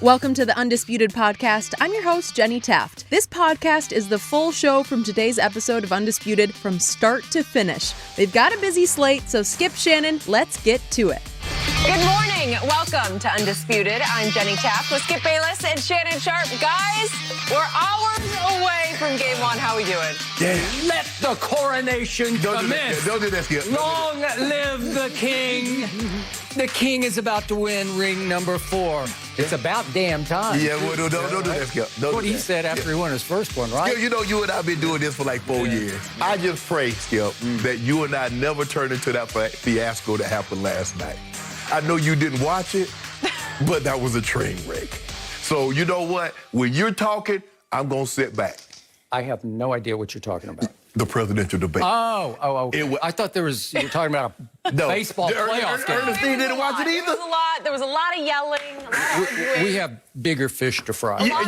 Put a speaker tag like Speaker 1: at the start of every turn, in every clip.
Speaker 1: Welcome to the Undisputed podcast. I'm your host, Jenny Taft. This podcast is the full show from today's episode of Undisputed from start to finish. They've got a busy slate, so skip Shannon, let's get to it.
Speaker 2: Good morning. Welcome to Undisputed. I'm Jenny Taft with Skip Bayless and Shannon Sharpe. Guys, we're hours away from game one. How we doing?
Speaker 3: Yeah. Let the coronation commence.
Speaker 4: Don't do that, Skip.
Speaker 3: Long live the king. The king is about to win ring number 4. It's about damn time.
Speaker 4: Yeah, well, don't do that, Skip.
Speaker 3: That's what he said after he won his first one, right?
Speaker 4: Skip, you know, you and I have been doing this for like 4 years. I just pray, Skip, that you and I never turn into that fiasco that happened last night. I know you didn't watch it, but that was a train wreck. So you know what? When you're talking, I'm going to sit back.
Speaker 3: I have no idea what you're talking about.
Speaker 4: The presidential debate.
Speaker 3: Oh. Okay. I thought you were talking about a baseball playoff game.
Speaker 4: Ernestine didn't watch it either?
Speaker 2: There was a lot of yelling.
Speaker 3: We have bigger fish to fry.
Speaker 4: Yeah,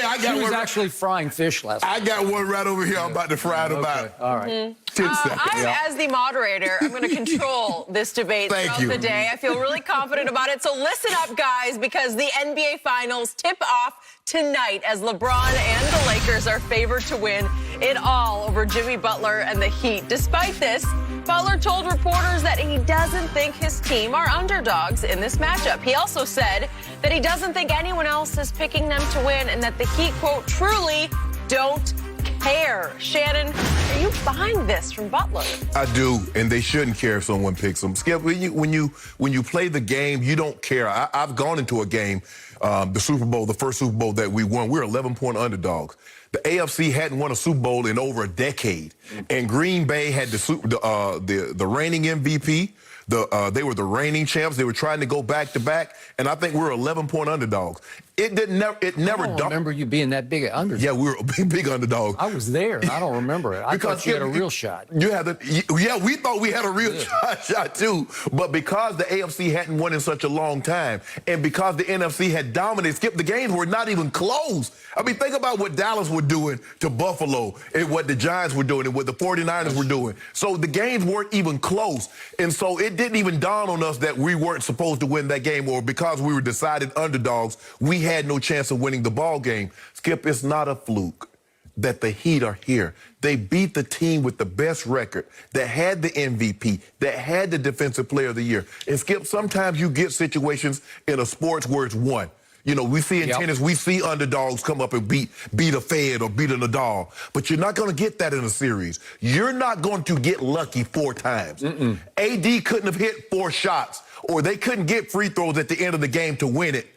Speaker 4: I got
Speaker 3: She was
Speaker 4: one.
Speaker 3: actually frying fish last night.
Speaker 4: I got one right over here. I'm about to fry it about
Speaker 3: All right.
Speaker 4: 10 seconds.
Speaker 2: As the moderator, I'm going to control this debate throughout the day. I feel really confident about it. So listen up, guys, because the NBA Finals tip off tonight as LeBron and the Lakers are favored to win it all over Jimmy Butler and the Heat. Despite this, Butler told reporters that he doesn't think his team are underdogs in this matchup. He also said that he doesn't think anyone else is picking them to win and that the Heat, quote, truly don't care. Shannon, are you behind this from Butler?
Speaker 4: I do, and they shouldn't care if someone picks them. Skip, when you play the game, you don't care. I've gone into a game, the Super Bowl, the first Super Bowl that we won. We're 11-point underdogs. The AFC hadn't won a Super Bowl in over a decade, and Green Bay had the reigning MVP. They were the reigning champs. They were trying to go back to back, and I think we were 11-point underdogs. It never.
Speaker 3: I don't remember you being that big an underdog.
Speaker 4: Yeah, we were a big underdog.
Speaker 3: I was there, and I don't remember it. I thought you had a real shot.
Speaker 4: We thought we had a real shot too. But because the AFC hadn't won in such a long time, and because the NFC had dominated, Skip, the games were not even close. I mean, think about what Dallas were doing to Buffalo and what the Giants were doing and what the 49ers were doing. So the games weren't even close. And so it didn't even dawn on us that we weren't supposed to win that game, or because we were decided underdogs, we had no chance of winning the ball game. Skip, it's not a fluke that the Heat are here. They beat the team with the best record, that had the MVP, that had the Defensive Player of the Year. And Skip, sometimes you get situations in a sports where it's one. You know, we see in tennis, we see underdogs come up and beat a Fed or beat a Nadal. But you're not going to get that in a series. You're not going to get lucky 4 times. AD couldn't have hit 4 shots, or they couldn't get free throws at the end of the game to win it.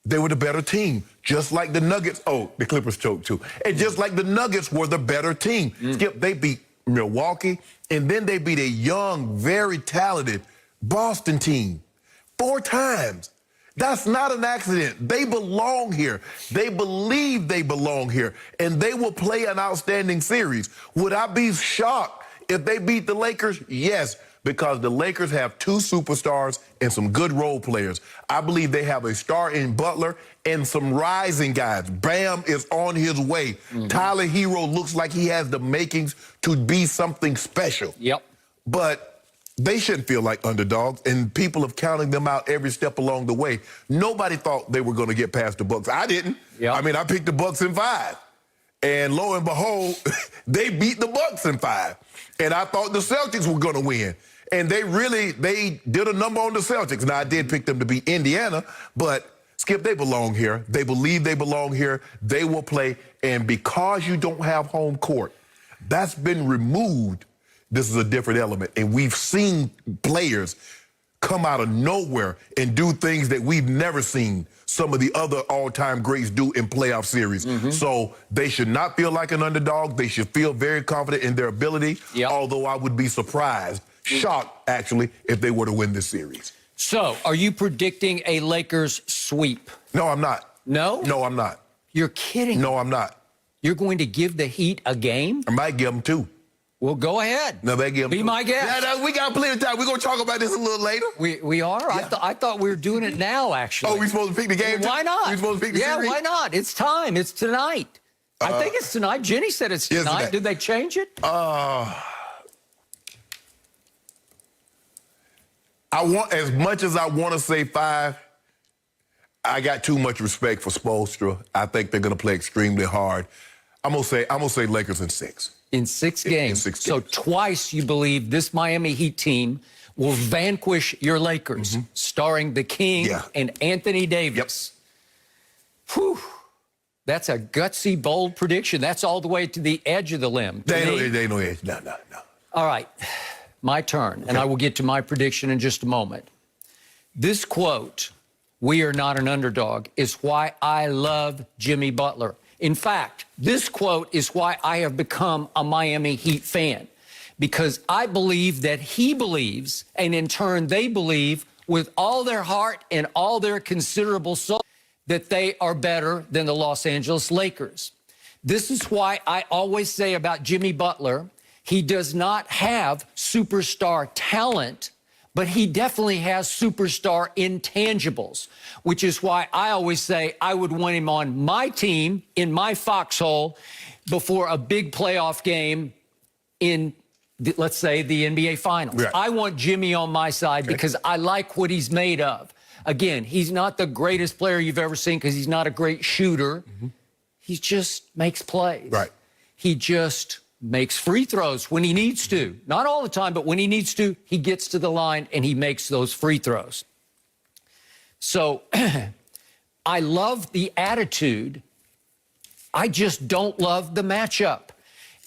Speaker 4: They were the better team, just like the Nuggets. Oh, the Clippers choked too. And just like the Nuggets were the better team. Skip, they beat Milwaukee, and then they beat a young, very talented Boston team 4 times. That's not an accident. They belong here. They believe they belong here, and they will play an outstanding series. Would I be shocked if they beat the Lakers? Yes, because the Lakers have 2 superstars and some good role players. I believe they have a star in Butler and some rising guys. Bam is on his way. Tyler Hero looks like he has the makings to be something special. But they shouldn't feel like underdogs, and people have counted them out every step along the way. Nobody thought they were going to get past the Bucks. I didn't. I mean, I picked the Bucks in 5. And lo and behold, they beat the Bucks in 5. And I thought the Celtics were going to win. And they did a number on the Celtics. Now, I did pick them to beat Indiana, but Skip, they belong here. They believe they belong here. They will play. And because you don't have home court, that's been removed. This is a different element. And we've seen players come out of nowhere and do things that we've never seen some of the other all-time greats do in playoff series. So they should not feel like an underdog. They should feel very confident in their ability, although I would be surprised, shocked, actually, if they were to win this series.
Speaker 3: So, are you predicting a Lakers sweep?
Speaker 4: No, I'm not.
Speaker 3: No?
Speaker 4: No, I'm not.
Speaker 3: You're kidding.
Speaker 4: No, I'm not.
Speaker 3: You're going to give the Heat a game?
Speaker 4: I might give them 2.
Speaker 3: Well, go ahead.
Speaker 4: No, they give them
Speaker 3: Be
Speaker 4: 2.
Speaker 3: my guest.
Speaker 4: Yeah, we got plenty of time. We're going to talk about this a little later.
Speaker 3: We are? Yeah. I thought we were doing it now, actually.
Speaker 4: Oh, we supposed to pick the game?
Speaker 3: Well, why not?
Speaker 4: We supposed to pick the series?
Speaker 3: Yeah, why not? It's time. It's tonight. I think it's tonight. Jenny said it's tonight. Did they change it?
Speaker 4: I want, as much as I want to say 5, I got too much respect for Spoelstra. I think they're going to play extremely hard. I'm gonna say Lakers in 6.
Speaker 3: In 6 games.
Speaker 4: In 6 games.
Speaker 3: So twice you believe this Miami Heat team will vanquish your Lakers, starring the King and Anthony Davis. Yep. Whew. That's a gutsy, bold prediction. That's all the way to the edge of the limb.
Speaker 4: They ain't no edge. No.
Speaker 3: All right, my turn, and I will get to my prediction in just a moment. This quote, "We are not an underdog," is why I love Jimmy Butler. In fact, this quote is why I have become a Miami Heat fan, because I believe that he believes, and in turn they believe with all their heart and all their considerable soul, that they are better than the Los Angeles Lakers. This is why I always say about Jimmy Butler, he does not have superstar talent, but he definitely has superstar intangibles, which is why I always say I would want him on my team in my foxhole before a big playoff game in, let's say, the NBA Finals.
Speaker 4: Right.
Speaker 3: I want Jimmy on my side because I like what he's made of. Again, he's not the greatest player you've ever seen because he's not a great shooter. He just makes plays.
Speaker 4: Right.
Speaker 3: He just makes free throws when he needs to. Not all the time, but when he needs to, he gets to the line and he makes those free throws. So I love the attitude. I just don't love the matchup.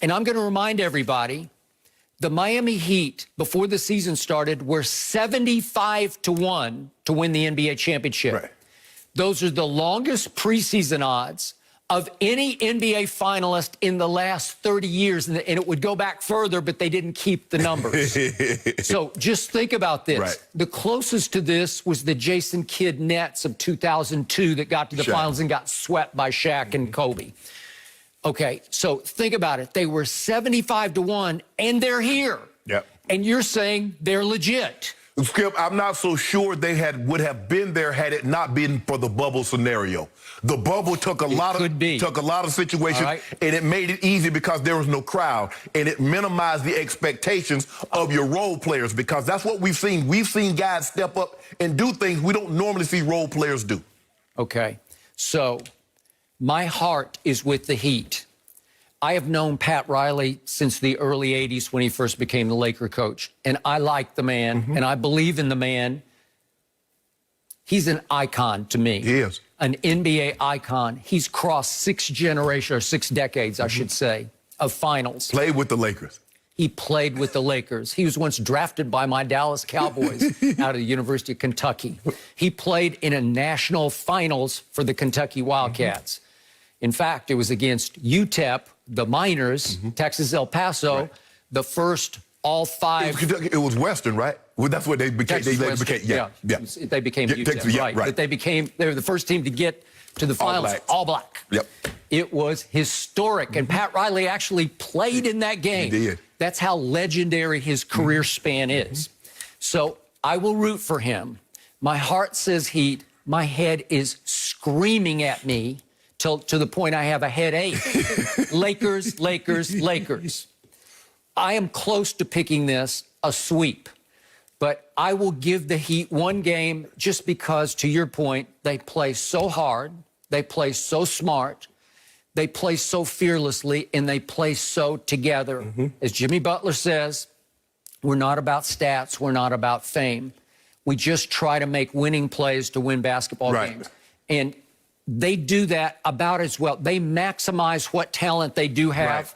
Speaker 3: And I'm going to remind everybody, the Miami Heat, before the season started, were 75-1 to win the NBA championship.
Speaker 4: Right.
Speaker 3: Those are the longest preseason odds of any NBA finalist in the last 30 years. And it would go back further, but they didn't keep the numbers. So just think about this.
Speaker 4: Right.
Speaker 3: The closest to this was the Jason Kidd Nets of 2002 that got to the finals and got swept by Shaq and Kobe. Okay, so think about it. They were 75-1, and they're here.
Speaker 4: Yep.
Speaker 3: And you're saying they're legit.
Speaker 4: Skip, I'm not so sure they would have been there had it not been for the bubble scenario. The bubble took a lot of situations, and it made it easy because there was no crowd, and it minimized the expectations of your role players, because that's what we've seen. We've seen guys step up and do things we don't normally see role players do.
Speaker 3: Okay, so my heart is with the Heat. I have known Pat Riley since the early 80s when he first became the Laker coach, and I like the man, and I believe in the man. He's an icon to me.
Speaker 4: He is.
Speaker 3: An NBA icon. He's crossed 6 generations, or 6 decades, I should say, of finals.
Speaker 4: Played with the Lakers.
Speaker 3: He played with the Lakers. He was once drafted by my Dallas Cowboys out of the University of Kentucky. He played in a national finals for the Kentucky Wildcats. In fact, it was against UTEP, the Miners, Texas El Paso, the first all 5.
Speaker 4: It was Western, right? Well, that's what they became. They became
Speaker 3: UTEP,
Speaker 4: Texas,
Speaker 3: right. But they were the first team to get to the finals, all black.
Speaker 4: Yep.
Speaker 3: It was historic, and Pat Riley actually played in that game.
Speaker 4: He did.
Speaker 3: That's how legendary his career span is. So I will root for him. My heart says Heat. My head is screaming at me to the point I have a headache. Lakers, Lakers, Lakers. I am close to picking this a sweep, but I will give the Heat one game just because, to your point, they play so hard, they play so smart, they play so fearlessly, and they play so together. As Jimmy Butler says, we're not about stats, we're not about fame. We just try to make winning plays to win basketball games. And they do that about as well. They maximize what talent they do have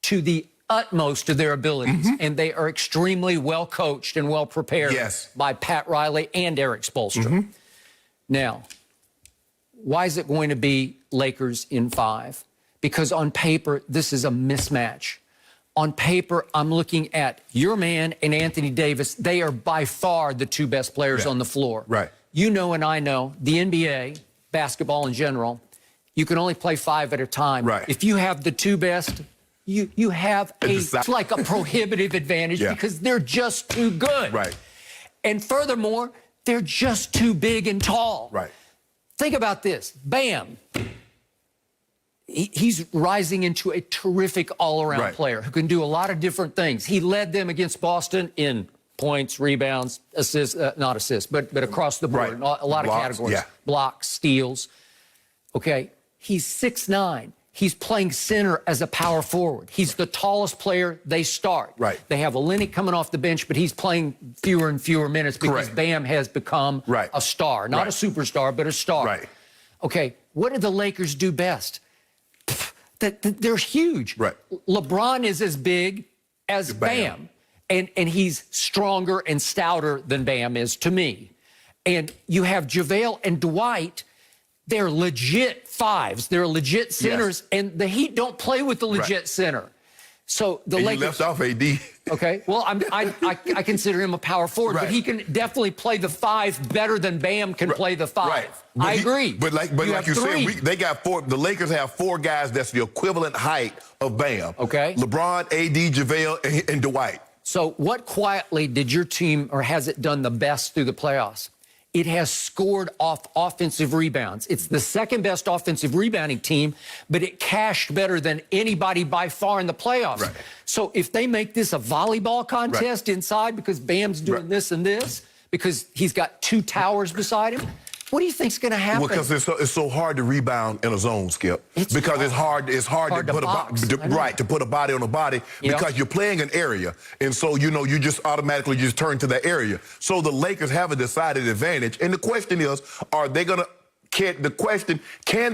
Speaker 3: to the utmost of their abilities, and they are extremely well coached and well prepared by Pat Riley and Eric Spoelstra. Now, why is it going to be Lakers in 5? Because on paper, this is a mismatch. On paper, I'm looking at your man and Anthony Davis. They are by far the 2 best players on the floor.
Speaker 4: Right.
Speaker 3: You know and I know, the NBA, basketball in general, you can only play 5 at a time.
Speaker 4: Right.
Speaker 3: If you have the 2 best, you have it's like a prohibitive advantage because they're just too good.
Speaker 4: Right.
Speaker 3: And furthermore, they're just too big and tall.
Speaker 4: Right.
Speaker 3: Think about this. Bam. He's rising into a terrific all-around player who can do a lot of different things. He led them against Boston in points, rebounds, assists, not assists, but across the board,
Speaker 4: Right.
Speaker 3: a lot
Speaker 4: Blocks,
Speaker 3: of categories.
Speaker 4: yeah.
Speaker 3: Blocks, steals. Okay, he's 6'9". He's playing center as a power forward. He's the tallest player they start.
Speaker 4: Right.
Speaker 3: They have Olynyk coming off the bench, but he's playing fewer and fewer minutes because
Speaker 4: Correct.
Speaker 3: Bam has become a star. Not a superstar, but a star.
Speaker 4: Right.
Speaker 3: Okay, what did the Lakers do best? They're huge.
Speaker 4: Right.
Speaker 3: LeBron is as big as Bam. And he's stronger and stouter than Bam is to me. And you have JaVale and Dwight. They're legit fives. They're legit centers, and the Heat don't play with the legit center. So the Lakers
Speaker 4: left off AD.
Speaker 3: Okay, well, I consider him a power forward, but he can definitely play the five better than Bam can play the five.
Speaker 4: Right.
Speaker 3: I agree.
Speaker 4: But like you said, they got four. The Lakers have four guys that's the equivalent height of Bam.
Speaker 3: Okay.
Speaker 4: LeBron, AD, JaVale, and Dwight.
Speaker 3: So what quietly did your team, or has it done the best through the playoffs? It has scored off offensive rebounds. It's the second best offensive rebounding team, but it cashed better than anybody by far in the playoffs.
Speaker 4: Right.
Speaker 3: So if they make this a volleyball contest inside because Bam's doing this and this, because he's got two towers beside him, what do you think's going to happen?
Speaker 4: Well, because it's so hard to rebound in a zone, Skip. Because it's hard to put to put a body on a body because you're playing an area, and so you just automatically just turn to that area. So the Lakers have a decided advantage, and the question is, are they gonna? Can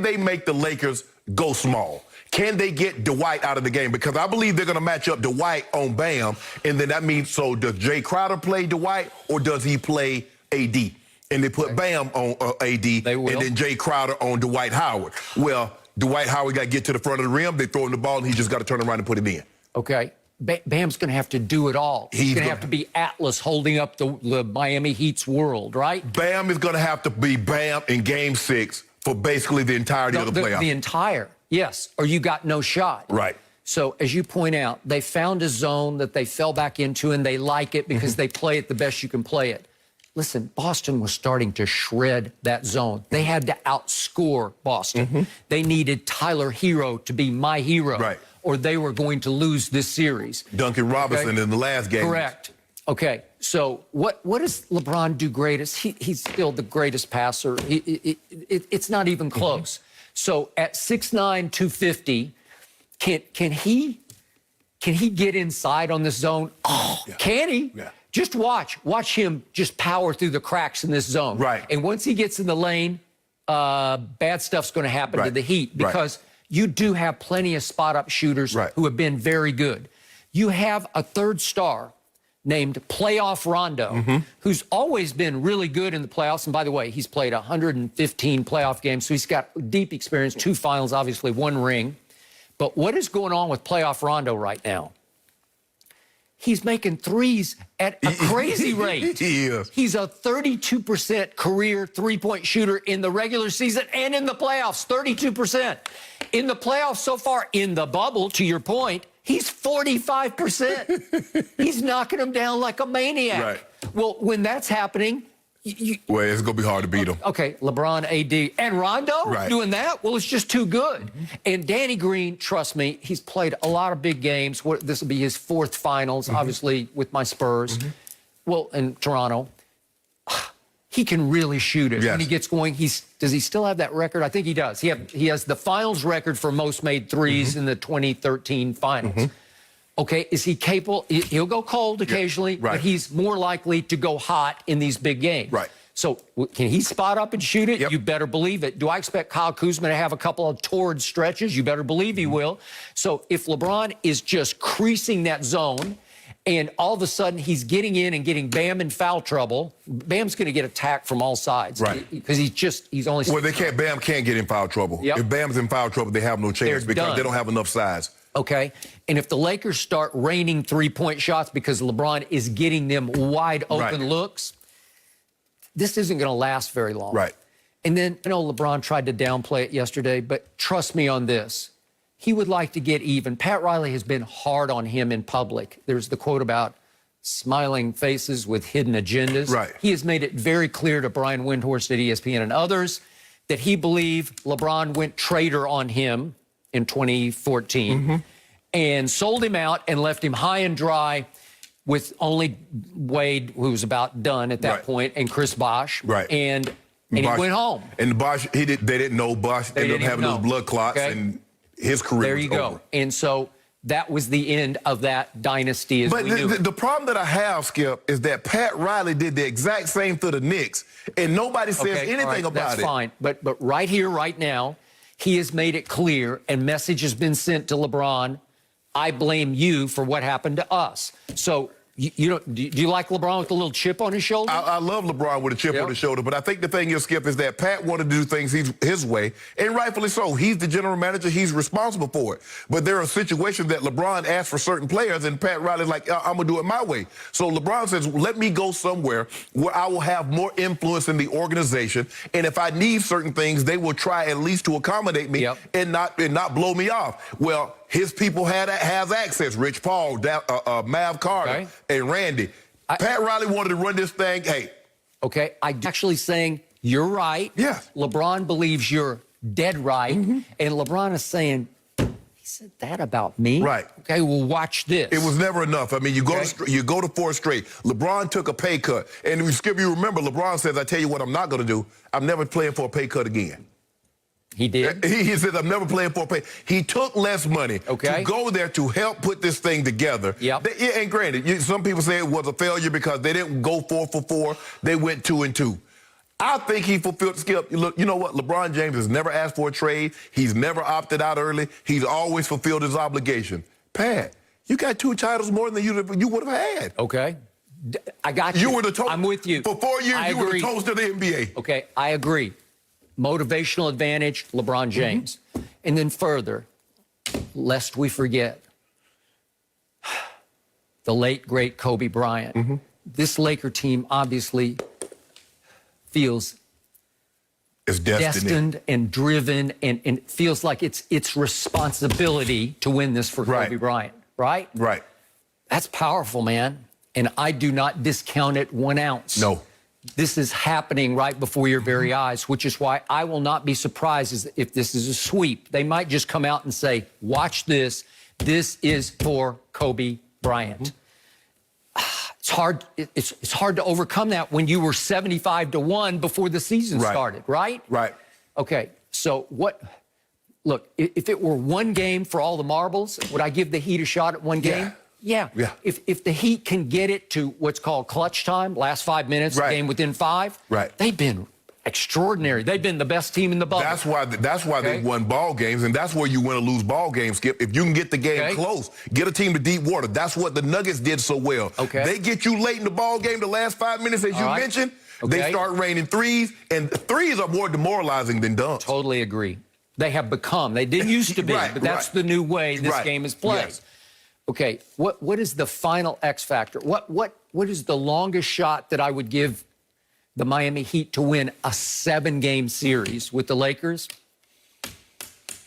Speaker 4: they make the Lakers go small? Can they get Dwight out of the game? Because I believe they're going to match up Dwight on Bam, and then that means, so does Jay Crowder play Dwight, or does he play AD? And they put Bam on AD, and then Jay Crowder on Dwight Howard. Well, Dwight Howard got to get to the front of the rim. They throw him the ball, and he just got to turn around and put it in.
Speaker 3: Okay. Bam's going to have to do it all. He's going to have to be Atlas holding up the Miami Heat's world, right?
Speaker 4: Bam is going to have to be Bam in Game 6 for basically the entirety of the playoffs.
Speaker 3: The entire, yes, or you got no shot.
Speaker 4: Right.
Speaker 3: So, as you point out, they found a zone that they fell back into, and they like it because they play it the best you can play it. Listen, Boston was starting to shred that zone. They had to outscore Boston. They needed Tyler Hero to be my hero, or they were going to lose this series.
Speaker 4: Duncan Robinson in the last game.
Speaker 3: Correct. Okay, so what does LeBron do greatest? He's still the greatest passer. It's not even close. So at 6'9", 250, can he get inside on this zone? Oh, can he? Yeah. Just watch him just power through the cracks in this zone.
Speaker 4: Right.
Speaker 3: And once he gets in the lane, bad stuff's going to happen to the Heat because you do have plenty of spot-up shooters who have been very good. You have a third star named Playoff Rondo, who's always been really good in the playoffs. And by the way, he's played 115 playoff games, so he's got deep experience, 2 finals, obviously 1 ring. But what is going on with Playoff Rondo right now? He's making threes at a crazy rate.
Speaker 4: He is.
Speaker 3: He's a 32% career three-point shooter in the regular season and in the playoffs, 32%. In the playoffs so far, in the bubble, to your point, he's 45%. He's knocking them down like a maniac.
Speaker 4: Right.
Speaker 3: Well, when that's happening,
Speaker 4: well, it's going to be hard to beat him.
Speaker 3: Okay, LeBron, AD, and Rondo doing that? Well, it's just too good. And Danny Green, trust me, he's played a lot of big games. This will be his 4th finals, obviously, with my Spurs. Well, in Toronto. He can really shoot it. When he gets going, does he still have that record? I think he does. He has the finals record for most made threes in the 2013 finals. Okay, is he capable? He'll go cold occasionally, but he's more likely to go hot in these big games.
Speaker 4: Right.
Speaker 3: So can he spot up and shoot it? You better believe it. Do I expect Kyle Kuzma to have a couple of torrid stretches? You better believe he will. So if LeBron is just creasing that zone and all of a sudden he's getting in and getting Bam in foul trouble, Bam's going to get attacked from all sides. Right. Because he's only...
Speaker 4: Well, Bam can't get in foul trouble. If Bam's in foul trouble, they have no chance because they don't have enough size.
Speaker 3: Okay, and if the Lakers start raining three-point shots because LeBron is getting them wide open looks, this isn't going to last very long.
Speaker 4: Right.
Speaker 3: And then, I know LeBron tried to downplay it yesterday, but trust me on this. He would like to get even. Pat Riley has been hard on him in public. There's the quote about smiling faces with hidden agendas.
Speaker 4: Right.
Speaker 3: He has made it very clear to Brian Windhorst at ESPN and others that he believed LeBron went traitor on him in 2014 and sold him out and left him high and dry with only Wade, who was about done at that point, and Chris Bosh.
Speaker 4: Right.
Speaker 3: And Bosh, he went home.
Speaker 4: And Bosh, they didn't know Bosh ended up having those blood clots, and his career was over. There you go.
Speaker 3: And so that was the end of that dynasty as we knew it.
Speaker 4: The problem that I have, Skip, is that Pat Riley did the exact same to the Knicks, and nobody says anything about
Speaker 3: it. That's fine. But right here, right now, he has made it clear, and message has been sent to LeBron, I blame you for what happened to us. So do you like LeBron with a little chip on his shoulder?
Speaker 4: I love LeBron with a chip on his shoulder, but I think the thing is, Skip, is that Pat wanted to do things his way, and rightfully so. He's the general manager. He's responsible for it. But there are situations that LeBron asked for certain players, and Pat Riley's like, I'm going to do it my way. So LeBron says, let me go somewhere where I will have more influence in the organization, and if I need certain things, they will try at least to accommodate me and not blow me off. Well, his people has access. Rich Paul, Mav Carter, and Randy. Pat Riley wanted to run this thing. Hey.
Speaker 3: Okay, I'm actually saying you're right.
Speaker 4: Yeah.
Speaker 3: LeBron believes you're dead right. And LeBron is saying, he said that about me?
Speaker 4: Right.
Speaker 3: Okay, well, watch this.
Speaker 4: It was never enough. I mean, you go to 4 straight. LeBron took a pay cut. And Skip, you remember, LeBron says, I tell you what I'm not going to do. I'm never playing for a pay cut again.
Speaker 3: He did?
Speaker 4: He said, I'm never playing for a pay. He took less money to go there to help put this thing together. And granted, some people say it was a failure because they didn't go 4 for 4. They went 2 and 2. I think he fulfilled, Skip. Look, you know what? LeBron James has never asked for a trade. He's never opted out early. He's always fulfilled his obligation. Pat, you got 2 titles more than you would have had.
Speaker 3: Okay. I got you.
Speaker 4: You were the toast.
Speaker 3: I'm with you.
Speaker 4: For 4 years, you were the toast of the NBA.
Speaker 3: Okay, I agree. Motivational advantage, LeBron James. And then further, lest we forget, the late, great Kobe Bryant. This Laker team obviously feels destined and driven and feels like it's responsibility to win this for Kobe Bryant, right?
Speaker 4: Right.
Speaker 3: That's powerful, man. And I do not discount it 1 ounce.
Speaker 4: No.
Speaker 3: This is happening right before your very eyes, which is why I will not be surprised if this is a sweep. They might just come out and say, watch this. This is for Kobe Bryant. It's hard to overcome that when you were 75-1 before the season started, right?
Speaker 4: Right.
Speaker 3: Okay, so look, if it were 1 game for all the marbles, would I give the Heat a shot at 1 game? Yeah. If the Heat can get it to what's called clutch time, last 5 minutes, game within 5, they've been extraordinary. They've been the best team in the bubble.
Speaker 4: That's why they won ball games, and that's where you win or lose ball games, Skip. If you can get the game close, get a team to deep water. That's what the Nuggets did so well. They get you late in the ball game, the last 5 minutes, as you mentioned, they start raining threes, and threes are more demoralizing than dunks. Totally agree. They have become. They didn't used to be, but that's the new way this game is played. Okay, what is the final X factor? What is the longest shot that I would give the Miami Heat to win a 7-game series with the Lakers?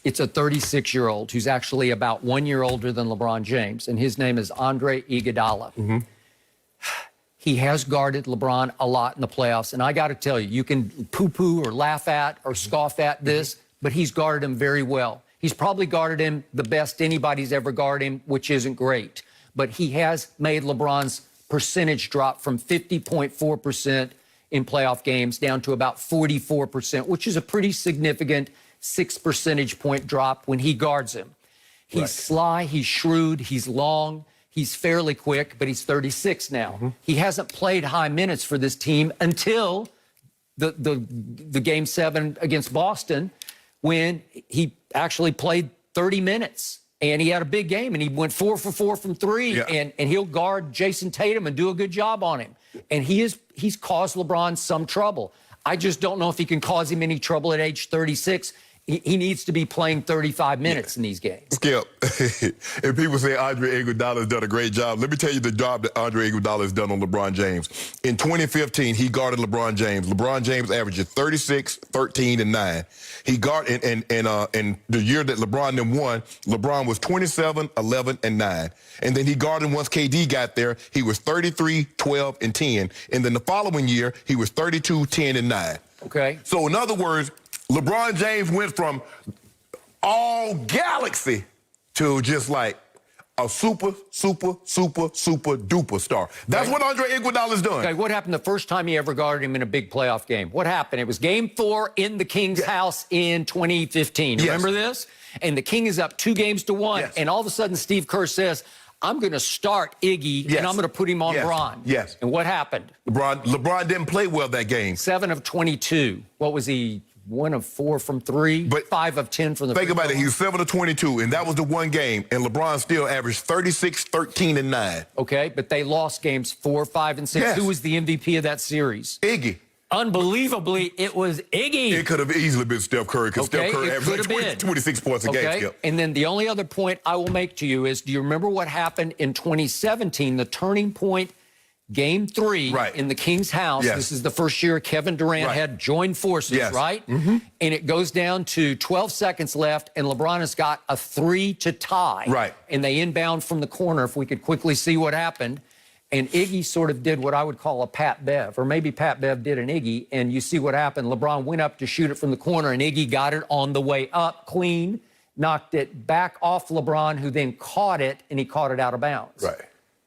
Speaker 4: It's a 36-year-old who's actually about 1 year older than LeBron James, and his name is Andre Iguodala. He has guarded LeBron a lot in the playoffs, and I got to tell you, you can poo-poo or laugh at or scoff at this, but he's guarded him very well. He's probably guarded him the best anybody's ever guarded him, which isn't great. But he has made LeBron's percentage drop from 50.4% in playoff games down to about 44%, which is a pretty significant 6 percentage point drop when he guards him. He's sly, he's shrewd, he's long, he's fairly quick, but he's 36 now. He hasn't played high minutes for this team until the Game 7 against Boston, when he actually played 30 minutes. And he had a big game, and he went 4 for 4 from 3, and he'll guard Jason Tatum and do a good job on him. And he's caused LeBron some trouble. I just don't know if he can cause him any trouble at age 36. He needs to be playing 35 minutes in these games. Skip, and people say Andre Iguodala has done a great job. Let me tell you the job that Andre Iguodala has done on LeBron James. In 2015, he guarded LeBron James. LeBron James averaged 36, 13, and 9. He guarded, and the year that LeBron then won, LeBron was 27, 11, and 9. And then he guarded once KD got there, he was 33, 12, and 10. And then the following year, he was 32, 10, and 9.
Speaker 3: Okay.
Speaker 4: So in other words, LeBron James went from all galaxy to just like a super duper star. That's what Andre Iguodala's doing.
Speaker 3: Okay, what happened the first time he ever guarded him in a big playoff game? What happened? It was Game 4 in the King's house in 2015. Remember this? And the King is up 2-1, and all of a sudden Steve Kerr says, I'm going to start Iggy, and I'm going to put him on Bron.
Speaker 4: Yes.
Speaker 3: And what happened?
Speaker 4: LeBron didn't play well that game.
Speaker 3: 7 of 22. What was he? 1 of 4 from 3, but 5 of 10 from the
Speaker 4: Think about it. He was 7 of 22, and that was the one game, and LeBron still averaged 36, 13, and 9.
Speaker 3: Okay, but they lost games 4, 5, and 6.
Speaker 4: Yes.
Speaker 3: Who was the MVP of that series?
Speaker 4: Iggy.
Speaker 3: Unbelievably, it was Iggy.
Speaker 4: It could have easily been Steph Curry, because Steph Curry averaged like 26 points a game, Skip.
Speaker 3: And then the only other point I will make to you is, do you remember what happened in 2017, the turning point, Game 3 in the King's house?
Speaker 4: Yes.
Speaker 3: This is the first year Kevin Durant had joined forces, right? And it goes down to 12 seconds left, and LeBron has got a 3 to tie.
Speaker 4: Right.
Speaker 3: And they inbound from the corner, if we could quickly see what happened. And Iggy sort of did what I would call a Pat Bev, or maybe Pat Bev did an Iggy, and you see what happened. LeBron went up to shoot it from the corner, and Iggy got it on the way up clean, knocked it back off LeBron, who then caught it, and he caught it out of bounds.
Speaker 4: Right.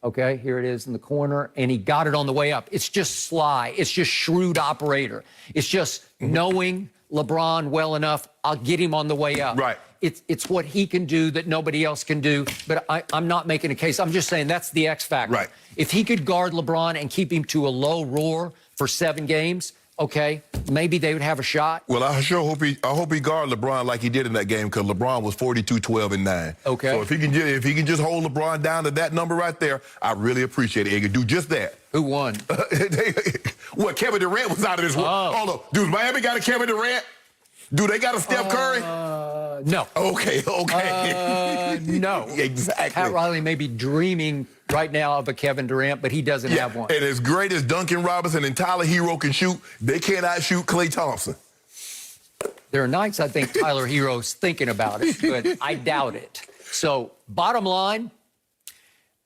Speaker 3: Okay, here it is in the corner, and he got it on the way up. It's just sly. It's just shrewd operator. It's just knowing LeBron well enough, I'll get him on the way up.
Speaker 4: Right.
Speaker 3: It's what he can do that nobody else can do, but I'm not making a case. I'm just saying that's the X factor.
Speaker 4: Right.
Speaker 3: If he could guard LeBron and keep him to a low roar for 7 games, okay, maybe they would have a shot.
Speaker 4: Well, I sure hope he guard LeBron like he did in that game, because LeBron was 42, 12, and 9.
Speaker 3: Okay.
Speaker 4: So if he can just hold LeBron down to that number right there, I really appreciate it. He could do just that.
Speaker 3: Who won?
Speaker 4: Well, Kevin Durant was out of this world. Hold on. Dude, Miami got a Kevin Durant? Do they got a Steph Curry?
Speaker 3: No.
Speaker 4: Okay.
Speaker 3: No.
Speaker 4: Exactly.
Speaker 3: Pat Riley may be dreaming right now of a Kevin Durant, but he doesn't have one.
Speaker 4: And as great as Duncan Robinson and Tyler Hero can shoot, they cannot shoot Klay Thompson.
Speaker 3: There are nights I think Tyler Hero's thinking about it, but I doubt it. So, bottom line,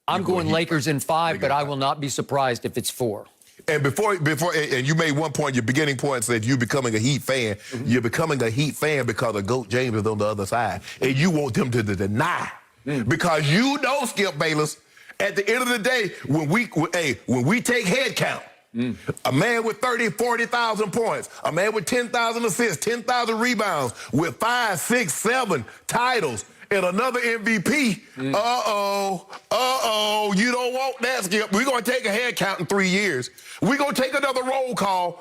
Speaker 3: I'm going Lakers in 5, but I will not be surprised if it's 4.
Speaker 4: And before, and you made one point, your beginning point said you becoming a Heat fan. You're becoming a Heat fan because of GOAT James is on the other side. And you want them to deny. Because you know, Skip Bayless, at the end of the day, when we take head count, a man with 30, 40,000 points, a man with 10,000 assists, 10,000 rebounds, with 5, 6, 7 titles, and another MVP, you don't want that, Skip. We're going to take a head count in 3 years. We're going to take another roll call.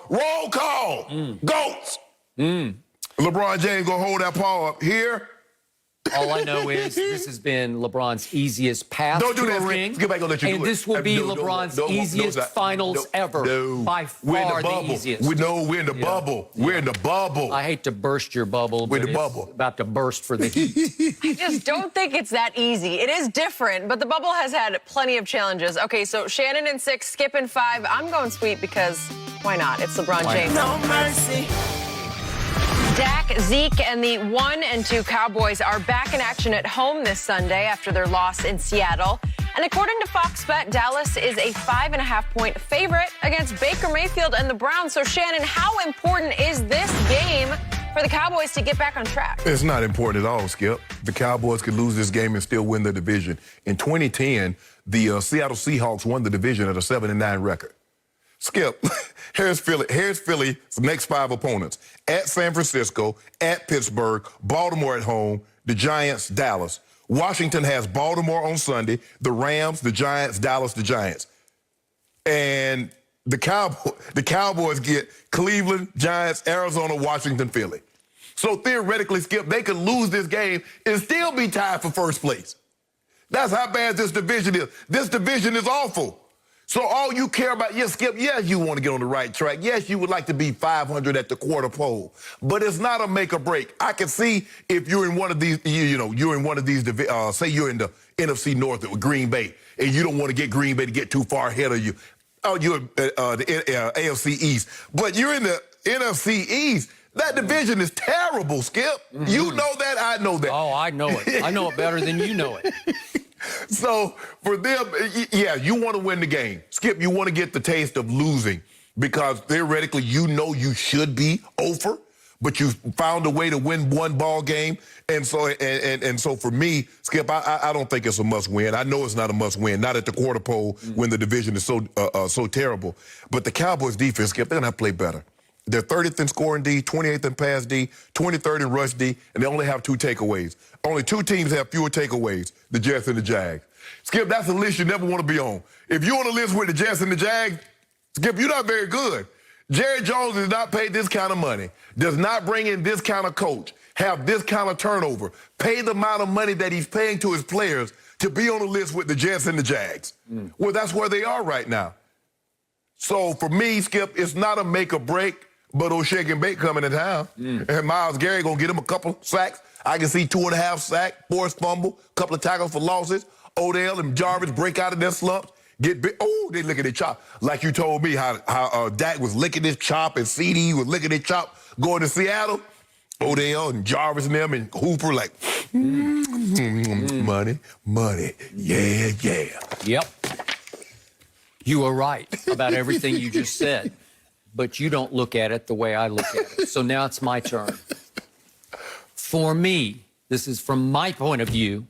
Speaker 4: GOATs. LeBron James going to hold that paw up here.
Speaker 3: All I know is this has been LeBron's easiest path to a ring.
Speaker 4: Skip, I'm gonna let you
Speaker 3: and
Speaker 4: do
Speaker 3: this will be LeBron's easiest finals ever. By far the easiest.
Speaker 4: We're in the bubble. We're in the bubble.
Speaker 3: I hate to burst your bubble,
Speaker 4: We're in
Speaker 3: but
Speaker 4: the
Speaker 3: it's
Speaker 4: bubble.
Speaker 3: about to burst for the Heat.
Speaker 2: I just don't think it's that easy. It is different, but the bubble has had plenty of challenges. Okay, so Shannon in 6, Skip in 5. I'm going sweet because why not? It's LeBron James.
Speaker 5: No mercy.
Speaker 2: Dak, Zeke, and the 1 and 2 Cowboys are back in action at home this Sunday after their loss in Seattle. And according to Fox Bet, Dallas is a 5.5-point favorite against Baker Mayfield and the Browns. So, Shannon, how important is this game for the Cowboys to get back on track?
Speaker 4: It's not important at all, Skip. The Cowboys could lose this game and still win the division. In 2010, the Seattle Seahawks won the division at a 7-9 record. Skip, here's Philly's next 5 opponents. At San Francisco, at Pittsburgh, Baltimore at home, the Giants, Dallas. Washington has Baltimore on Sunday, the Rams, the Giants, Dallas, the Giants. And the Cowboys get Cleveland, Giants, Arizona, Washington, Philly. So theoretically, Skip, they could lose this game and still be tied for first place. That's how bad this division is. This division is awful. So all you care about, yes, Skip, yes, you want to get on the right track. Yes, you would like to be 500 at the quarter pole. But it's not a make or break. I can see if you're in one of these, you're in one of these, say you're in the NFC North with Green Bay, and you don't want to get Green Bay to get too far ahead of you. Oh, you're the AFC East. But you're in the NFC East. That division is terrible, Skip. You know that, I know that.
Speaker 3: Oh, I know it. I know it better than you know it.
Speaker 4: So for them, yeah, you want to win the game. Skip, you want to get the taste of losing because theoretically you know you should be over. but you found a way to win one ball game. And so for me, Skip, I don't think it's a must win. I know it's not a must win, not at the quarter pole when the division is so terrible. But the Cowboys defense, Skip, they're going to have to play better. They're 30th in scoring D, 28th in pass D, 23rd in rush D, and they only have 2 takeaways. Only 2 teams have fewer takeaways, the Jets and the Jags. Skip, that's a list you never want to be on. If you're on a list with the Jets and the Jags, Skip, you're not very good. Jerry Jones is not paid this kind of money, does not bring in this kind of coach, have this kind of turnover, pay the amount of money that he's paying to his players to be on a list with the Jets and the Jags. Well, that's where they are right now. So for me, Skip, it's not a make or break. But old shake and bake coming to town. And Myles Garrett going to get him a couple sacks. I can see 2.5 sacks, forced fumble, couple of tackles for losses. Odell and Jarvis break out of their slumps. Get big. Oh, they lick at their chop. Like you told me how Dak was licking his chop and CD was licking his chop going to Seattle. Odell and Jarvis and them and Hooper like, money, yeah.
Speaker 3: Yep. You are right about everything you just said. But you don't look at it the way I look at it. So now it's my turn. For me, this is from my point of view,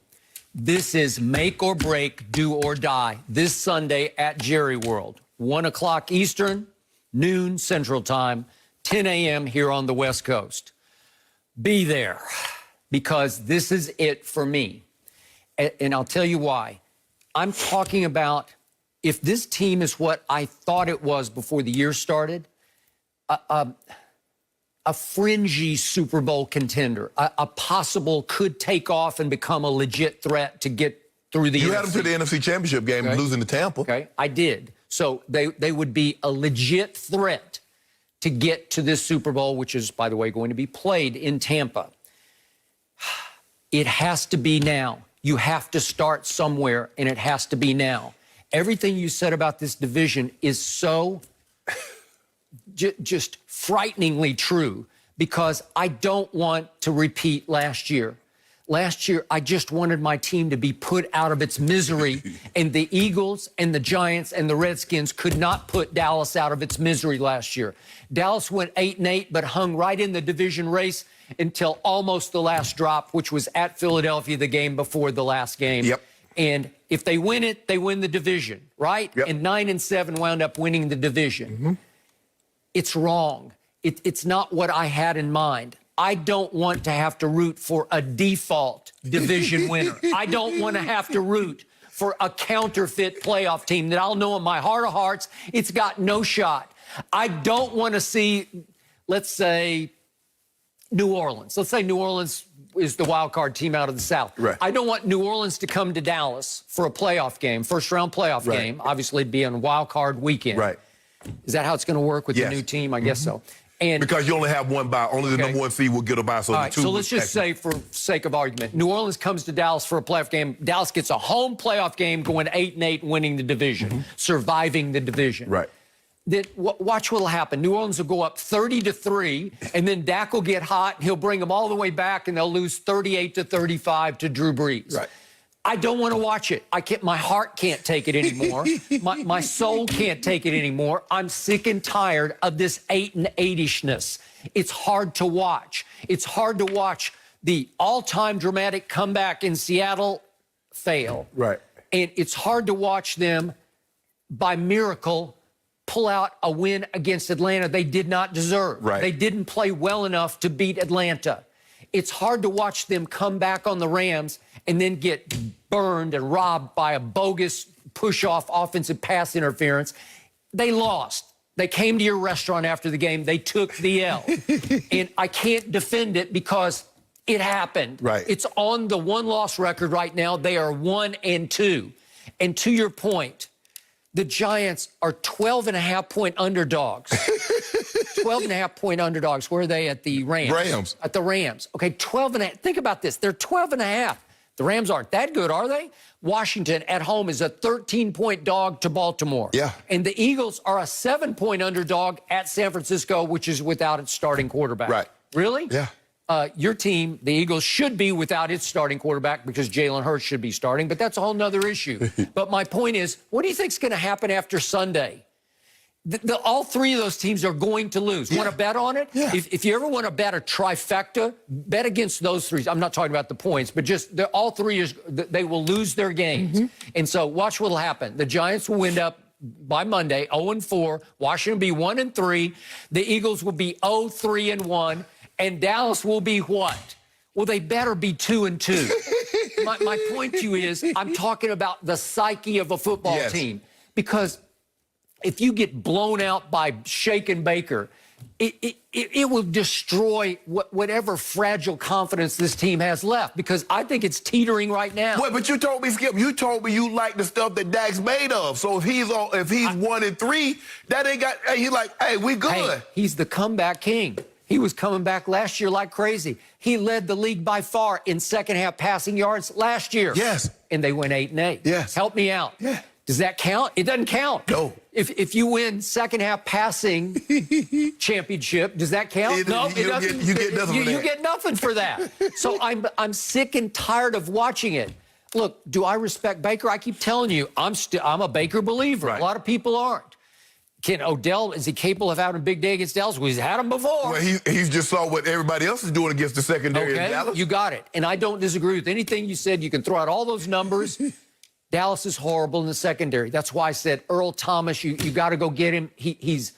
Speaker 3: this is make or break, do or die. This Sunday at Jerry World, 1 o'clock Eastern, noon Central Time, 10 a.m. here on the West Coast. Be there, because this is it for me. And I'll tell you why. I'm talking about, if this team is what I thought it was before the year started, a fringy Super Bowl contender, a possible could take off and become a legit threat to get through the NFC.
Speaker 4: You had them to the NFC Championship game, losing to Tampa.
Speaker 3: Okay, I did. So they would be a legit threat to get to this Super Bowl, which is, by the way, going to be played in Tampa. It has to be now. You have to start somewhere, and it has to be now. Everything you said about this division is so just frighteningly true, because I don't want to repeat last year. Last year, I just wanted my team to be put out of its misery, and the Eagles and the Giants and the Redskins could not put Dallas out of its misery last year. Dallas went 8-8, but hung right in the division race until almost the last drop, which was at Philadelphia, the game before the last game.
Speaker 4: Yep.
Speaker 3: And if they win it, they win the division, right?
Speaker 4: Yep.
Speaker 3: And 9-7 wound up winning the division. It's wrong. It's not what I had in mind. I don't want to have to root for a default division winner. I don't want to have to root for a counterfeit playoff team that I'll know in my heart of hearts it's got no shot. I don't want to see, let's say, New Orleans. Let's say New Orleans is the wild card team out of the South.
Speaker 4: Right.
Speaker 3: I don't want New Orleans to come to Dallas for a playoff game, first-round playoff game. Obviously, it'd be on wild card weekend.
Speaker 4: Right.
Speaker 3: Is that how it's going to work with the new team? I guess so. And
Speaker 4: because you only have one bye. Only the number 1 seed will get a bye. So,
Speaker 3: all right, so let's just say, for sake of argument, New Orleans comes to Dallas for a playoff game. Dallas gets a home playoff game, going 8-8, winning the division, surviving the division.
Speaker 4: Right.
Speaker 3: Then watch what'll happen. New Orleans will go up 30-3, and then Dak will get hot, and he'll bring them all the way back, and they'll lose 38-35 to Drew Brees.
Speaker 4: Right.
Speaker 3: I don't want to watch it. I can't. My heart can't take it anymore. my soul can't take it anymore. I'm sick and tired of this 8-8-ishness. It's hard to watch. It's hard to watch the all-time dramatic comeback in Seattle fail.
Speaker 4: Right.
Speaker 3: And it's hard to watch them, by miracle, pull out a win against Atlanta they did not deserve.
Speaker 4: Right.
Speaker 3: They didn't play well enough to beat Atlanta. It's hard to watch them come back on the Rams and then get burned and robbed by a bogus push-off offensive pass interference. They lost. They came to your restaurant after the game. They took the L. And I can't defend it because it happened.
Speaker 4: Right.
Speaker 3: It's on the one-loss record right now. They are 1-2. And to your point, the Giants are 12.5-point underdogs. 12.5-point underdogs. Where are they? At the Rams.
Speaker 4: Rams.
Speaker 3: At the Rams. Okay, 12.5. Think about this. They're 12.5. The Rams aren't that good, are they? Washington at home is a 13-point dog to Baltimore.
Speaker 4: Yeah.
Speaker 3: And the Eagles are a 7-point underdog at San Francisco, which is without its starting quarterback.
Speaker 4: Right.
Speaker 3: Really?
Speaker 4: Yeah.
Speaker 3: Your team, the Eagles, should be without its starting quarterback because Jalen Hurts should be starting, but that's a whole nother issue. But my point is, what do you think is going to happen after Sunday? All three of those teams are going to lose. Want to bet on it?
Speaker 4: Yeah.
Speaker 3: If you ever want to bet a trifecta, bet against those three. I'm not talking about the points, but just all three they will lose their games. And so watch what will happen. The Giants will end up by Monday 0-4. Washington will be 1-3. The Eagles will be 0-3-1. And Dallas will be what? Well, they better be 2-2. my point to you is I'm talking about the psyche of a football team. Because if you get blown out by Shake and Baker, it will destroy whatever fragile confidence this team has left, because I think it's teetering right now.
Speaker 4: Well, but you told me, Skip, you told me you like the stuff that Dak's made of. So if he's 1-3, that ain't got. Hey, he's like, hey, we good.
Speaker 3: Hey, he's the comeback king. He was coming back last year like crazy. He led the league by far in second half passing yards last year.
Speaker 4: Yes.
Speaker 3: And they went 8-8.
Speaker 4: Yes.
Speaker 3: Help me out.
Speaker 4: Yeah.
Speaker 3: Does that count? It doesn't count.
Speaker 4: No.
Speaker 3: If you win second half passing championship, does that count? No, it doesn't.
Speaker 4: You get nothing for that.
Speaker 3: You get nothing for that. So I'm sick and tired of watching it. Look, do I respect Baker? I keep telling you, I'm a Baker believer.
Speaker 4: Right.
Speaker 3: A lot of people aren't. Can Odell, is he capable of having a big day against Dallas? Well, he's had them before.
Speaker 4: Well, he's just saw what everybody else is doing against the secondary in Dallas.
Speaker 3: You got it. And I don't disagree with anything you said. You can throw out all those numbers. Dallas is horrible in the secondary. That's why I said Earl Thomas, you got to go get him. He's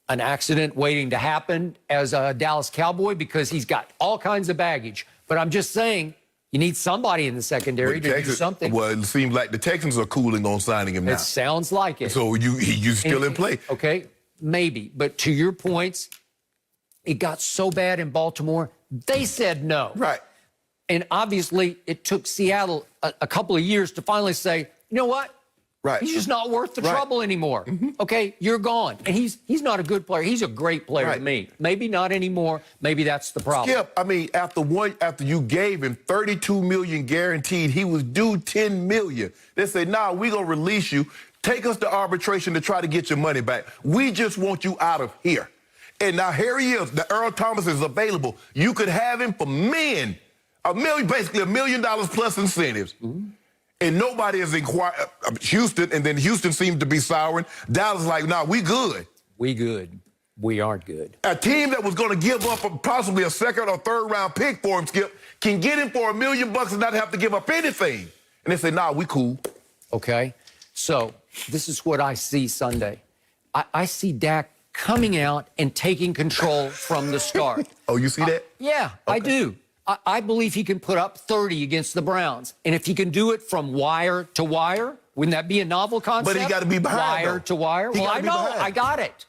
Speaker 3: an accident waiting to happen as a Dallas Cowboy because he's got all kinds of baggage. But I'm just saying, you need somebody in the secondary to do something.
Speaker 4: Well, it seems like the Texans are cooling on signing him now.
Speaker 3: It sounds like it.
Speaker 4: So you still in play.
Speaker 3: Okay, maybe. But to your points, it got so bad in Baltimore, they said no.
Speaker 4: Right.
Speaker 3: And obviously, it took Seattle a couple of years to finally say, you know what?
Speaker 4: Right.
Speaker 3: He's just not worth the trouble anymore. Okay, you're gone. And he's not a good player. He's a great player to me. Maybe not anymore. Maybe that's the problem.
Speaker 4: Skip, I mean, after you gave him $32 million guaranteed, he was due $10 million. They said, nah, we're going to release you. Take us to arbitration to try to get your money back. We just want you out of here. And now here he is. The Earl Thomas is available. You could have him for basically $1 million plus incentives. And nobody is inquiring. Houston, and then Houston seemed to be souring. Dallas like, nah, we good.
Speaker 3: We good. We aren't good.
Speaker 4: A team that was going to give up possibly a second or third round pick for him, Skip, can get him for $1 million and not have to give up anything. And they say, nah, we cool.
Speaker 3: Okay. So this is what I see Sunday. I see Dak coming out and taking control from the start.
Speaker 4: Oh, you see that?
Speaker 3: Yeah, okay. I do. I believe he can put up 30 against the Browns. And if he can do it from wire to wire, wouldn't that be a novel concept?
Speaker 4: But he got to be behind.
Speaker 3: Wire to wire. Well, I know. I got it.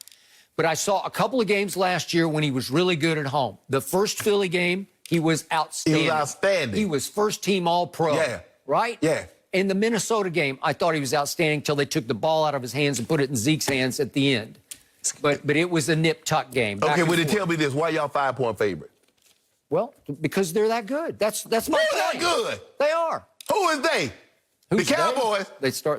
Speaker 3: But I saw a couple of games last year when he was really good at home. The first Philly game, he was outstanding.
Speaker 4: He was outstanding.
Speaker 3: He was first-team All-Pro.
Speaker 4: Yeah.
Speaker 3: Right?
Speaker 4: Yeah.
Speaker 3: In the Minnesota game, I thought he was outstanding until they took the ball out of his hands and put it in Zeke's hands at the end. But it was a nip-tuck game.
Speaker 4: Okay, well, then tell me this. Why y'all 5-point favorite?
Speaker 3: Well, because they're that good. That's my point.
Speaker 4: They're that good.
Speaker 3: They are.
Speaker 4: Who is they?
Speaker 3: Who's
Speaker 4: the Cowboys.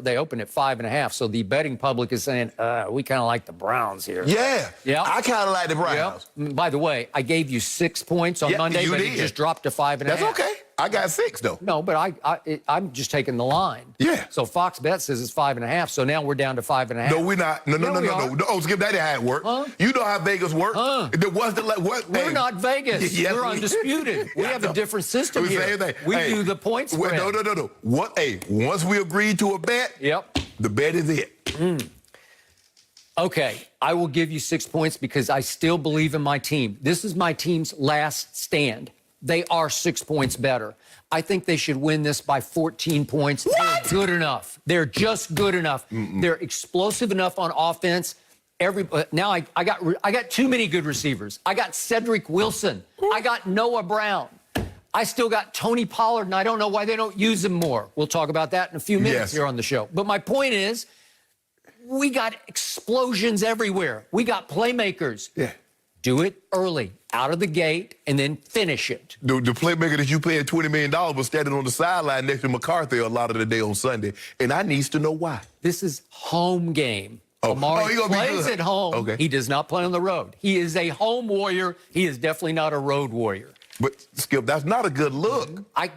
Speaker 3: They open at 5.5. So the betting public is saying, we kind of like the Browns here.
Speaker 4: Yeah.
Speaker 3: Yeah.
Speaker 4: I kind of like the Browns.
Speaker 3: Yeah. By the way, I gave you 6 points on Monday, but it just dropped to 5.5.
Speaker 4: That's okay. I got 6 though.
Speaker 3: No, but I'm just taking the line.
Speaker 4: Yeah.
Speaker 3: So Fox Bet says it's 5.5. So now we're down to 5.5.
Speaker 4: No, we're not. No. Oh, Skip, that ain't how it works.
Speaker 3: Huh?
Speaker 4: You know how Vegas works.
Speaker 3: Huh?
Speaker 4: We're
Speaker 3: not Vegas.
Speaker 4: Yes,
Speaker 3: we're undisputed. We have a different system here. We do the points spread.
Speaker 4: No. Once we agree to a bet, the bet is it.
Speaker 3: Okay, I will give you 6 points because I still believe in my team. This is my team's last stand. They are 6 points better. I think they should win this by 14 points.
Speaker 4: What?
Speaker 3: They're good enough. They're just good enough. They're explosive enough on offense. Now I got too many good receivers. I got Cedric Wilson. I got Noah Brown. I still got Tony Pollard, and I don't know why they don't use him more. We'll talk about that in a few minutes here on the show. But my point is, we got explosions everywhere. We got playmakers.
Speaker 4: Yeah.
Speaker 3: Do it early, out of the gate, and then finish it.
Speaker 4: The playmaker that you paid $20 million was standing on the sideline next to McCarthy a lot of the day on Sunday, and I needs to know why.
Speaker 3: This is home game.
Speaker 4: He
Speaker 3: Amari
Speaker 4: gonna
Speaker 3: plays at home.
Speaker 4: Okay.
Speaker 3: He does not play on the road. He is a home warrior. He is definitely not a road warrior.
Speaker 4: But, Skip, that's not a good look.
Speaker 3: I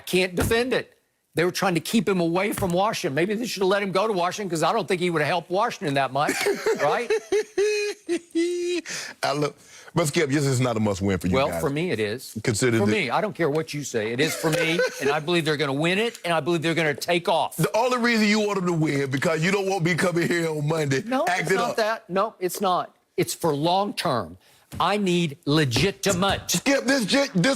Speaker 3: can't defend it. They were trying to keep him away from Washington. Maybe they should have let him go to Washington because I don't think he would have helped Washington that much, right?
Speaker 4: But Skip, this is not a must-win for you guys.
Speaker 3: Well, for me, it is.
Speaker 4: For
Speaker 3: me, I don't care what you say. It is for me, and I believe they're going to win it, and I believe they're going to take off.
Speaker 4: The only reason you want them to win because you don't want me coming here on Monday.
Speaker 3: No, it's not that. No, it's not. It's for long term. I need legitimate.
Speaker 4: Skip, this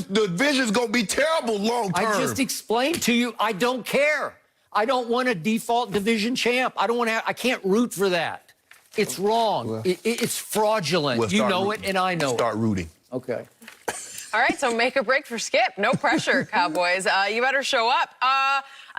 Speaker 4: division's going to be terrible long term.
Speaker 3: I just explained to you, I don't care. I don't want a default division champ. I can't root for that. It's wrong. Well, it's fraudulent. You know it, and I know it.
Speaker 4: Start rooting.
Speaker 3: Okay.
Speaker 2: All right, so make a break for Skip. No pressure, Cowboys. You better show up.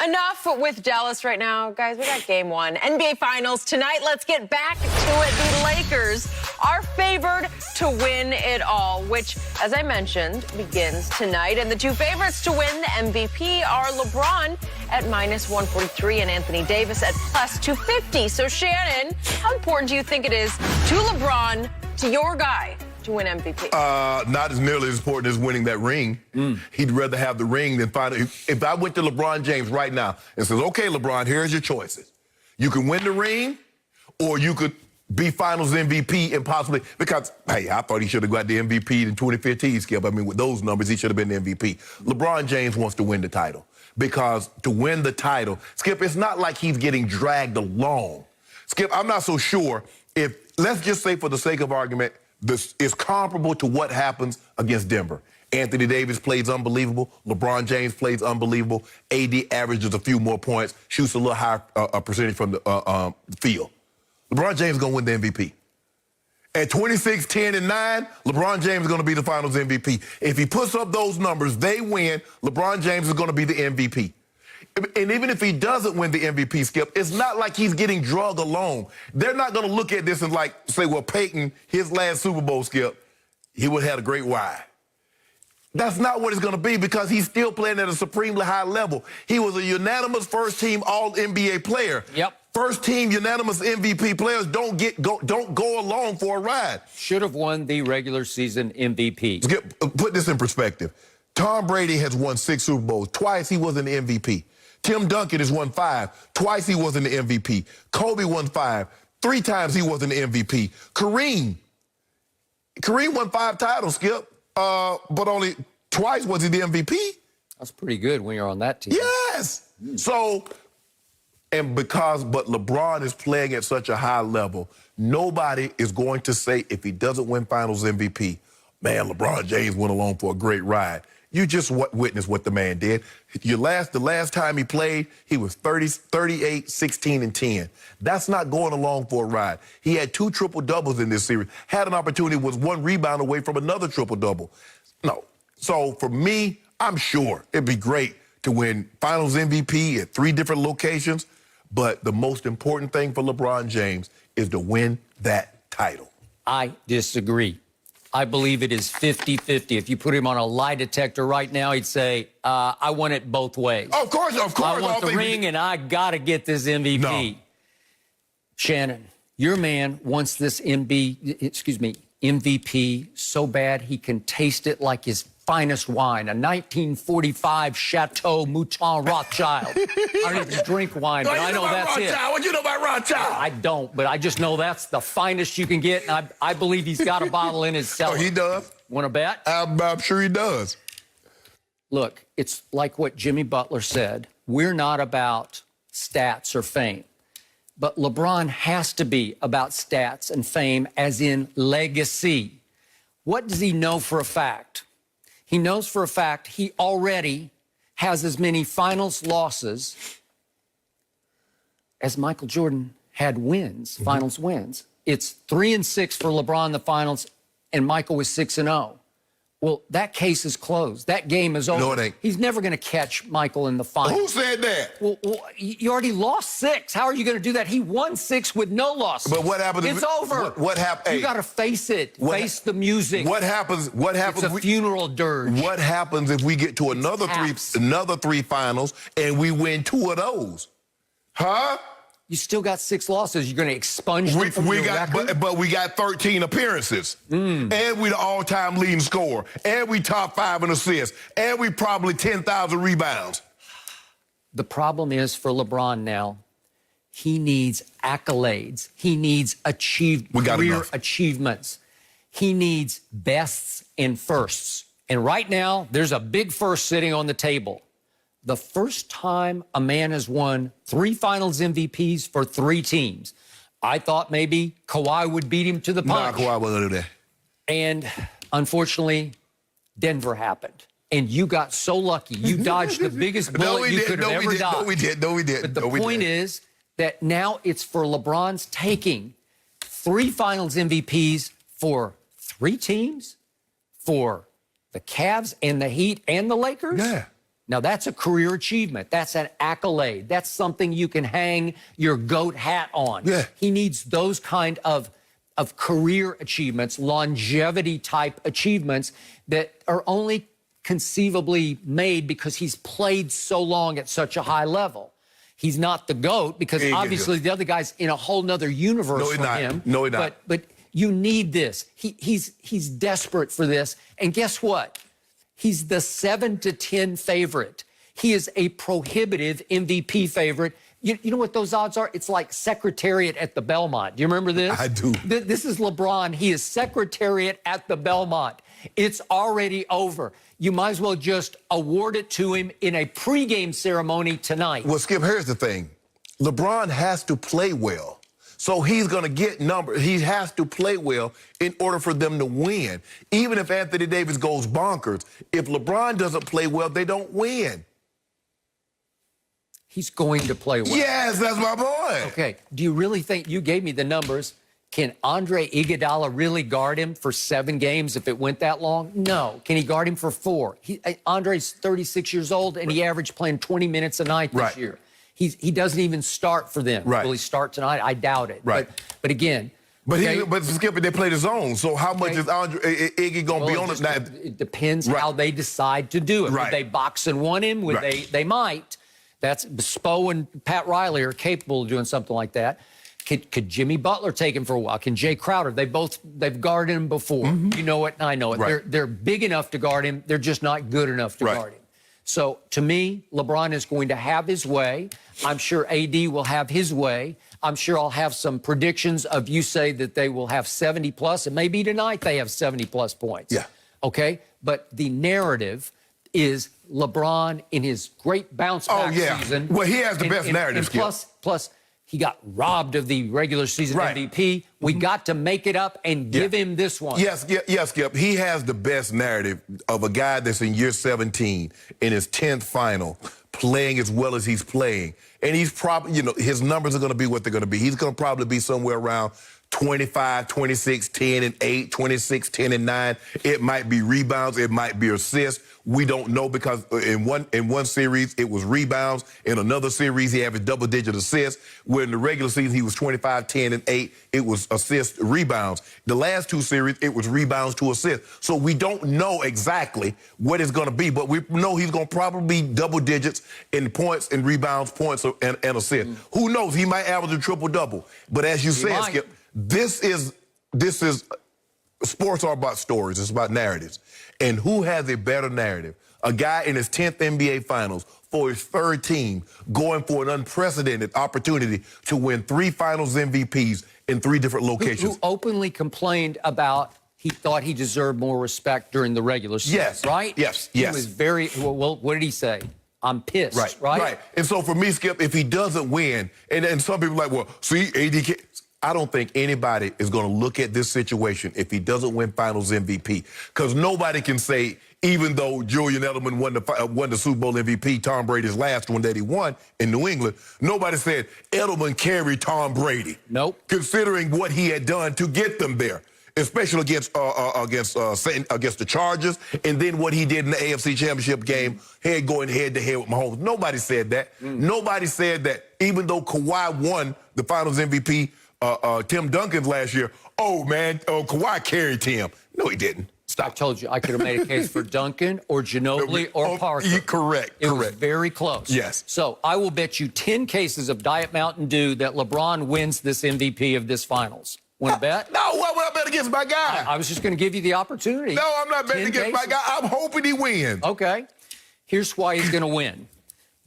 Speaker 2: Enough with Dallas right now. Guys, we got game one. NBA Finals tonight. Let's get back to it. The Lakers are favored to win it all, which, as I mentioned, begins tonight. And the two favorites to win the MVP are LeBron at -143 and Anthony Davis at +250. So, Shannon, how important do you think it is to LeBron, to your guy, to win MVP?
Speaker 4: Not as nearly as important as winning that ring. He'd rather have the ring than find it. If I went to LeBron James right now and says, okay, LeBron, here's your choices. You can win the ring or you could be finals MVP and possibly, because, hey, I thought he should have got the MVP in 2015, Skip. I mean, with those numbers, he should have been the MVP. LeBron James wants to win the title because to win the title, Skip, it's not like he's getting dragged along. Skip, I'm not so sure if, let's just say for the sake of argument, this is comparable to what happens against Denver. Anthony Davis plays unbelievable. LeBron James plays unbelievable. AD averages a few more points, shoots a little higher percentage from the field. LeBron James is going to win the MVP. At 26, 10, and 9, LeBron James is going to be the finals MVP. If he puts up those numbers, they win. LeBron James is going to be the MVP. And even if he doesn't win the MVP, Skip, it's not like he's getting drugged along. They're not going to look at this and like say, well, Peyton, his last Super Bowl, Skip, he would have had a great ride. That's not what it's going to be because he's still playing at a supremely high level. He was a unanimous first-team All-NBA player.
Speaker 3: Yep.
Speaker 4: First-team unanimous MVP players don't go along for a ride.
Speaker 3: Should have won the regular season MVP.
Speaker 4: Skip, put this in perspective. Tom Brady has won 6 Super Bowls. Twice he wasn't the MVP. Tim Duncan has won 5. Twice he wasn't the MVP. Kobe won 5. 3 times he wasn't the MVP. Kareem won 5 titles, Skip, but only twice was he the MVP.
Speaker 3: That's pretty good when you're on that team.
Speaker 4: Yes. So, but LeBron is playing at such a high level, nobody is going to say if he doesn't win Finals MVP, man, LeBron James went along for a great ride. You just witnessed what the man did. The last time he played, he was 38, 16, and 10. That's not going along for a ride. He had 2 triple-doubles in this series. Had an opportunity, was 1 rebound away from another triple-double. No. So for me, I'm sure it'd be great to win Finals MVP at 3 different locations. But the most important thing for LeBron James is to win that title.
Speaker 3: I disagree. I believe it is 50-50. If you put him on a lie detector right now, he'd say, I want it both ways.
Speaker 4: Of course.
Speaker 3: I want the ring, and I got to get this MVP.
Speaker 4: No.
Speaker 3: Shannon, your man wants this MVP so bad he can taste it like his finest wine, a 1945 Chateau Mouton Rothschild. I don't even drink wine, but I know that's it.
Speaker 4: What you know about Rothschild?
Speaker 3: I don't, but I just know that's the finest you can get, and I believe he's got a bottle in his cellar.
Speaker 4: Oh, he does?
Speaker 3: Want to bet?
Speaker 4: I'm sure he does.
Speaker 3: Look, it's like what Jimmy Butler said. We're not about stats or fame. But LeBron has to be about stats and fame, as in legacy. What does he know for a fact? He knows for a fact he already has as many finals losses as Michael Jordan had wins, finals wins. It's 3-6 for LeBron in the finals, and Michael was 6-0. Well, that case is closed. That game is over.
Speaker 4: No, it ain't.
Speaker 3: He's never going to catch Michael in the finals.
Speaker 4: Who said that?
Speaker 3: Well, you already lost 6. How are you going to do that? He won 6 with no losses.
Speaker 4: But what happens?
Speaker 3: It's over.
Speaker 4: What happened?
Speaker 3: You got to face it. Face the music.
Speaker 4: What happens?
Speaker 3: It's a funeral dirge.
Speaker 4: What happens if we get to another 3 finals and we win 2 of those? Huh?
Speaker 3: You still got 6 losses. You're going to expunge them from your record?
Speaker 4: But we got 13 appearances. And we the all-time leading scorer. And we top 5 in assists. And we probably 10,000 rebounds.
Speaker 3: The problem is for LeBron now, he needs accolades. He needs career achievements. He needs bests and firsts. And right now, there's a big first sitting on the table. The first time a man has won 3 Finals MVPs for 3 teams. I thought maybe Kawhi would beat him to the punch.
Speaker 4: Nah, Kawhi wasn't do that.
Speaker 3: And unfortunately, Denver happened. And you got so lucky. You dodged the biggest bullet you could have ever dodged.
Speaker 4: No, we did. No, we did.
Speaker 3: But the point is that now it's for LeBron's taking 3 Finals MVPs for 3 teams, for the Cavs and the Heat and the Lakers.
Speaker 4: Yeah.
Speaker 3: Now, that's a career achievement. That's an accolade. That's something you can hang your GOAT hat on.
Speaker 4: Yeah.
Speaker 3: He needs those kind of career achievements, longevity-type achievements that are only conceivably made because he's played so long at such a high level. He's not the GOAT because obviously the other guy's in a whole nother universe from him.
Speaker 4: No, he's not.
Speaker 3: But you need this. He's desperate for this. And guess what? He's the 7-10 favorite. He is a prohibitive MVP favorite. You know what those odds are? It's like Secretariat at the Belmont. Do you remember this?
Speaker 4: I do.
Speaker 3: This is LeBron. He is Secretariat at the Belmont. It's already over. You might as well just award it to him in a pregame ceremony tonight.
Speaker 4: Well, Skip, here's the thing. LeBron has to play well. So he's going to get numbers. He has to play well in order for them to win. Even if Anthony Davis goes bonkers, if LeBron doesn't play well, they don't win.
Speaker 3: He's going to play well.
Speaker 4: Yes, that's my boy.
Speaker 3: Okay. Do you really think, you gave me the numbers, can Andre Iguodala really guard him for 7 games if it went that long? No. Can he guard him for 4? Andre's 36 years old, and he averaged playing 20 minutes a night this year. He doesn't even start for them. Will he start tonight? I doubt it. But again.
Speaker 4: But Skip, they play the zone. So how much is Iggy going to be on it now?
Speaker 3: It depends how they decide to do it. Would they box and one him? Would they might. That's Spo and Pat Riley are capable of doing something like that. Could Jimmy Butler take him for a while? Can Jay Crowder? They've guarded him before. You know it, and I know it. They're big enough to guard him. They're just not good enough to guard him. So, to me, LeBron is going to have his way. I'm sure AD will have his way. I'm sure I'll have some predictions of you say that they will have 70-plus, and maybe tonight they have 70-plus points.
Speaker 4: Yeah.
Speaker 3: Okay? But the narrative is LeBron in his great bounce-back season.
Speaker 4: Well, he has the best narrative, Skip.
Speaker 3: Plus, he got robbed of the regular season MVP. We got to make it up and give him this one.
Speaker 4: Yes, Skip. He has the best narrative of a guy that's in year 17 in his 10th final, playing as well as he's playing. And he's probably, his numbers are going to be what they're going to be. He's going to probably be somewhere around 25, 26, 10, and 8, 26, 10, and 9. It might be rebounds. It might be assists. We don't know because in one series, it was rebounds. In another series, he averaged double-digit assists. Where in the regular season, he was 25, 10, and 8. It was assists, rebounds. The last 2 series, it was rebounds to assists. So we don't know exactly what it's going to be, but we know he's going to probably be double digits in points and rebounds, points and assists. Who knows? He might average a triple-double. But as you said, Skip, this is sports are about stories. It's about narratives. And who has a better narrative? A guy in his 10th NBA Finals for his 3rd team going for an unprecedented opportunity to win 3 Finals MVPs in 3 different locations.
Speaker 3: Who openly complained about he thought he deserved more respect during the regular season, right?
Speaker 4: Yes.
Speaker 3: He was very, well, what did he say? I'm pissed, right?
Speaker 4: And so for me, Skip, if he doesn't win, and some people are like, well, see, AD I don't think anybody is going to look at this situation if he doesn't win Finals MVP. Because nobody can say, even though Julian Edelman won the Super Bowl MVP, Tom Brady's last one that he won in New England, nobody said Edelman carried Tom Brady.
Speaker 3: Nope.
Speaker 4: Considering what he had done to get them there, especially against the Chargers, and then what he did in the AFC Championship game, going head-to-head with Mahomes. Nobody said that. Nobody said that even though Kawhi won the Finals MVP, Tim Duncan's last year, Kawhi carried Tim. No, he didn't.
Speaker 3: I told you I could have made a case for Duncan or Ginobili or Parker.
Speaker 4: Correct.
Speaker 3: It was very close.
Speaker 4: Yes.
Speaker 3: So I will bet you 10 cases of Diet Mountain Dew that LeBron wins this MVP of this Finals. Want to bet?
Speaker 4: No, why would I bet against my guy?
Speaker 3: I was just going to give you the opportunity.
Speaker 4: No, I'm not betting against my guy. I'm hoping he wins.
Speaker 3: Okay. Here's why he's going to win.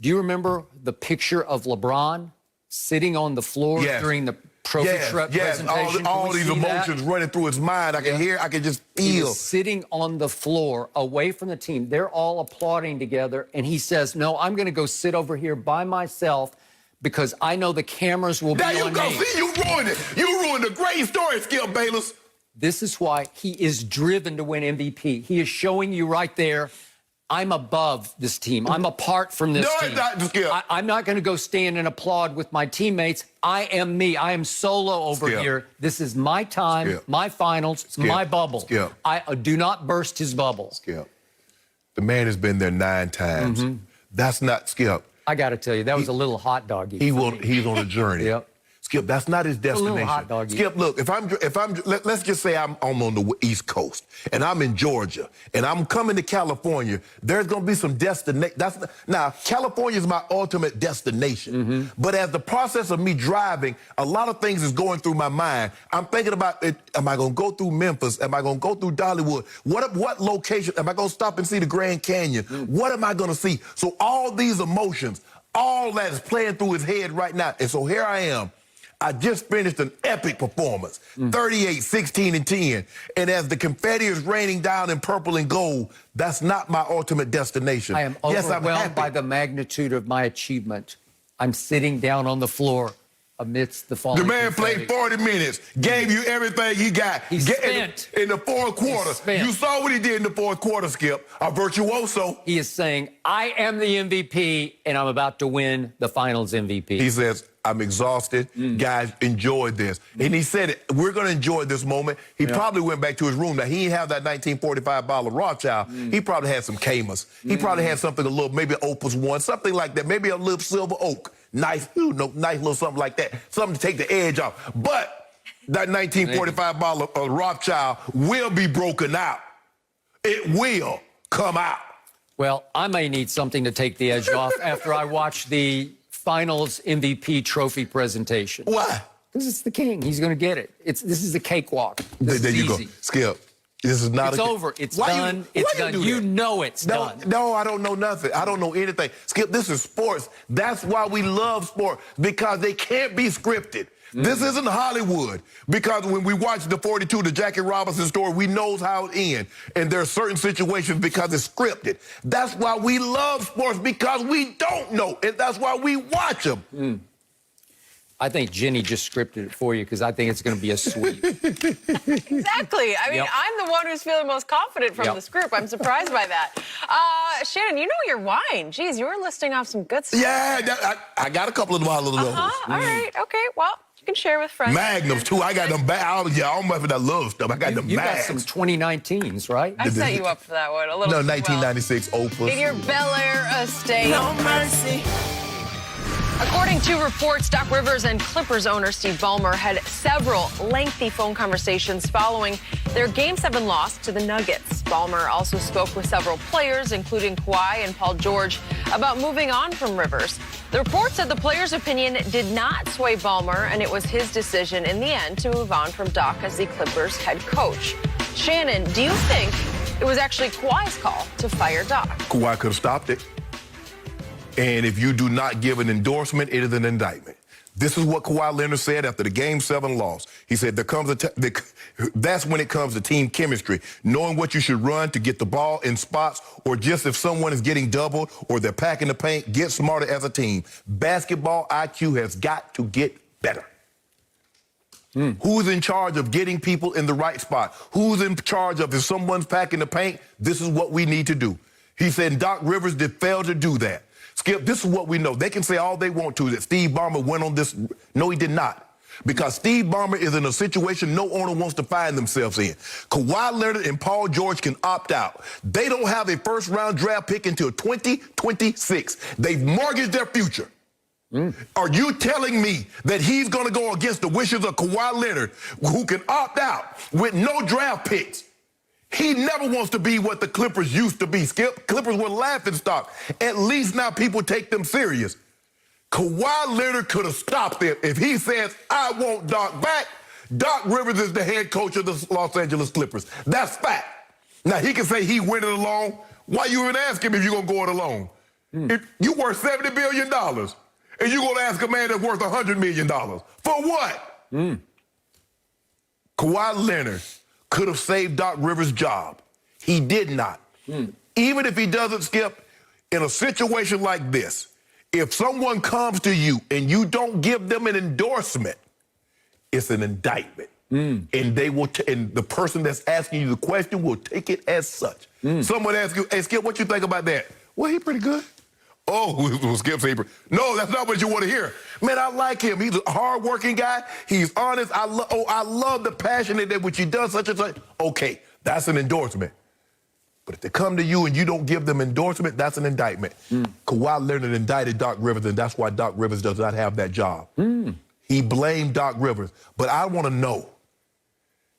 Speaker 3: Do you remember the picture of LeBron sitting on the floor during the trophy presentation?
Speaker 4: All these emotions running through his mind. I can hear, I can just feel.
Speaker 3: He was sitting on the floor away from the team. They're all applauding together. And he says, no, I'm going to go sit over here by myself because I know the cameras will be on me. There you go.
Speaker 4: See, you ruined it. You ruined a great story, Skip Bayless.
Speaker 3: This is why he is driven to win MVP. He is showing you right there, I'm above this team. I'm apart from this team. I'm not going to go stand and applaud with my teammates. I am me. I am solo over here. This is my time, my finals, my bubble. I do not burst his bubble.
Speaker 4: Skip, the man has been there 9 times. That's not Skip.
Speaker 3: I got to tell you, that was a little hot doggy.
Speaker 4: He's on a journey. Skip, that's not his destination.
Speaker 3: A little hot doggy.
Speaker 4: Skip, look, let's just say I'm on the East Coast and I'm in Georgia and I'm coming to California. There's going to be some destination. Now, California is my ultimate destination. But as the process of me driving, a lot of things is going through my mind. I'm thinking about it. Am I going to go through Memphis? Am I going to go through Dollywood? What location? Am I going to stop and see the Grand Canyon? What am I going to see? So all these emotions, all that is playing through his head right now. And so here I am. I just finished an epic performance, 38, 16, and 10. And as the confetti is raining down in purple and gold, that's not my ultimate destination.
Speaker 3: I am overwhelmed by the magnitude of my achievement. I'm sitting down on the floor amidst the falling confetti.
Speaker 4: The man played 40 minutes, gave you everything he got.
Speaker 3: He spent.
Speaker 4: In the fourth quarter. You saw what he did in the fourth quarter, Skip. A virtuoso.
Speaker 3: He is saying, I am the MVP, and I'm about to win the finals MVP.
Speaker 4: He says, I'm exhausted. Guys, enjoy this. And he said it. We're going to enjoy this moment. He probably went back to his room. Now, he didn't have that 1945 bottle of Rothschild. He probably had some Camas. He probably had something a little, maybe an Opus One, something like that. Maybe a little silver oak. Nice, nice little something like that. Something to take the edge off. But that 1945 bottle of Rothschild will be broken out. It will come out.
Speaker 3: Well, I may need something to take the edge off after I watch the Finals MVP trophy presentation.
Speaker 4: Why?
Speaker 3: Because it's the king. He's going to get it. This is a cakewalk. There
Speaker 4: you go. Skip. This is not
Speaker 3: It's over. It's done. It's done. You know it's done.
Speaker 4: No, I don't know nothing. I don't know anything. Skip, this is sports. That's why we love sport, because they can't be scripted. This isn't Hollywood, because when we watch the 42, the Jackie Robinson story, we know how it ends. And there are certain situations because it's scripted. That's why we love sports, because we don't know. And that's why we watch them.
Speaker 3: I think Jenny just scripted it for you, because I think it's going to be a sweep.
Speaker 2: Exactly. I mean, I'm the one who's feeling most confident from this group. I'm surprised by that. Shannon, you know your wine. Geez, you were listing off some good stuff.
Speaker 4: Yeah, I got a couple of bottles of those.
Speaker 2: All right. Okay. Well, you can share with friends.
Speaker 4: Magnums, too. I got them back. I don't know if I love stuff. I got them bags.
Speaker 3: You got some 2019s, right?
Speaker 2: I set you up for that one a little.
Speaker 4: No, 1996 Opus.
Speaker 2: In your Bel Air estate.
Speaker 5: No mercy.
Speaker 2: According to reports, Doc Rivers and Clippers owner Steve Ballmer had several lengthy phone conversations following their Game 7 loss to the Nuggets. Ballmer also spoke with several players, including Kawhi and Paul George, about moving on from Rivers. The report said the players' opinion did not sway Ballmer, and it was his decision in the end to move on from Doc as the Clippers head coach. Shannon, do you think it was actually Kawhi's call to fire Doc?
Speaker 4: Kawhi could have stopped it. And if you do not give an endorsement, it is an indictment. This is what Kawhi Leonard said after the Game 7 loss. He said that's when it comes to team chemistry, knowing what you should run to get the ball in spots, or just if someone is getting doubled or they're packing the paint, get smarter as a team. Basketball IQ has got to get better. Who's in charge of getting people in the right spot? Who's in charge of if someone's packing the paint, this is what we need to do. He said Doc Rivers did fail to do that. Skip, this is what we know. They can say all they want to that Steve Ballmer went on this. No, he did not. Because Steve Ballmer is in a situation no owner wants to find themselves in. Kawhi Leonard and Paul George can opt out. They don't have a first-round draft pick until 2026. They've mortgaged their future. Are you telling me that he's going to go against the wishes of Kawhi Leonard, who can opt out with no draft picks? He never wants to be what the Clippers used to be, Skip. Clippers were laughingstock. At least now people take them serious. Kawhi Leonard could have stopped it. If he says, I want Doc back, Doc Rivers is the head coach of the Los Angeles Clippers. That's fact. Now, he can say he went it alone. Why you even ask him if you're going to go it alone? If you worth $70 billion, and you're going to ask a man that's worth $100 million. For what? Kawhi Leonard could have saved Doc Rivers' job. He did not. Even if he doesn't, Skip, in a situation like this, if someone comes to you and you don't give them an endorsement, it's an indictment. And they will, and the person that's asking you the question will take it as such. Someone asks you, hey, Skip, what you think about that? Well, he pretty good. Oh, Skip Saber. No, that's not what you want to hear. Man, I like him. He's a hard-working guy. He's honest. I love the passion that which he does such and such. Okay, that's an endorsement. But if they come to you and you don't give them endorsement, that's an indictment. Kawhi Leonard indicted Doc Rivers, and that's why Doc Rivers does not have that job. He blamed Doc Rivers. But I want to know,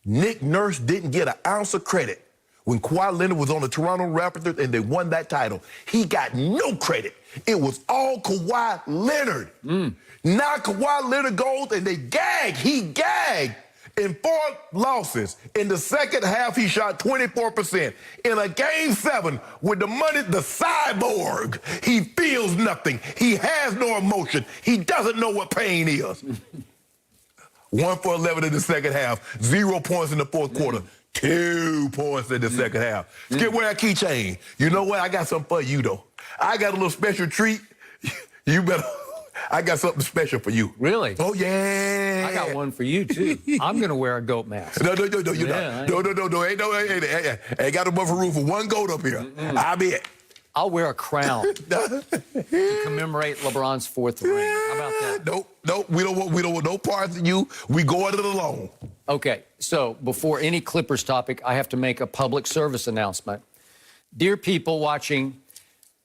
Speaker 4: Nick Nurse didn't get an ounce of credit when Kawhi Leonard was on the Toronto Raptors and they won that title. He got no credit. It was all Kawhi Leonard. Now Kawhi Leonard goes and they gag. He gagged in 4 losses. In the second half, he shot 24%. In a game 7 with the money, the cyborg, he feels nothing. He has no emotion. He doesn't know what pain is. 1 for 11 in the second half, 0 points in the fourth quarter. 2 points in the second half. Skip, wear a keychain. You know what? I got something for you, though. I got a little special treat. You better. I got something special for you.
Speaker 3: Really?
Speaker 4: Oh, yeah.
Speaker 3: I got one for you, too. I'm going to wear a goat mask.
Speaker 4: No, you're not. No. Ain't got a buffer room for one goat up here. I bet.
Speaker 3: I'll wear a crown to commemorate LeBron's 4th ring. How about that?
Speaker 4: Nope. We don't want no parts of you. We go at it alone.
Speaker 3: Okay, so before any Clippers topic, I have to make a public service announcement. Dear people watching,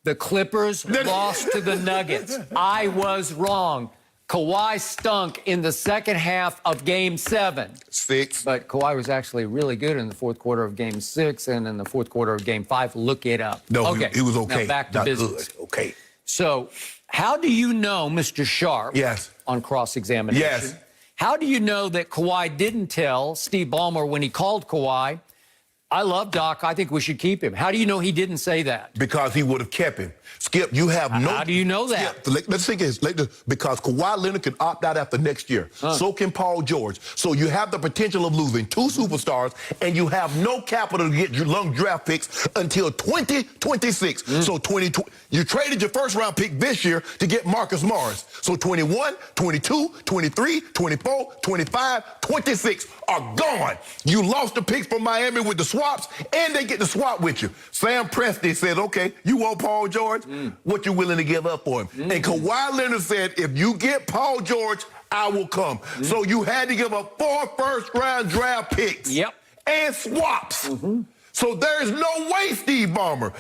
Speaker 3: the Clippers lost to the Nuggets. I was wrong. Kawhi stunk in the second half of Game 7.
Speaker 4: 6.
Speaker 3: But Kawhi was actually really good in the fourth quarter of Game 6 and in the fourth quarter of Game 5. Look it up.
Speaker 4: No,
Speaker 3: okay.
Speaker 4: he was okay.
Speaker 3: Now back to business.
Speaker 4: Good. Okay.
Speaker 3: So, how do you know, Mr. Sharpe, on cross-examination, how do you know that Kawhi didn't tell Steve Ballmer when he called Kawhi, I love Doc, I think we should keep him? How do you know he didn't say that?
Speaker 4: Because he would have kept him. Skip, you have no...
Speaker 3: How do you know that?
Speaker 4: Skip, let's think of this. Because Kawhi Leonard can opt out after next year. So can Paul George. So you have the potential of losing 2 superstars, and you have no capital to get your long draft picks until 2026. So you traded your first-round pick this year to get Marcus Morris. So 21, 22, 23, 24, 25, 26 are gone. You lost the picks from Miami with the swaps, and they get to swap with you. Sam Presti said, okay, you want Paul George? What you willing to give up for him? And Kawhi Leonard said, if you get Paul George, I will come. So you had to give up 4 first-round draft picks and swaps. So there's no way, Steve Ballmer,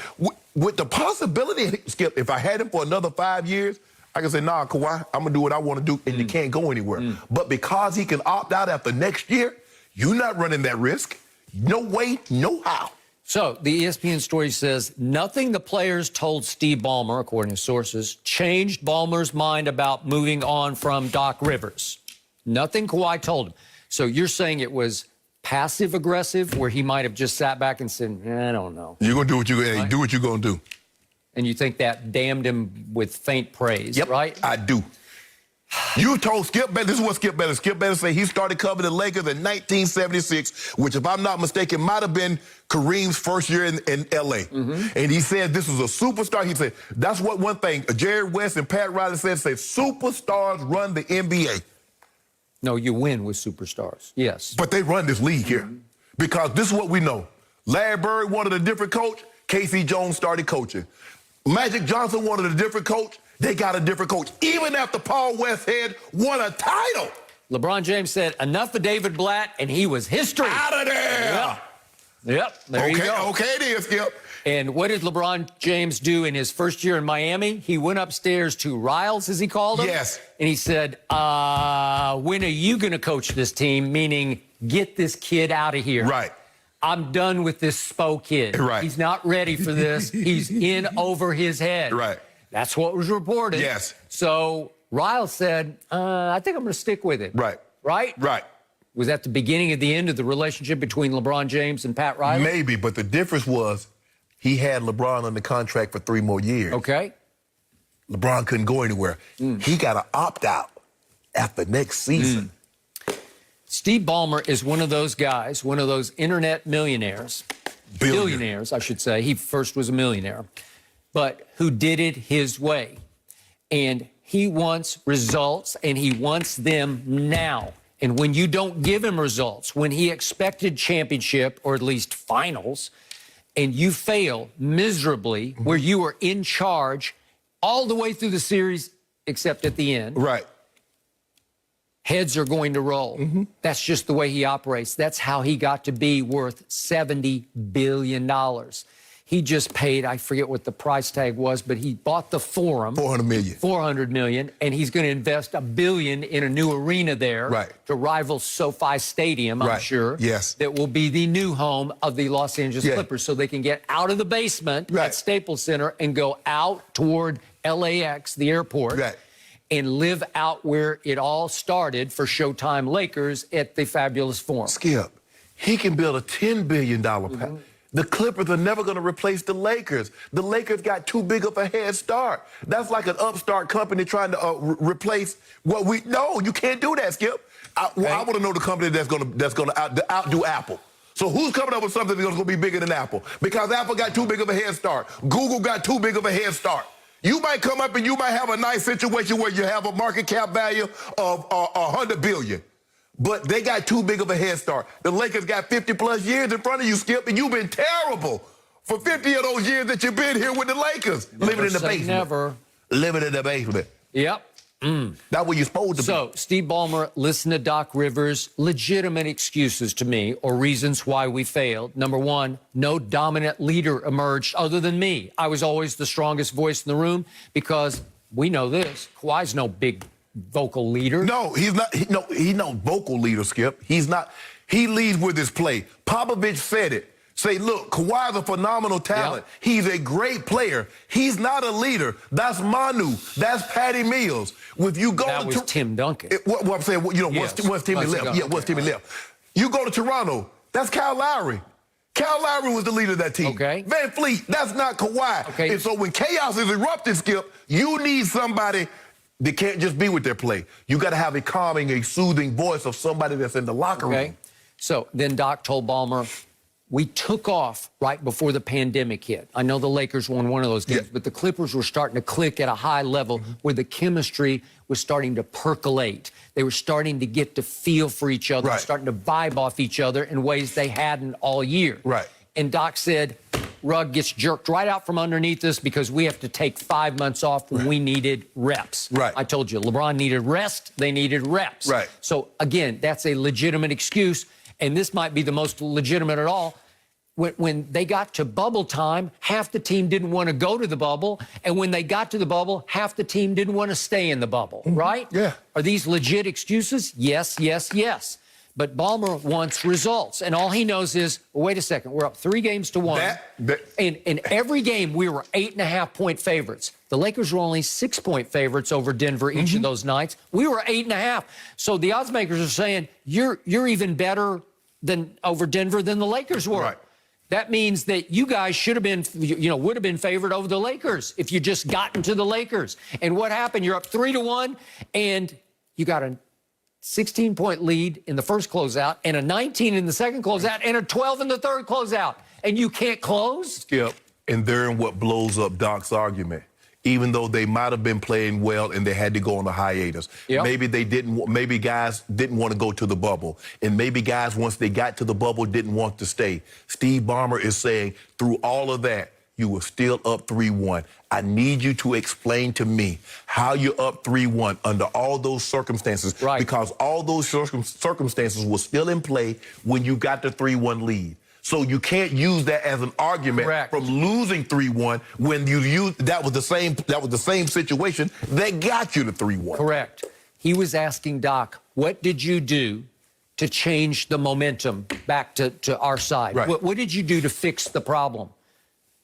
Speaker 4: with the possibility, Skip, if I had him for another 5 years, I can say, nah, Kawhi, I'm going to do what I want to do, and you can't go anywhere. But because he can opt out after next year, you're not running that risk. No way, no how.
Speaker 3: So the ESPN story says nothing the players told Steve Ballmer, according to sources, changed Ballmer's mind about moving on from Doc Rivers. Nothing Kawhi told him. So you're saying it was passive-aggressive, where he might have just sat back and said, I don't know.
Speaker 4: You're going to do what you're going to do. What you're going to do.
Speaker 3: And you think that damned him with faint praise, right?
Speaker 4: I do. You told Skip Bayless, this is what Skip Bayless. Skip Bayless said he started covering the Lakers in 1976, which, if I'm not mistaken, might have been Kareem's first year in L.A. And he said this was a superstar. He said, that's what one thing Jerry West and Pat Riley said, superstars run the NBA.
Speaker 3: No, you win with superstars, yes.
Speaker 4: But they run this league here because this is what we know. Larry Bird wanted a different coach. Casey Jones started coaching. Magic Johnson wanted a different coach. They got a different coach, even after Paul Westhead won a title.
Speaker 3: LeBron James said, enough of David Blatt, and he was history.
Speaker 4: Out of there.
Speaker 3: Yep, there you go.
Speaker 4: Okay, it is, Skip.
Speaker 3: And what did LeBron James do in his first year in Miami? He went upstairs to Riles, as he called him.
Speaker 4: Yes.
Speaker 3: And he said, when are you going to coach this team? Meaning, get this kid out of here.
Speaker 4: Right.
Speaker 3: I'm done with this Spo kid.
Speaker 4: Right.
Speaker 3: He's not ready for this. He's in over his head.
Speaker 4: Right.
Speaker 3: That's what was reported.
Speaker 4: Yes.
Speaker 3: So Riles said, I think I'm going to stick with it.
Speaker 4: Right.
Speaker 3: Right?
Speaker 4: Right.
Speaker 3: Was that the beginning of the end of the relationship between LeBron James and Pat Riley?
Speaker 4: Maybe, but the difference was he had LeBron under contract for 3 more years.
Speaker 3: Okay.
Speaker 4: LeBron couldn't go anywhere. He got to opt out after next season.
Speaker 3: Steve Ballmer is one of those guys, one of those internet millionaires, billionaires, I should say. He first was a millionaire, but who did it his way. And he wants results, and he wants them now. And when you don't give him results, when he expected championship, or at least finals, and you fail miserably, where you are in charge all the way through the series, except at the end.
Speaker 4: Right.
Speaker 3: Heads are going to roll. That's just the way he operates. That's how he got to be worth $70 billion. He just paid, I forget what the price tag was, but he bought the Forum.
Speaker 4: $400 million.
Speaker 3: $400 million, and he's going to invest $1 billion in a new arena there to rival SoFi Stadium, I'm sure.
Speaker 4: Yes.
Speaker 3: That will be the new home of the Los Angeles Clippers, so they can get out of the basement at Staples Center and go out toward LAX, the airport, and live out where it all started for Showtime Lakers at the fabulous Forum.
Speaker 4: Skip, he can build a $10 billion The Clippers are never going to replace the Lakers. The Lakers got too big of a head start. That's like an upstart company trying to replace what we... No, you can't do that, Skip. I want to know the company that's going to outdo Apple. So who's coming up with something that's going to be bigger than Apple? Because Apple got too big of a head start. Google got too big of a head start. You might come up and you might have a nice situation where you have a market cap value of $100 billion. But they got too big of a head start. The Lakers got 50-plus years in front of you, Skip, and you've been terrible for 50 of those years that you've been here with the Lakers. Living in the basement.
Speaker 3: Never.
Speaker 4: Living in the basement.
Speaker 3: Yep.
Speaker 4: That's what you're supposed to be.
Speaker 3: So, Steve Ballmer, listen to Doc Rivers. Legitimate excuses to me, or reasons why we failed. Number one, no dominant leader emerged other than me. I was always the strongest voice in the room because we know this. Kawhi's no big vocal leader.
Speaker 4: No, he's not. He's no vocal leader, Skip. He's not. He leads with his play. Popovich said it. Say, look, Kawhi's a phenomenal talent. Yep. He's a great player. He's not a leader. That's Manu. That's Patty Mills. If you go
Speaker 3: that was Tim Duncan.
Speaker 4: What I'm saying, once Timmy left. Yeah, once Timmy left. You go to Toronto. That's Kyle Lowry. Kyle Lowry was the leader of that team.
Speaker 3: Okay.
Speaker 4: Van Fleet, that's not Kawhi.
Speaker 3: Okay.
Speaker 4: And so when chaos is erupting, Skip, you need somebody. They can't just be with their play. You got to have a calming, a soothing voice of somebody that's in the locker room.
Speaker 3: So then Doc told Ballmer, we took off right before the pandemic hit. I know the Lakers won one of those games, but the Clippers were starting to click at a high level where the chemistry was starting to percolate. They were starting to get to feel for each other, starting to vibe off each other in ways they hadn't all year. And Doc said, rug gets jerked right out from underneath us because we have to take 5 months off when we needed reps. I told you, LeBron needed rest, they needed reps. So again, that's a legitimate excuse, and this might be the most legitimate at all. When they got to bubble time, half the team didn't want to go to the bubble, and when they got to the bubble, half the team didn't want to stay in the bubble, right? Are these legit excuses? Yes, yes, yes. But Ballmer wants results, and all he knows is, well, wait a second, we're up 3 games to 1. In every game, we were 8.5-point favorites. The Lakers were only 6-point favorites over Denver each of those nights. We were 8.5. So the odds makers are saying, you're even better than over Denver than the Lakers were. That means that you guys should have been, would have been favored over the Lakers if you just gotten to the Lakers. And what happened? You're up 3-1, and you got a 16-point lead in the first closeout, and a 19 in the second closeout, and a 12 in the third closeout, and you can't close?
Speaker 4: Skip, and therein what blows up Doc's argument. Even though they might have been playing well and they had to go on a hiatus. Maybe they didn't. Maybe guys didn't want to go to the bubble, and maybe guys, once they got to the bubble, didn't want to stay. Steve Ballmer is saying, through all of that, you were still up 3-1. I need you to explain to me how you're up 3-1 under all those circumstances. Because all those circumstances were still in play when you got the 3-1 lead. So you can't use that as an argument from losing 3-1 when you used that was the same situation that got you to 3-1.
Speaker 3: Correct. He was asking Doc, what did you do to change the momentum back to our side? What did you do to fix the problem?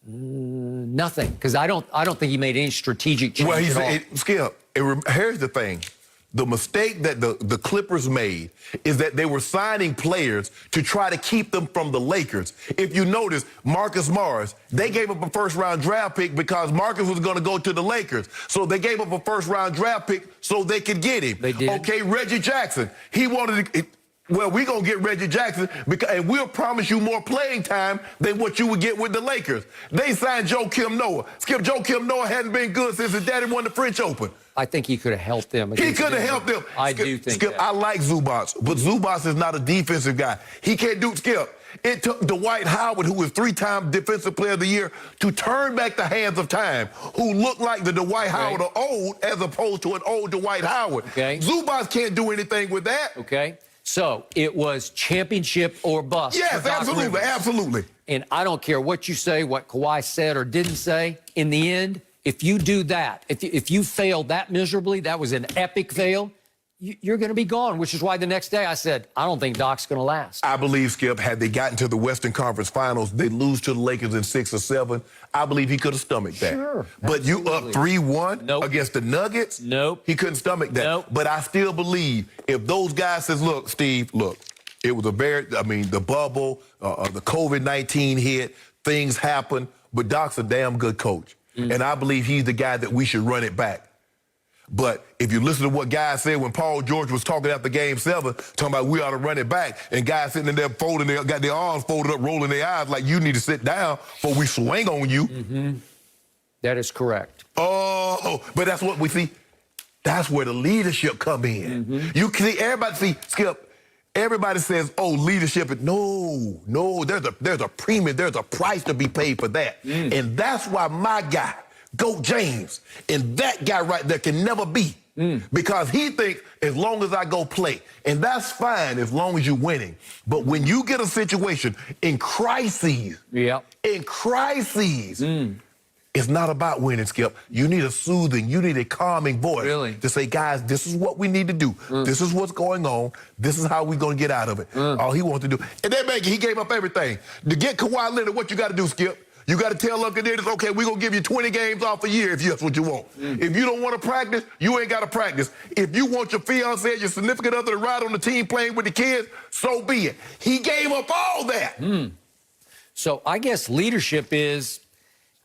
Speaker 3: Nothing, because I don't think he made any strategic change at all.
Speaker 4: Skip, here's the thing. The mistake that the Clippers made is that they were signing players to try to keep them from the Lakers. If you notice, Marcus Morris, they gave up a first-round draft pick because Marcus was going to go to the Lakers. So they gave up a first-round draft pick so they could get him.
Speaker 3: They did.
Speaker 4: Okay, Reggie Jackson, he wanted to... Well, we're going to get Reggie Jackson, and we'll promise you more playing time than what you would get with the Lakers. They signed Joakim Noah. Skip, Joakim Noah hadn't been good since his daddy won the French Open.
Speaker 3: I think he could have helped them.
Speaker 4: He could have helped them.
Speaker 3: I
Speaker 4: Skip,
Speaker 3: do think
Speaker 4: Skip,
Speaker 3: that.
Speaker 4: I like Zubac, but Zubac is not a defensive guy. He can't do, Skip. It took Dwight Howard, who was 3-time Defensive Player of the Year, to turn back the hands of time, who looked like the Dwight Howard of old as opposed to an old Dwight Howard.
Speaker 3: Okay.
Speaker 4: Zubac can't do anything with that.
Speaker 3: Okay. So it was championship or bust.
Speaker 4: Yes, absolutely, absolutely.
Speaker 3: And I don't care what you say, what Kawhi said or didn't say. In the end, if you do that, if you failed that miserably, that was an epic fail, you're going to be gone, which is why the next day I said, I don't think Doc's going to last.
Speaker 4: I believe, Skip, had they gotten to the Western Conference Finals, they lose to the Lakers in 6 or 7. I believe he could have stomached that.
Speaker 3: Sure.
Speaker 4: But you up 3-1 against the Nuggets?
Speaker 3: Nope.
Speaker 4: He couldn't stomach that.
Speaker 3: Nope.
Speaker 4: But I still believe if those guys says, look, Steve, look, it was the bubble, the COVID-19 hit, things happen, but Doc's a damn good coach. And I believe he's the guy that we should run it back. But if you listen to what guys said when Paul George was talking after Game 7, talking about we ought to run it back, and guys sitting in there got their arms folded up, rolling their eyes like you need to sit down before we swing on you.
Speaker 3: Mm-hmm. That is correct.
Speaker 4: Oh, but that's what we see. That's where the leadership come in.
Speaker 3: Mm-hmm.
Speaker 4: You can see everybody see, Skip, everybody says, oh, leadership. No, there's a premium, there's a price to be paid for that. And that's why my guy, Goat James, and that guy right there can never be. Because he thinks as long as I go play, and that's fine as long as you're winning. But when you get a situation in crises, it's not about winning, Skip. You need a soothing, you need a calming voice to say, guys, this is what we need to do. This is what's going on. This is how we're going to get out of it. All he wants to do. And then, he gave up everything. To get Kawhi Leonard, what you got to do, Skip? You got to tell Uncle Dennis, okay, we're going to give you 20 games off a year if that's what you want. If you don't want to practice, you ain't got to practice. If you want your fiancé, your significant other to ride on the team playing with the kids, so be it. He gave up all that.
Speaker 3: So I guess leadership is,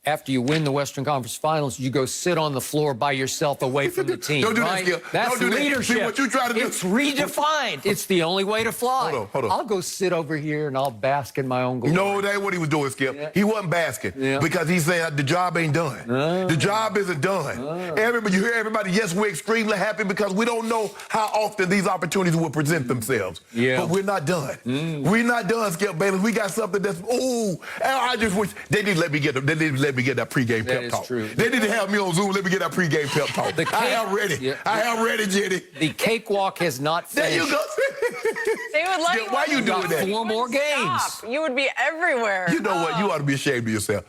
Speaker 3: after you win the Western Conference Finals, you go sit on the floor by yourself away from the team.
Speaker 4: Don't do
Speaker 3: right?
Speaker 4: that, Skip.
Speaker 3: That's
Speaker 4: don't do
Speaker 3: leadership.
Speaker 4: That. See, what you try to do.
Speaker 3: It's redefined. It's the only way to fly.
Speaker 4: Hold on.
Speaker 3: I'll go sit over here and I'll bask in my own glory.
Speaker 4: No, that ain't what he was doing, Skip. He wasn't basking because he said the job ain't done. The job isn't done. You hear everybody, yes, we're extremely happy because we don't know how often these opportunities will present themselves. But we're not done. We're not done, Skip Bayless. We got something that's, I just wish they didn't let me get that pregame pep talk.
Speaker 3: True.
Speaker 4: They didn't have me on Zoom. Let me get that pregame pep talk. I am ready. I am ready, Jenny.
Speaker 3: The cakewalk has not finished.
Speaker 4: There you go.
Speaker 2: They would let
Speaker 4: Why you doing that?
Speaker 3: 4 more games.
Speaker 2: Stop. You would be everywhere.
Speaker 4: You know what? You ought to be ashamed of yourself.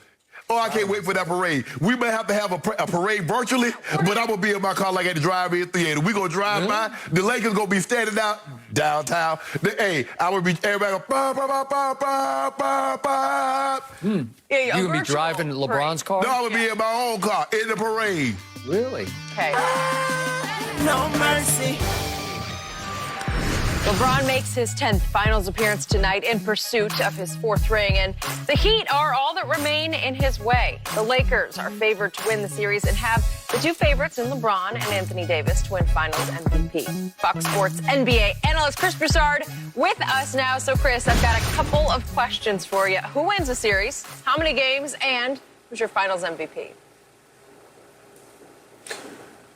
Speaker 4: Oh, I can't wait for that parade. We may have to have a parade virtually, but I'm going to be in my car like at the drive-in theater. We're going to drive by. The Lakers going to be standing out downtown. I would be everybody go, ba, ba, ba, ba, ba, ba, ba.
Speaker 3: You going to be driving LeBron's car?
Speaker 4: No, I would be in my own car in the parade.
Speaker 3: Really?
Speaker 2: Okay.
Speaker 5: No mercy.
Speaker 2: LeBron makes his 10th finals appearance tonight in pursuit of his 4th ring, and the Heat are all that remain in his way. The Lakers are favored to win the series and have the 2 favorites in LeBron and Anthony Davis to win finals MVP. Fox Sports NBA analyst Chris Broussard with us now. So, Chris, I've got a couple of questions for you. Who wins the series? How many games? And who's your finals MVP?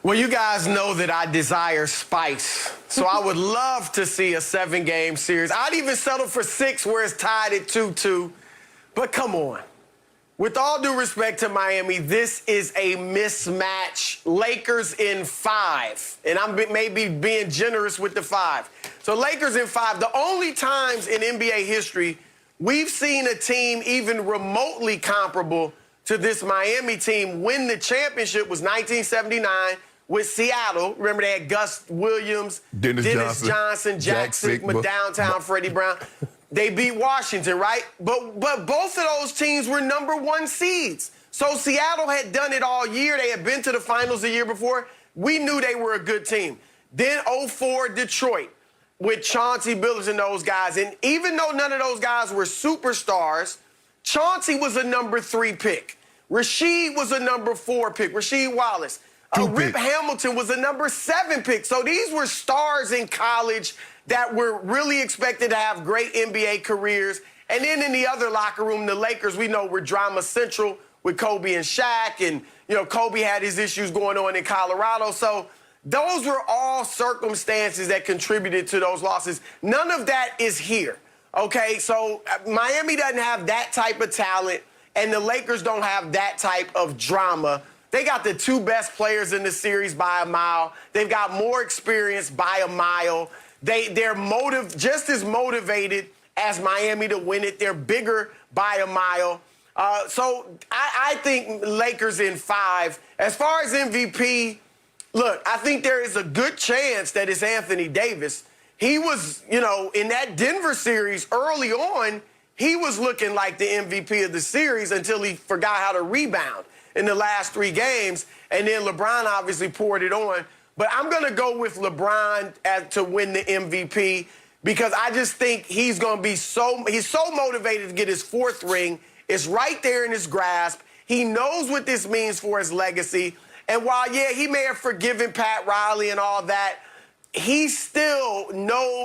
Speaker 5: Well, you guys know that I desire spice, so I would love to see a 7-game series. I'd even settle for 6 where it's tied at 2-2. But come on. With all due respect to Miami, this is a mismatch. Lakers in 5, and I'm maybe being generous with the 5. So Lakers in 5. The only times in NBA history we've seen a team even remotely comparable to this Miami team win the championship was 1979. With Seattle. Remember, they had Gus Williams, Dennis Johnson, Jack Sigma, downtown Freddie Brown. They beat Washington, right? But both of those teams were number 1 seeds. So Seattle had done it all year. They had been to the finals the year before. We knew they were a good team. Then 04 Detroit with Chauncey Billups and those guys. And even though none of those guys were superstars, Chauncey was a number 3 pick. Rasheed was a number 4 pick. Rasheed Wallace. Rip Hamilton was a number 7 pick. So these were stars in college that were really expected to have great NBA careers. And then in the other locker room, the Lakers, we know, were drama central with Kobe and Shaq. And, you know, Kobe had his issues going on in Colorado. So those were all circumstances that contributed to those losses. None of that is here, okay? So Miami doesn't have that type of talent, and the Lakers don't have that type of drama. They got the 2 best players in the series by a mile. They've got more experience by a mile. They're just as motivated as Miami to win it. They're bigger by a mile. So I think Lakers in 5. As far as MVP, look, I think there is a good chance that it's Anthony Davis. He was, you know, in that Denver series early on, he was looking like the MVP of the series until he forgot how to rebound in the last 3 games. And then LeBron obviously poured it on. But I'm going to go with LeBron to win the MVP because I just think he's going to be he's so motivated to get his 4th ring. It's right there in his grasp. He knows what this means for his legacy. And while, yeah, he may have forgiven Pat Riley and all that, he still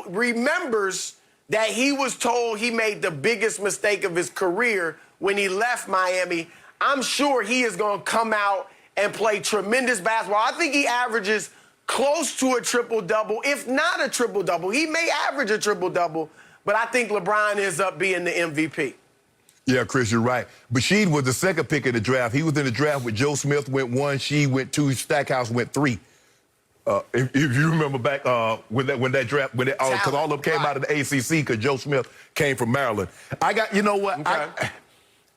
Speaker 5: remembers that he was told he made the biggest mistake of his career when he left Miami. I'm sure he is going to come out and play tremendous basketball. I think he averages close to a triple-double, if not a triple-double. He may average a triple-double, but I think LeBron ends up being the MVP.
Speaker 4: Yeah, Chris, you're right. Basheed was the 2nd pick of the draft. He was in the draft with Joe Smith went 1, Sheed went 2, Stackhouse went 3. If you remember back when that draft, because all of them came out of the ACC because Joe Smith came from Maryland. You know what? Okay.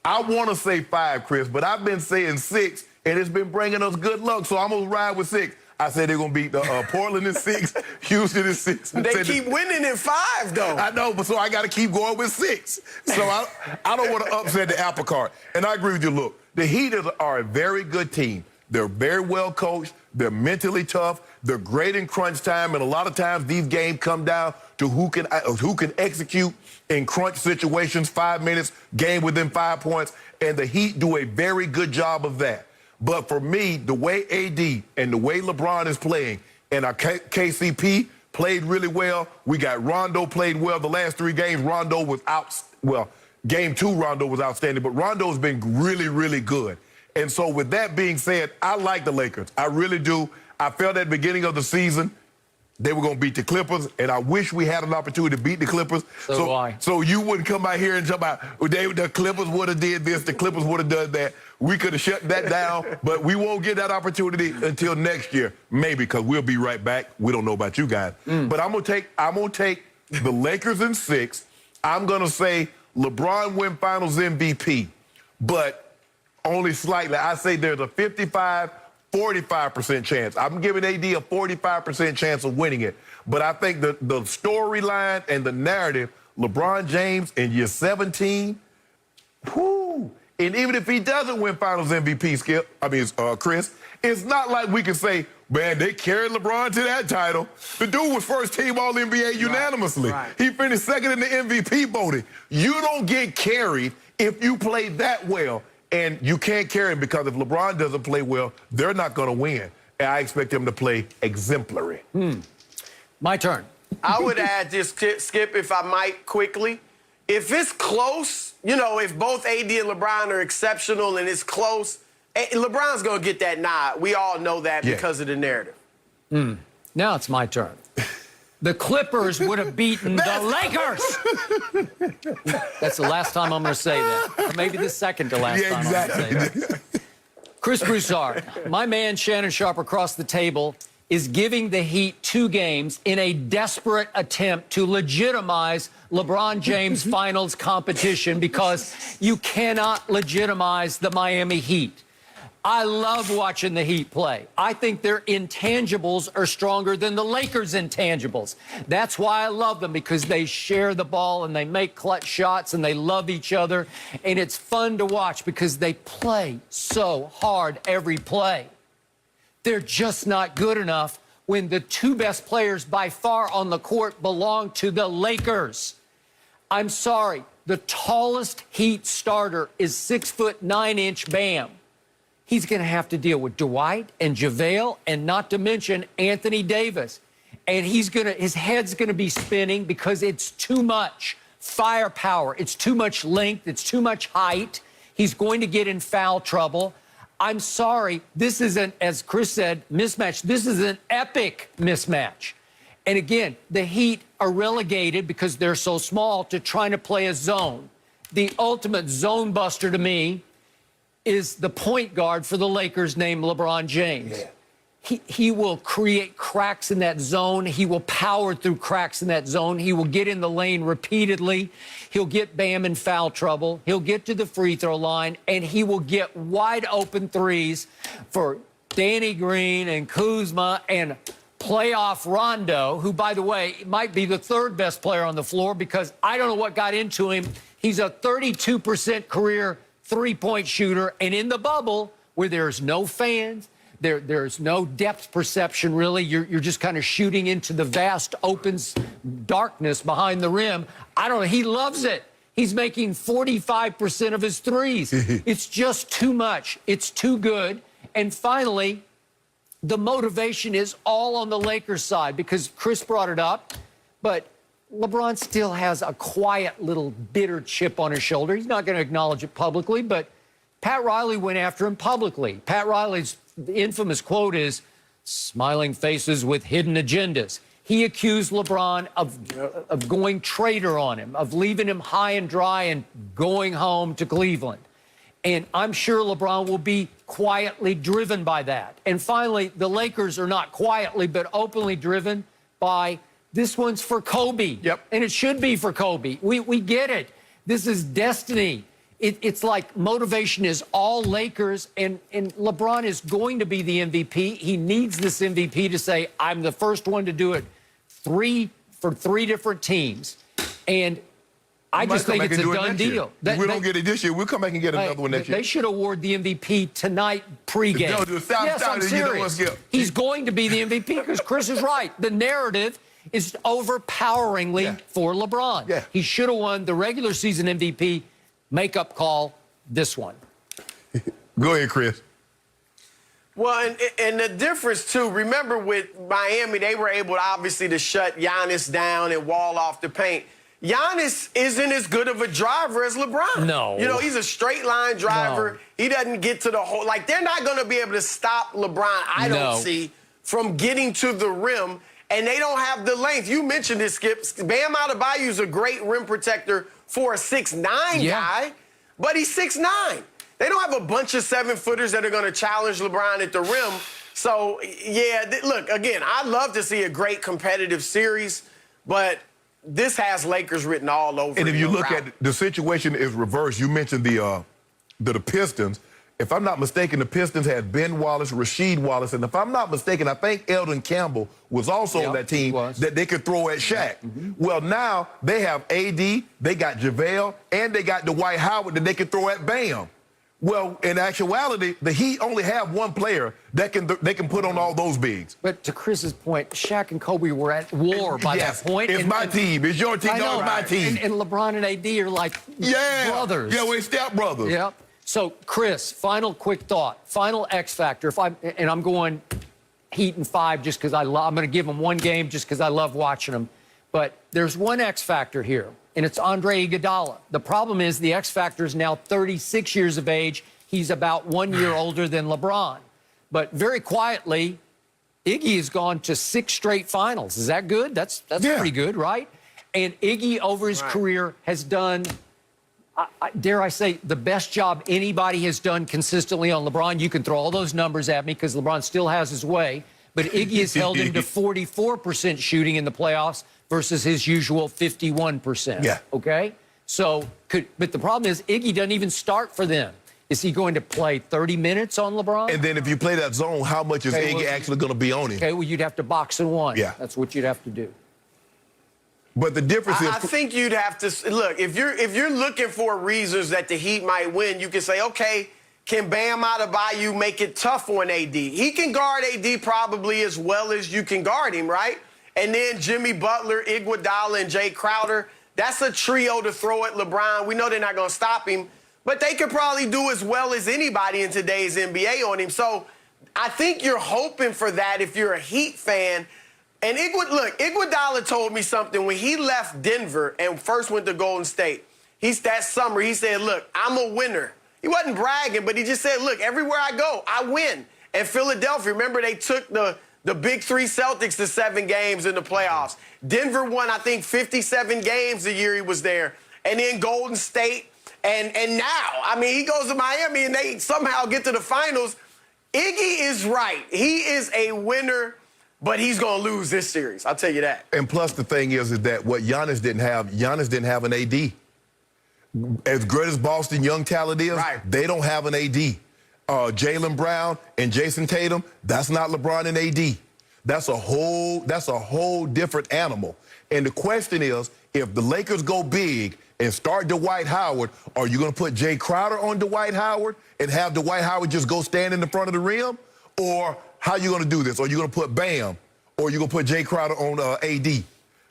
Speaker 4: I want to say 5, Chris, but I've been saying 6, and it's been bringing us good luck, so I'm going to ride with 6. I said they're going to beat Portland in 6, Houston in 6.
Speaker 5: They keep winning in 5, though.
Speaker 4: I know, but so I got to keep going with 6. So I don't want to upset the apple cart. And I agree with you. Look, the Heat are a very good team. They're very well coached. They're mentally tough. They're great in crunch time. And a lot of times these games come down to who can execute in crunch situations, 5 minutes, game within 5 points. And the Heat do a very good job of that. But for me, the way AD and the way LeBron is playing, and our KCP played really well. We got Rondo played well. The last 3 games, Rondo was game 2, Rondo was outstanding. But Rondo's been really, really good. And so with that being said, I like the Lakers. I really do. I felt at the beginning of the season they were going to beat the Clippers, and I wish we had an opportunity to beat the Clippers. So you wouldn't come out here and talk about the Clippers would have did this, the Clippers would have done that. We could have shut that down, but we won't get that opportunity until next year, maybe, because we'll be right back. We don't know about you guys. But I'm gonna take the Lakers in 6. I'm going to say LeBron win Finals MVP, but only slightly. I say there's a 45% chance. I'm giving AD a 45% chance of winning it. But I think the storyline and the narrative, LeBron James in year 17, whoo. And even if he doesn't win Finals MVP, Chris, it's not like we can say, man, they carried LeBron to that title. The dude was first team All-NBA unanimously. Right. He finished 2nd in the MVP voting. You don't get carried if you play that well. And you can't carry him because if LeBron doesn't play well, they're not going to win. And I expect him to play exemplary.
Speaker 3: My turn.
Speaker 5: I would add this, Skip, if I might, quickly. If it's close, you know, if both AD and LeBron are exceptional and it's close, LeBron's going to get that nod. We all know that because of the narrative.
Speaker 3: Now it's my turn. The Clippers would have beaten the Lakers. That's the last time I'm going to say that. Or maybe the second to last time I'm going to say that. Chris Broussard, my man Shannon Sharpe across the table, is giving the Heat 2 games in a desperate attempt to legitimize LeBron James' finals competition because you cannot legitimize the Miami Heat. I love watching the Heat play. I think their intangibles are stronger than the Lakers' intangibles. That's why I love them, because they share the ball and they make clutch shots and they love each other. And it's fun to watch because they play so hard every play. They're just not good enough when the two best players by far on the court belong to the Lakers. I'm sorry, the tallest Heat starter is 6'9" Bam. He's going to have to deal with Dwight and JaVale, and not to mention Anthony Davis. And his head's going to be spinning because it's too much firepower. It's too much length. It's too much height. He's going to get in foul trouble. I'm sorry, this isn't, as Chris said, mismatch. This is an epic mismatch. And again, the Heat are relegated because they're so small to trying to play a zone. The ultimate zone buster to me is the point guard for the Lakers named LeBron James. Yeah. He will create cracks in that zone. He will power through cracks in that zone. He will get in the lane repeatedly. He'll get Bam in foul trouble. He'll get to the free throw line, and he will get wide open threes for Danny Green and Kuzma and playoff Rondo, who, by the way, might be the third best player on the floor because I don't know what got into him. He's a 32% career three-point shooter, and in the bubble where there's no fans, there's no depth perception, really. You're just kind of shooting into the vast open darkness behind the rim. I don't know. He loves it. He's making 45% of his threes. It's just too much. It's too good. And finally, the motivation is all on the Lakers side because Chris brought it up, but LeBron still has a quiet little bitter chip on his shoulder. He's not going to acknowledge it publicly, but Pat Riley went after him publicly. Pat Riley's infamous quote is, "Smiling faces with hidden agendas." He accused LeBron of going traitor on him, of leaving him high and dry and going home to Cleveland. And I'm sure LeBron will be quietly driven by that. And finally, the Lakers are not quietly but openly driven by, this one's for Kobe.
Speaker 4: Yep.
Speaker 3: And it should be for Kobe. We get it. This is destiny. It's like motivation is all Lakers, and LeBron is going to be the MVP. He needs this MVP to say, I'm the first one to do it for three different teams. And I just think it's a done deal.
Speaker 4: If we don't get it this year, we'll come back and get another one next year.
Speaker 3: They should award the MVP tonight pregame. Yes, I'm serious. He's going to be the MVP because Chris is right. The narrative is overpoweringly for LeBron.
Speaker 4: Yeah.
Speaker 3: He should have won the regular season MVP. Makeup call, this one.
Speaker 4: Go ahead, Chris.
Speaker 5: Well, and the difference, too, remember with Miami, they were able, obviously, to shut Giannis down and wall off the paint. Giannis isn't as good of a driver as LeBron.
Speaker 3: No.
Speaker 5: You know, he's a straight-line driver. No. He doesn't get to the hole. Like, they're not going to be able to stop LeBron, I don't see, from getting to the rim, and they don't have the length. You mentioned this, Skip. Bam Adebayo's a great rim protector for a 6'9" guy, but he's 6'9". They don't have a bunch of 7-footers that are going to challenge LeBron at the rim. So, yeah, look, again, I'd love to see a great competitive series, but this has Lakers written all over it.
Speaker 4: And if you look at the situation is reversed. You mentioned the Pistons. If I'm not mistaken, the Pistons had Ben Wallace, Rasheed Wallace, and if I'm not mistaken, I think Eldon Campbell was also on that team that they could throw at Shaq. Well, now they have AD, they got JaVale, and they got Dwight Howard that they can throw at Bam. Well, in actuality, the Heat only have one player that they can put on all those bigs.
Speaker 3: But to Chris's point, Shaq and Kobe were at war by that point.
Speaker 4: It's my team. It's your team. No, it's my team.
Speaker 3: And LeBron and AD are like brothers.
Speaker 4: Yeah, we're step brothers.
Speaker 3: Yeah. So, Chris, final quick thought, final X factor. I'm going Heat in 5 just because I'm going to give them one game just because I love watching them. But there's one X factor here, and it's Andre Iguodala. The problem is the X factor is now 36 years of age. He's about 1 year older than LeBron. But very quietly, Iggy has gone to 6 straight finals. Is that good? That's pretty good, right? And Iggy, over his career, has done, dare I say, the best job anybody has done consistently on LeBron. You can throw all those numbers at me because LeBron still has his way. But Iggy has held him to 44% shooting in the playoffs versus his usual 51%.
Speaker 4: Yeah.
Speaker 3: Okay? So, but the problem is Iggy doesn't even start for them. Is he going to play 30 minutes on LeBron?
Speaker 4: And then if you play that zone, how much is Iggy actually going to be on him?
Speaker 3: Okay, well, you'd have to box and one.
Speaker 4: Yeah.
Speaker 3: That's what you'd have to do.
Speaker 4: But the difference is,
Speaker 5: I think you'd have to look, if you're looking for reasons that the Heat might win, you can say, okay, can Bam Adebayo make it tough on AD? He can guard AD probably as well as you can guard him, right? And then Jimmy Butler, Iguodala, and Jay Crowder, that's a trio to throw at LeBron. We know they're not going to stop him, but they could probably do as well as anybody in today's NBA on him. So I think you're hoping for that if you're a Heat fan. And Iguodala told me something when he left Denver and first went to Golden State. That summer, he said, look, I'm a winner. He wasn't bragging, but he just said, look, everywhere I go, I win. And Philadelphia, remember, they took the big three Celtics to 7 games in the playoffs. Denver won, I think, 57 games the year he was there. And then Golden State. And now, I mean, he goes to Miami and they somehow get to the finals. Iggy is right. He is a winner, but he's going to lose this series. I'll tell you that.
Speaker 4: And plus the thing is that what Giannis didn't have an AD. As great as Boston young talent is,
Speaker 5: right,
Speaker 4: they don't have an AD. Jaylen Brown and Jason Tatum, that's not LeBron and AD. That's a whole different animal. And the question is, if the Lakers go big and start Dwight Howard, are you going to put Jay Crowder on Dwight Howard and have Dwight Howard just go stand in the front of the rim? Or how are you going to do this? Are you going to put Bam? Or are you going to put Jay Crowder on AD?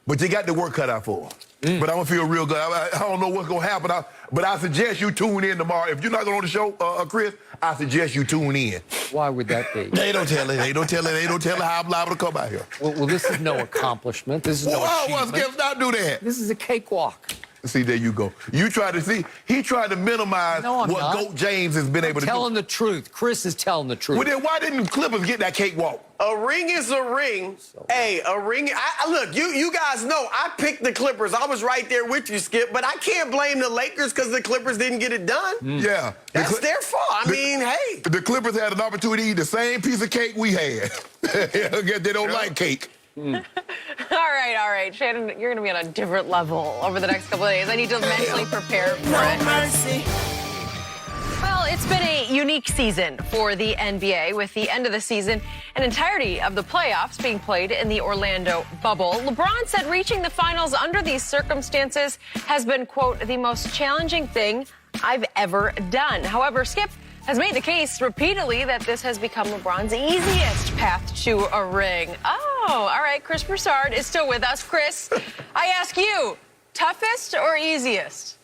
Speaker 4: But you got the work cut out for him. But I'm going to feel real good. I don't know what's going to happen. But I suggest you tune in tomorrow. If you're not going on the show, Chris, I suggest you tune in.
Speaker 3: Why would that be?
Speaker 4: They don't tell it. They don't tell it how I'm liable to come out here.
Speaker 3: Well, this is no accomplishment. This is no achievement.
Speaker 4: Let's not do that.
Speaker 3: This is a cakewalk.
Speaker 4: See, there you go. You try to see. He tried to minimize what Goat James has been able to do.
Speaker 3: Telling the truth. Chris is telling the truth.
Speaker 4: Well, then why didn't Clippers get that cakewalk?
Speaker 5: A ring is a ring. Hey, a ring. Look, you guys know I picked the Clippers. I was right there with you, Skip. But I can't blame the Lakers because the Clippers didn't get it done.
Speaker 4: Yeah.
Speaker 5: That's their fault. I mean, hey.
Speaker 4: The Clippers had an opportunity to eat the same piece of cake we had. They don't like cake.
Speaker 2: All right. Shannon, you're going to be on a different level over the next couple of days. I need to mentally prepare for it.
Speaker 5: Mercy.
Speaker 2: Well, it's been a unique season for the NBA, with the end of the season and entirety of the playoffs being played in the Orlando bubble. LeBron said reaching the finals under these circumstances has been, quote, the most challenging thing I've ever done. However, Skip has made the case repeatedly that this has become LeBron's easiest path to a ring. Oh, all right. Chris Broussard is still with us. Chris, I ask you, toughest or easiest?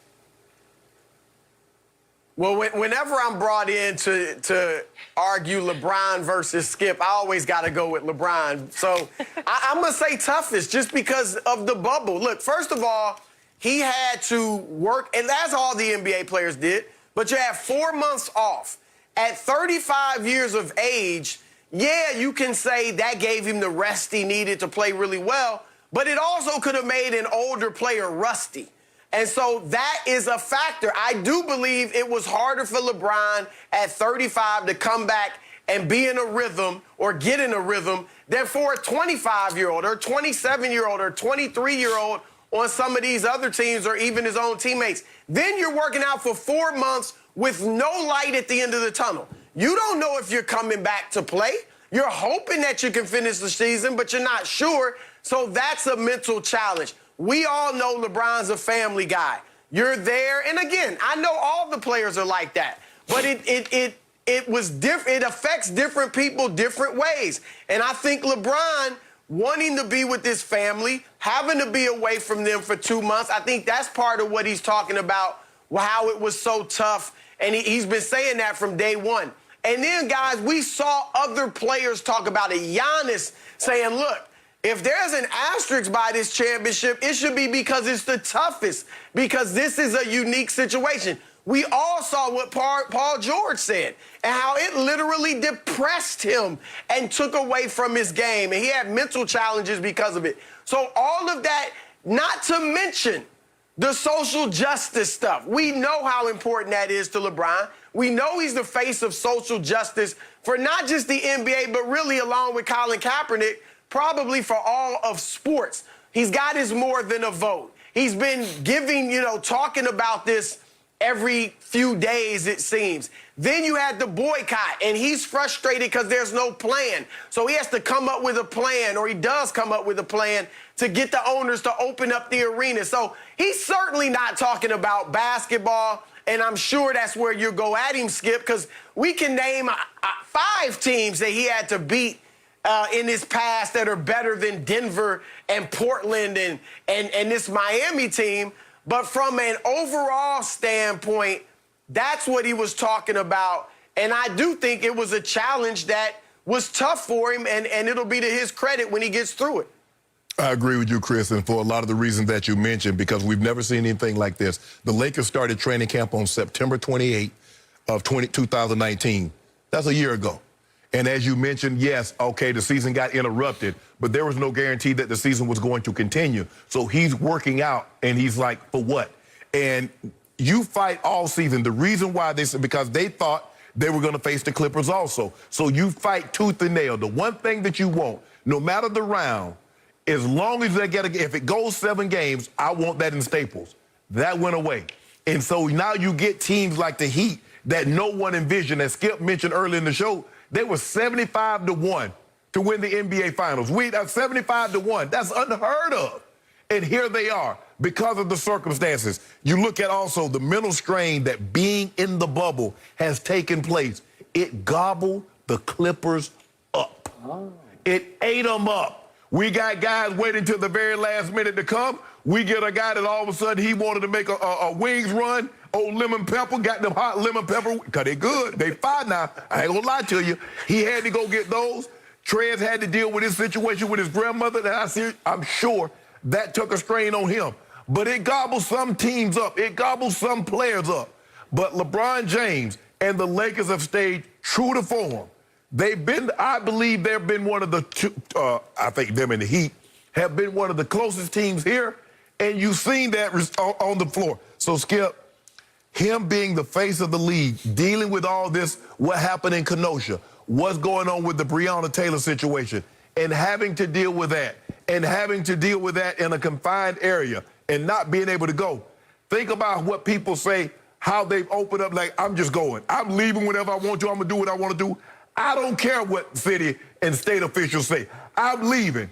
Speaker 5: Well, whenever I'm brought in to argue LeBron versus Skip, I always got to go with LeBron. So I'm going to say toughest just because of the bubble. Look, first of all, he had to work, and that's all the NBA players did, but you have 4 months off. At 35 years of age, yeah, you can say that gave him the rest he needed to play really well, but it also could have made an older player rusty. And so that is a factor. I do believe it was harder for LeBron at 35 to come back and be in a rhythm or get in a rhythm than for a 25-year-old or a 27-year-old or 23-year-old on some of these other teams or even his own teammates. Then you're working out for 4 months with no light at the end of the tunnel. You don't know if you're coming back to play. You're hoping that you can finish the season, but you're not sure. So that's a mental challenge. We all know LeBron's a family guy. You're there. And again, I know all the players are like that. But it was different. It affects different people different ways. And I think LeBron wanting to be with his family, having to be away from them for 2 months, I think that's part of what he's talking about, how it was so tough. And he's been saying that from day one. And then, guys, we saw other players talk about it. Giannis saying, look, if there's an asterisk by this championship, it should be because it's the toughest, because this is a unique situation. We all saw what Paul George said and how it literally depressed him and took away from his game. And he had mental challenges because of it. So all of that, not to mention the social justice stuff. We know how important that is to LeBron. We know he's the face of social justice for not just the NBA, but really along with Colin Kaepernick, probably for all of sports. He's got his more than a vote. He's been giving, talking about this every few days, it seems. Then you had the boycott, and he's frustrated because there's no plan. So he has to come up with a plan, or he does come up with a plan to get the owners to open up the arena. So he's certainly not talking about basketball And I'm sure that's where you go at him, Skip, because we can name 5 teams that he had to beat in his past that are better than Denver and Portland and this Miami team. But from an overall standpoint, that's what he was talking about. And I do think it was a challenge that was tough for him, and it'll be to his credit when he gets through it.
Speaker 4: I agree with you, Chris, and for a lot of the reasons that you mentioned, because we've never seen anything like this. The Lakers started training camp on September 28th of 2019. That's a year ago. And as you mentioned, yes, okay, the season got interrupted, but there was no guarantee that the season was going to continue. So he's working out, and he's like, for what? And you fight all season. The reason why because they thought they were going to face the Clippers also. So you fight tooth and nail. The one thing that you want, no matter the round, as long as they if it goes 7 games, I want that in Staples. That went away. And so now you get teams like the Heat that no one envisioned, as Skip mentioned earlier in the show. They were 75-1 to win the NBA Finals. 75-1. That's unheard of. And here they are because of the circumstances. You look at also the mental strain that being in the bubble has taken place. It gobbled the Clippers up. Oh. It ate them up. We got guys waiting till the very last minute to come. We get a guy that all of a sudden he wanted to make a wings run. Old lemon pepper, got them hot lemon pepper, because they good. They fine now. I ain't gonna lie to you. He had to go get those. Trez had to deal with his situation with his grandmother. And I'm sure that took a strain on him. But it gobbles some teams up. It gobbles some players up. But LeBron James and the Lakers have stayed true to form. I believe they've been one of the two, I think them and the Heat have been one of the closest teams here, and you've seen that on the floor. So, Skip, him being the face of the league, dealing with all this, what happened in Kenosha, what's going on with the Breonna Taylor situation, and having to deal with that, and having to deal with that in a confined area and not being able to go. Think about what people say, how they've opened up, like, I'm just going. I'm leaving whenever I want to. I'm going to do what I want to do. I don't care what city and state officials say. I'm leaving.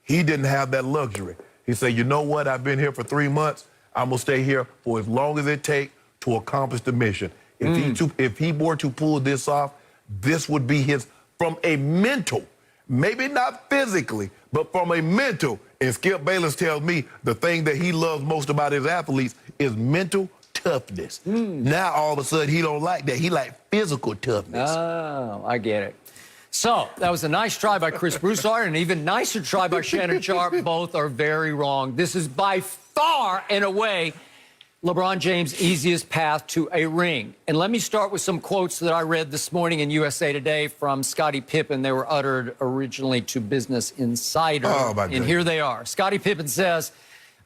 Speaker 4: He didn't have that luxury. He said, you know what? I've been here for 3 months. I'm going to stay here for as long as it takes to accomplish the mission. If he were to pull this off, this would be his, from a mental, maybe not physically, but from a mental. And Skip Bayless tells me the thing that he loves most about his athletes is mental toughness. Now, all of a sudden, he don't like that. He like physical toughness.
Speaker 3: Oh, I get it. So that was a nice try by Chris Broussard, and an even nicer try by Shannon Sharpe. Both are very wrong. This is by far and away LeBron James' easiest path to a ring. And let me start with some quotes that I read this morning in USA Today from Scottie Pippen. They were uttered originally to Business Insider.
Speaker 4: Oh, my goodness.
Speaker 3: And here they are. Scottie Pippen says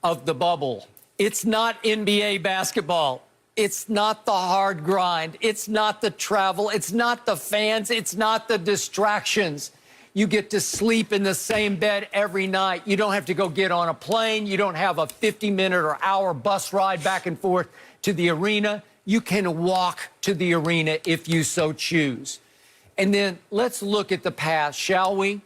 Speaker 3: of the bubble, it's not NBA basketball. It's not the hard grind. It's not the travel. It's not the fans. It's not the distractions. You get to sleep in the same bed every night. You don't have to go get on a plane. You don't have a 50-minute or hour bus ride back and forth to the arena. You can walk to the arena if you so choose. And then let's look at the past, shall we?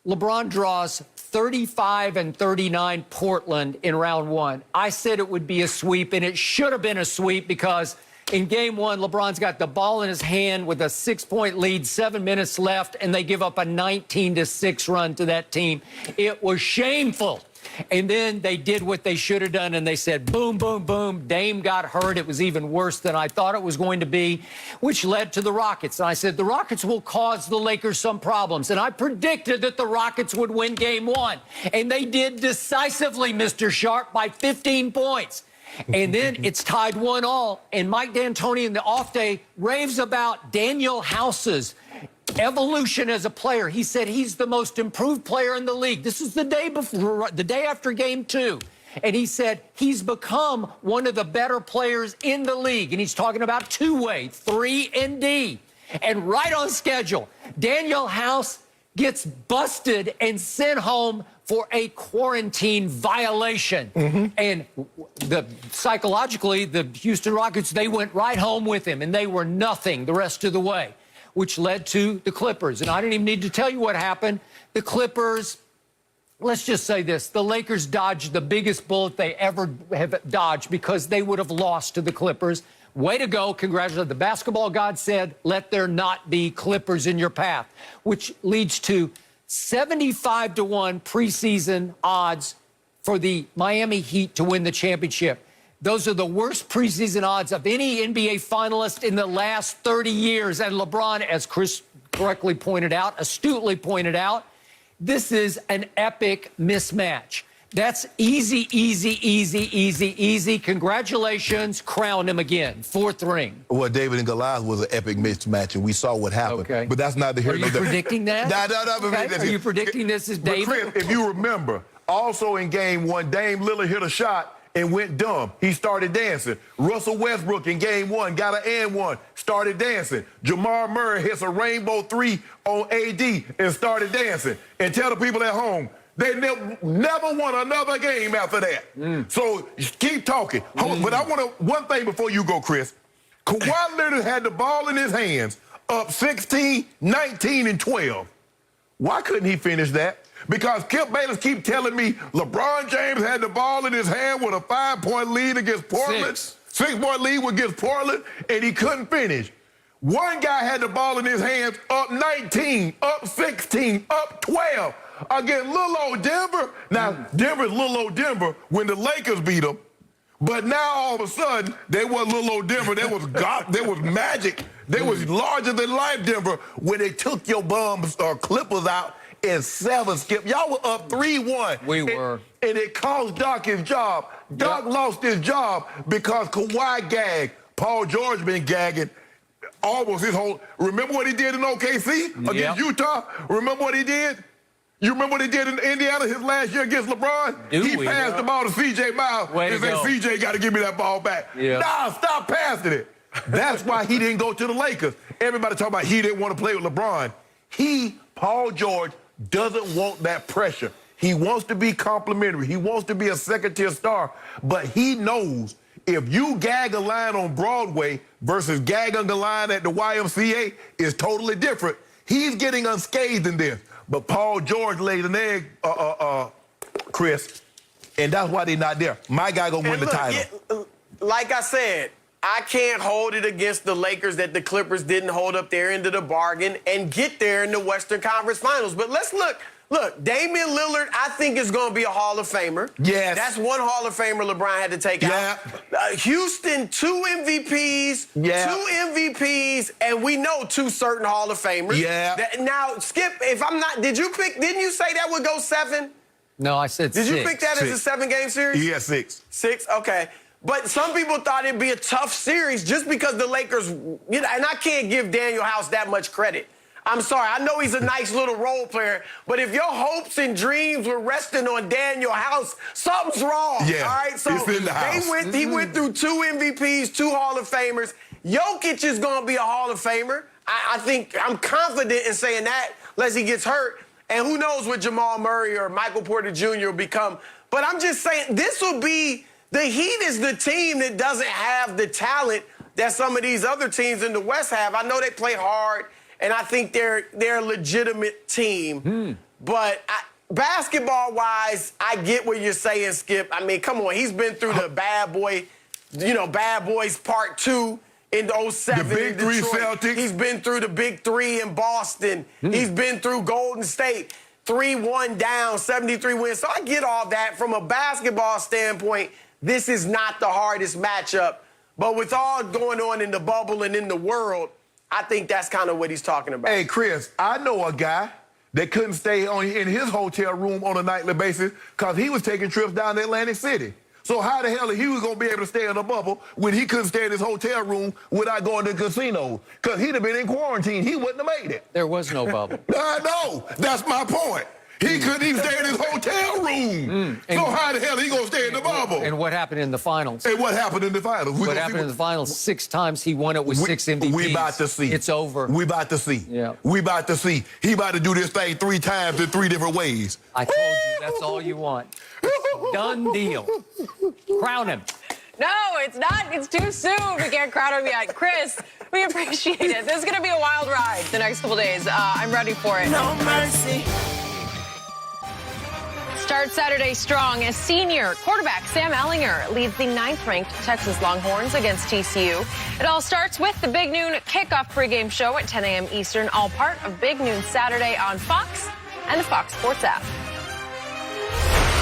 Speaker 3: LeBron draws 35 and 39 Portland in round 1. I said it would be a sweep, and it should have been a sweep because in game 1, LeBron's got the ball in his hand with a 6-point lead, 7 minutes left, and they give up a 19-6 run to that team. It was shameful. And then they did what they should have done, and they said, boom, boom, boom. Dame got hurt. It was even worse than I thought it was going to be, which led to the Rockets. And I said, the Rockets will cause the Lakers some problems. And I predicted that the Rockets would win game 1. And they did decisively, Mr. Sharpe, by 15 points. And then it's tied 1-1. And Mike D'Antoni in the off day raves about Daniel House's evolution as a player. He said he's the most improved player in the league. This is the day after game 2. And he said he's become one of the better players in the league. And he's talking about two-way, 3 and D. And right on schedule, Daniel House gets busted and sent home for a quarantine violation. And psychologically, the Houston Rockets, they went right home with him, and they were nothing the rest of the way, which led to the Clippers. And I don't even need to tell you what happened. The Clippers, let's just say this, the Lakers dodged the biggest bullet they ever have dodged because they would have lost to the Clippers. Way to go. Congratulations. The basketball god said, let there not be Clippers in your path, which leads to 75-1 preseason odds for the Miami Heat to win the championship. Those are the worst preseason odds of any NBA finalist in the last 30 years. And LeBron, as Chris correctly pointed out, astutely pointed out, this is an epic mismatch. That's easy, easy, easy, easy, easy. Congratulations. Crown him again. 4th ring.
Speaker 4: Well, David and Goliath was an epic mismatch, and we saw what happened.
Speaker 3: Okay.
Speaker 4: But that's not the
Speaker 3: Are you predicting that?
Speaker 4: No.
Speaker 3: Okay. Are you predicting this is David?
Speaker 4: But Chris, if you remember, also in game 1, Dame Lillard hit a shot and went dumb. He started dancing. Russell Westbrook in game 1 got an and 1, started dancing. Jamal Murray hits a rainbow 3 on AD and started dancing. And tell the people at home, they never won another game after that. So keep talking. But I want one thing before you go, Chris. Kawhi Leonard had the ball in his hands, up 16, 19, and 12. Why couldn't he finish that? Because Kip Bayless keep telling me LeBron James had the ball in his hand with a 5-point lead against Portland. 6-point lead against Portland, and he couldn't finish. One guy had the ball in his hands, up 19, up 16, up 12. Against little old Denver. Now, Denver's little old Denver when the Lakers beat them. But now, all of a sudden, they wasn't little old Denver. They was God. They was magic. They was larger than life Denver when they took your bums or Clippers out in 7, Skip. Y'all were up 3-1.
Speaker 3: We were.
Speaker 4: And it cost Doc his job. Doc lost his job because Kawhi gagged. Paul George been gagging almost his whole. Remember what he did in OKC against Utah? Remember what he did? You remember what he did in Indiana his last year against LeBron? He passed the ball to C.J. Miles and said, C.J. got to give me that ball back. Nah, stop passing it. That's why he didn't go to the Lakers. Everybody talking about he didn't want to play with LeBron. Paul George, doesn't want that pressure. He wants to be complimentary. He wants to be a second-tier star. But he knows if you gag a line on Broadway versus gagging a line at the YMCA is totally different. He's getting unscathed in this. But Paul George laid an egg, Chris, and that's why they're not there. My guy gonna win the title.
Speaker 5: Like I said, I can't hold it against the Lakers that the Clippers didn't hold up their end of the bargain and get there in the Western Conference Finals. But let's look. Look, Damian Lillard, I think, is going to be a Hall of Famer.
Speaker 4: Yes.
Speaker 5: That's one Hall of Famer LeBron had to take out. Houston, 2 MVPs, 2 MVPs, and we know 2 certain Hall of Famers. Now, Skip, if I'm not, didn't you say that would go 7?
Speaker 3: No, I said 6.
Speaker 5: Did you pick that as a 7-game series?
Speaker 4: Yeah, 6.
Speaker 5: 6? Okay. But some people thought it'd be a tough series just because the Lakers, and I can't give Daniel House that much credit. I'm sorry. I know he's a nice little role player, but if your hopes and dreams were resting on Daniel House, something's wrong.
Speaker 4: Yeah,
Speaker 5: all right? So
Speaker 4: it's in the house.
Speaker 5: He went through 2 MVPs, 2 Hall of Famers. Jokic is going to be a Hall of Famer. I think I'm confident in saying that unless he gets hurt. And who knows what Jamal Murray or Michael Porter Jr. will become. But I'm just saying this will be – the Heat is the team that doesn't have the talent that some of these other teams in the West have. I know they play hard, and I think they're a legitimate team. But basketball-wise, I get what you're saying, Skip. I mean, come on. He's been through the Bad Boys Part 2 in 07
Speaker 4: the Big
Speaker 5: in
Speaker 4: Three
Speaker 5: Detroit.
Speaker 4: Celtics.
Speaker 5: He's been through the Big 3 in Boston. He's been through Golden State. 3-1 down, 73 wins. So I get all that. From a basketball standpoint, this is not the hardest matchup. But with all going on in the bubble and in the world, I think that's kind of what he's talking about.
Speaker 4: Hey, Chris, I know a guy that couldn't stay in his hotel room on a nightly basis because he was taking trips down to Atlantic City. So how the hell he was going to be able to stay in a bubble when he couldn't stay in his hotel room without going to the casino? Because he'd have been in quarantine. He wouldn't have made it.
Speaker 3: There was no bubble.
Speaker 4: I know. That's my point. He couldn't even stay in his hotel room. So how the hell he going to stay in the bubble?
Speaker 3: And what happened in the finals?
Speaker 4: And what happened in the finals?
Speaker 3: What happened in the finals? 6 times he won it with 6 MVPs.
Speaker 4: We about to see.
Speaker 3: It's over.
Speaker 4: We about to see.
Speaker 3: Yeah.
Speaker 4: We about to see. He about to do this thing 3 times in 3 different ways.
Speaker 3: I told you, that's all you want. Done deal. Crown him.
Speaker 2: No, it's not. It's too soon. We can't crown him yet. Chris, we appreciate it. This is going to be a wild ride the next couple days. I'm ready for it.
Speaker 6: No mercy.
Speaker 2: start Saturday strong as senior quarterback Sam Ehlinger leads the 9th-ranked Texas Longhorns against TCU. It all starts with the Big Noon kickoff pregame show at 10 a.m. Eastern, all part of Big Noon Saturday on Fox and the Fox Sports app.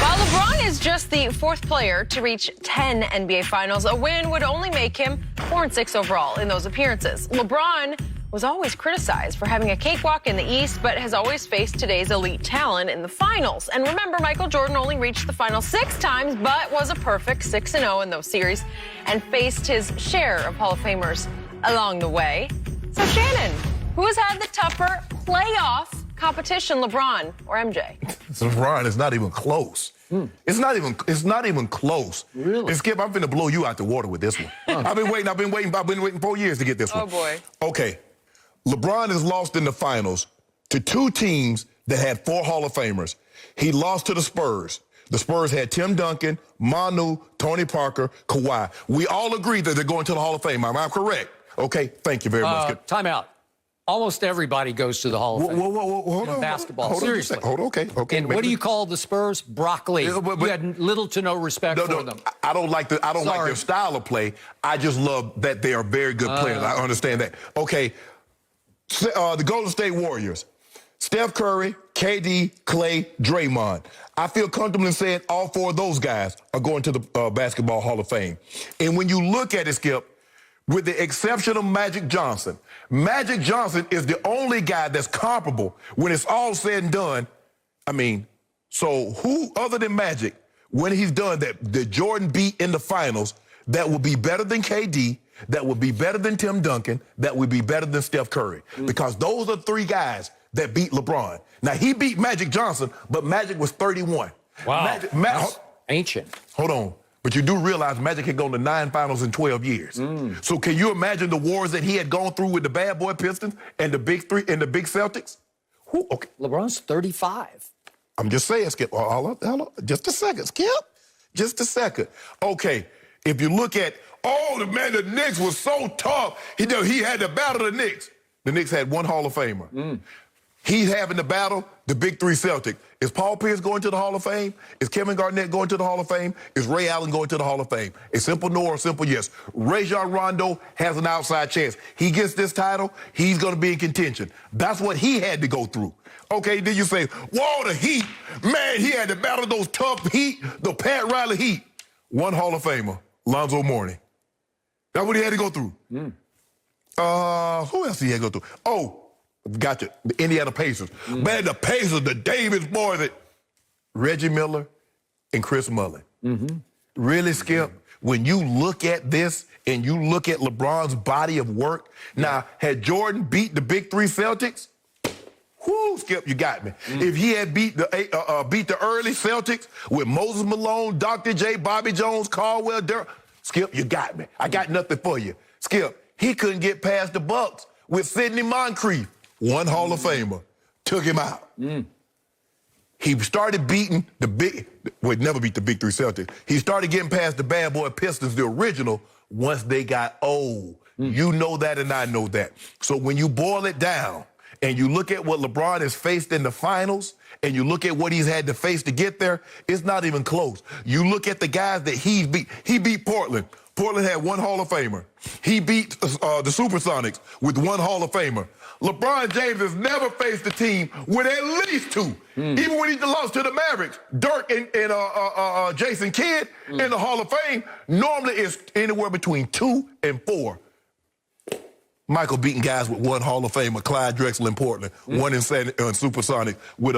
Speaker 2: While LeBron is just the 4th player to reach 10 NBA Finals, a win would only make him 4-6 overall in those appearances. LeBron was always criticized for having a cakewalk in the East, but has always faced today's elite talent in the finals. And remember, Michael Jordan only reached the final 6 times, but was a perfect 6-0 in those series and faced his share of Hall of Famers along the way. So Shannon, who has had the tougher playoff competition, LeBron or MJ?
Speaker 4: LeBron is not even close. It's not even close.
Speaker 3: Really?
Speaker 4: And Skip, I'm finna blow you out the water with this one. I've been waiting 4 years to get this one.
Speaker 2: Oh boy.
Speaker 4: Okay. LeBron has lost in the finals to 2 teams that had 4 Hall of Famers. He lost to the Spurs. The Spurs had Tim Duncan, Manu, Tony Parker, Kawhi. We all agree that they're going to the Hall of Fame. Am I correct? Okay, thank you very much. Skip.
Speaker 3: Time out. Almost everybody goes to the Hall of Fame.
Speaker 4: Hold on.
Speaker 3: Basketball, seriously.
Speaker 4: Hold on, okay.
Speaker 3: And what do you call the Spurs? Broccoli. You had little to no respect for them.
Speaker 4: I don't like their style of play. I just love that they are very good players. I understand that. Okay. The Golden State Warriors, Steph Curry, KD, Clay, Draymond. I feel comfortable in saying all 4 of those guys are going to the Basketball Hall of Fame. And when you look at it, Skip, with the exception of Magic Johnson is the only guy that's comparable when it's all said and done. I mean, so who other than Magic, when he's done that Jordan beat in the finals, that will be better than KD, that would be better than Tim Duncan, that would be better than Steph Curry. Because those are 3 guys that beat LeBron. Now, he beat Magic Johnson, but Magic was 31.
Speaker 3: Wow, that's ancient.
Speaker 4: Hold on. But you do realize Magic had gone to 9 finals in 12 years. So can you imagine the wars that he had gone through with the bad boy Pistons and the big 3 and the big Celtics? Okay.
Speaker 3: LeBron's 35.
Speaker 4: I'm just saying, Skip. Hold on. Just a second, Skip. Just a second. Okay. If you look at, the Knicks was so tough. He had to battle the Knicks. The Knicks had 1 Hall of Famer. He's having to battle the big 3 Celtics. Is Paul Pierce going to the Hall of Fame? Is Kevin Garnett going to the Hall of Fame? Is Ray Allen going to the Hall of Fame? A simple no or a simple yes. Rajon Rondo has an outside chance. He gets this title, he's going to be in contention. That's what he had to go through. Okay, then you say, the Heat. Man, he had to battle those tough Heat, the Pat Riley Heat. 1 Hall of Famer, Lonzo Mourning. That's what he had to go through. Who else he had to go through? Gotcha. The Indiana Pacers. Man, the Pacers, the Davis boys, Reggie Miller and Chris Mullin. Really, Skip, when you look at this and you look at LeBron's body of work, now, had Jordan beat the big 3 Celtics, Skip, you got me. If he had beat the early Celtics with Moses Malone, Dr. J, Bobby Jones, Caldwell, Skip, you got me. I got nothing for you. Skip, he couldn't get past the Bucks with Sidney Moncrief. 1 Hall of Famer. Took him out. He started beating never beat the big 3 Celtics. He started getting past the bad boy Pistons, the original, once they got old. You know that and I know that. So when you boil it down and you look at what LeBron has faced in the finals and you look at what he's had to face to get there, it's not even close. You look at the guys that he beat. He beat Portland. Portland had 1 Hall of Famer. He beat the Supersonics with 1 Hall of Famer. LeBron James has never faced a team with at least 2. Even when he lost to the Mavericks, Dirk and Jason Kidd in the Hall of Fame, normally it's anywhere between 2 and 4. Michael beating guys with 1 Hall of Famer, Clyde Drexler in Portland, 1 in Supersonic with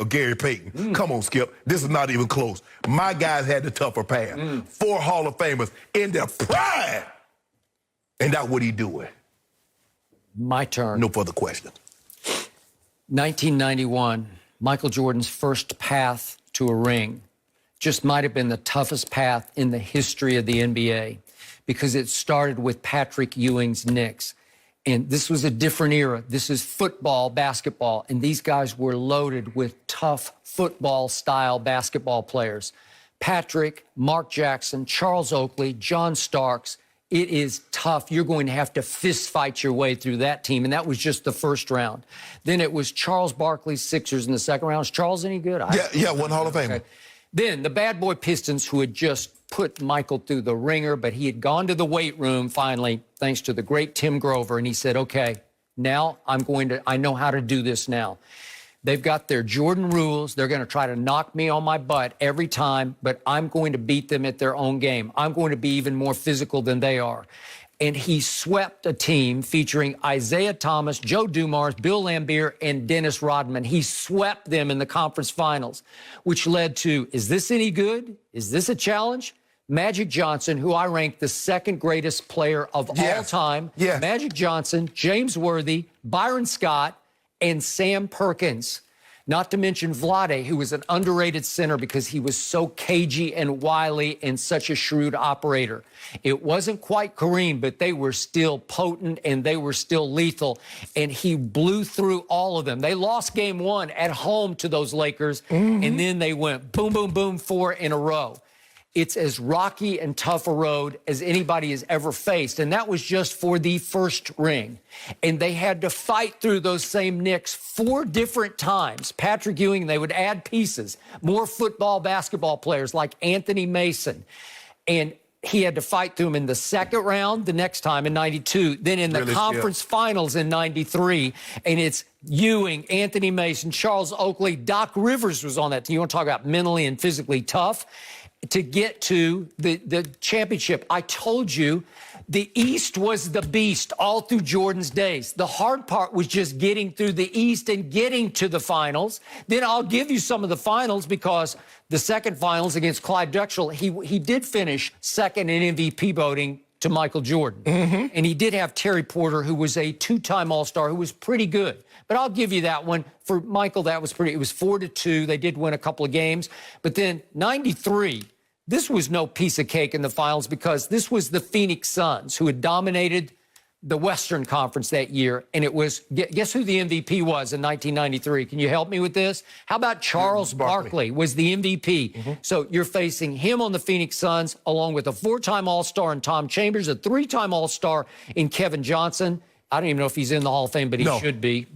Speaker 4: Gary Payton. Come on, Skip. This is not even close. My guys had the tougher path. 4 Hall of Famers in their prime. And that's what he doing.
Speaker 3: My turn.
Speaker 4: No further questions.
Speaker 3: 1991, Michael Jordan's first path to a ring just might have been the toughest path in the history of the NBA because it started with Patrick Ewing's Knicks. And this was a different era. This is football, basketball, and these guys were loaded with tough football-style basketball players. Patrick, Mark Jackson, Charles Oakley, John Starks, It is tough. You're going to have to fist fight your way through that team, and that was just the first round. Then it was Charles Barkley's Sixers in the second round. Is Charles any good?
Speaker 4: Yeah, one Hall of Famer. Okay.
Speaker 3: Then the bad boy Pistons, who had just put Michael through the ringer, but he had gone to the weight room finally, thanks to the great Tim Grover, and he said, okay, now I know how to do this now. They've got their Jordan rules. They're going to try to knock me on my butt every time, but I'm going to beat them at their own game. I'm going to be even more physical than they are. And he swept a team featuring Isaiah Thomas, Joe Dumars, Bill Laimbeer, and Dennis Rodman. He swept them in the conference finals, which led to, is this any good? Is this a challenge? Magic Johnson, who I rank the second greatest player of all time.
Speaker 4: Yes.
Speaker 3: Magic Johnson, James Worthy, Byron Scott, and Sam Perkins. Not to mention Vlade, who was an underrated center because he was so cagey and wily and such a shrewd operator. It wasn't quite Kareem, but they were still potent and they were still lethal. And he blew through all of them. They lost game one at home to those Lakers, and then they went boom, boom, boom, 4 in a row. It's as rocky and tough a road as anybody has ever faced. And that was just for the first ring. And they had to fight through those same Knicks 4 different times. Patrick Ewing, they would add pieces, more football, basketball players like Anthony Mason. And he had to fight through them in the second round the next time in 92, then in the conference finals in 93. And it's Ewing, Anthony Mason, Charles Oakley, Doc Rivers was on that team. You want to talk about mentally and physically tough to get to the championship. I told you the East was the beast all through Jordan's days. The hard part was just getting through the East and getting to the finals. Then I'll give you some of the finals because the second finals against Clyde Drexel, he did finish second in MVP voting to Michael Jordan. And he did have Terry Porter, who was a 2-time All-Star, who was pretty good. But I'll give you that one. For Michael, that was pretty. It was 4-2. They did win a couple of games. But then 93, this was no piece of cake in the finals because this was the Phoenix Suns who had dominated the Western Conference that year. And it was, guess who the MVP was in 1993? Can you help me with this? How about Charles Barkley was the MVP? So you're facing him on the Phoenix Suns along with a 4-time All-Star in Tom Chambers, a 3-time All-Star in Kevin Johnson. I don't even know if he's in the Hall of Fame, but he should be.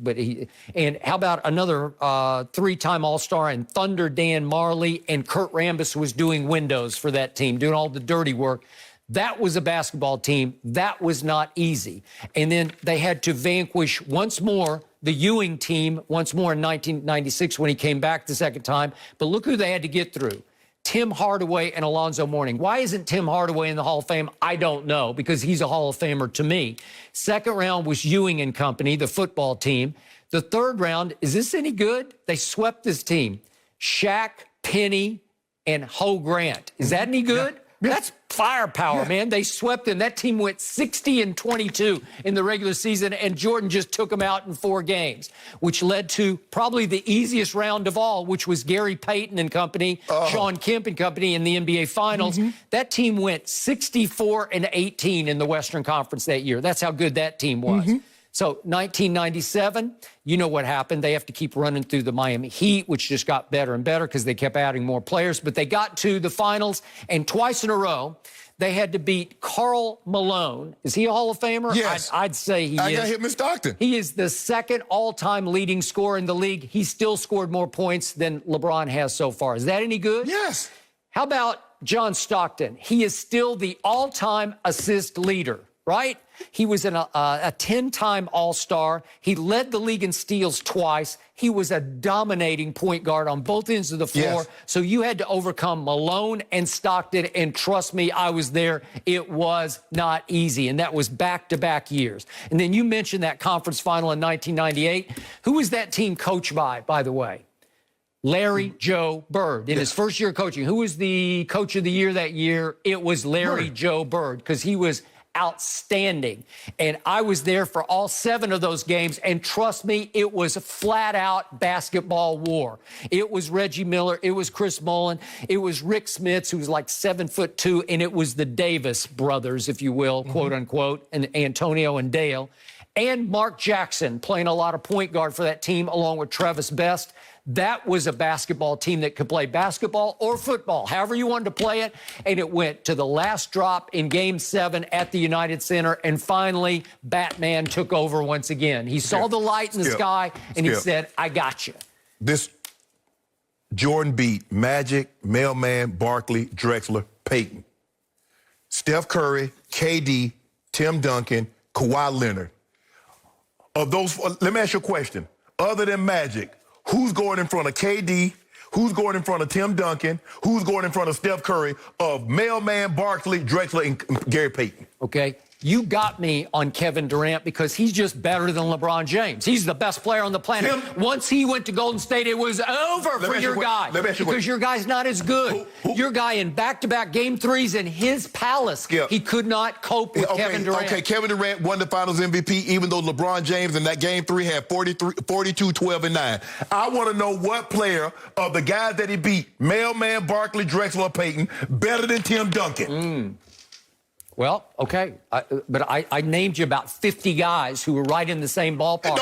Speaker 3: And how about another 3-time All-Star in Thunder Dan Marley, and Kurt Rambis was doing windows for that team, doing all the dirty work. That was a basketball team. That was not easy. And then they had to vanquish once more the Ewing team once more in 1996 when he came back the second time. But look who they had to get through. Tim Hardaway and Alonzo Mourning. Why isn't Tim Hardaway in the Hall of Fame? I don't know, because he's a Hall of Famer to me. Second round was Ewing and company, the football team. The third round, is this any good? They swept this team. Shaq, Penny, and Ho Grant. Is that any good? That's firepower, man. They swept them. That team went 60-22 in the regular season, and Jordan just took them out in 4 games, which led to probably the easiest round of all, which was Gary Payton and company, Sean Kemp and company in the NBA Finals. That team went 64-18 in the Western Conference that year. That's how good that team was. So 1997, you know what happened. They have to keep running through the Miami Heat, which just got better and better because they kept adding more players. But they got to the finals, and twice in a row, they had to beat Karl Malone. Is he a Hall of Famer?
Speaker 4: Yes.
Speaker 3: I'd say he is.
Speaker 4: I got hit, Miss Stockton.
Speaker 3: He is the second all-time leading scorer in the league. He still scored more points than LeBron has so far. Is that any good?
Speaker 4: Yes.
Speaker 3: How about John Stockton? He is still the all-time assist leader, right? He was a 10-time All-Star. He led the league in steals twice. He was a dominating point guard on both ends of the floor.
Speaker 4: Yes.
Speaker 3: So you had to overcome Malone and Stockton, and trust me, I was there. It was not easy, and that was back-to-back years. And then you mentioned that conference final in 1998. Who was that team coached by the way? Larry Joe Bird. In his first year of coaching, who was the coach of the year that year? It was Larry Joe Bird, because he was outstanding. And I was there for all 7 of those games, and trust me, it was a flat-out basketball war. It was Reggie Miller, it was Chris Mullin, it was Rick Smits, who was like 7'2", and it was the Davis brothers, if you will, quote-unquote, and Antonio and Dale. and Mark Jackson playing a lot of point guard for that team along with Travis Best. That was a basketball team that could play basketball or football, however you wanted to play it. And it went to the last drop in Game 7 at the United Center. And finally, Batman took over once again. He saw the light in the sky, and he said, I got you.
Speaker 4: This Jordan beat Magic, Mailman, Barkley, Drexler, Peyton, Steph Curry, KD, Tim Duncan, Kawhi Leonard. Of those, let me ask you a question. Other than Magic, who's going in front of KD? Who's going in front of Tim Duncan? Who's going in front of Steph Curry of Mailman, Barkley, Drexler, and Gary Payton?
Speaker 3: Okay. You got me on Kevin Durant because he's just better than LeBron James. He's the best player on the planet. Once he went to Golden State, it was over for your guy. Because your guy's not as good. Your guy in back-to-back Game 3s in his palace, he could not cope with Kevin Durant.
Speaker 4: Okay, Kevin Durant won the Finals MVP, even though LeBron James in that Game 3 had 42, 12, and 9. I want to know what player of the guys that he beat, Mailman, Barkley, Drexler, or Payton, better than Tim Duncan.
Speaker 3: Well, okay, but I named you about 50 guys who were right in the same ballpark.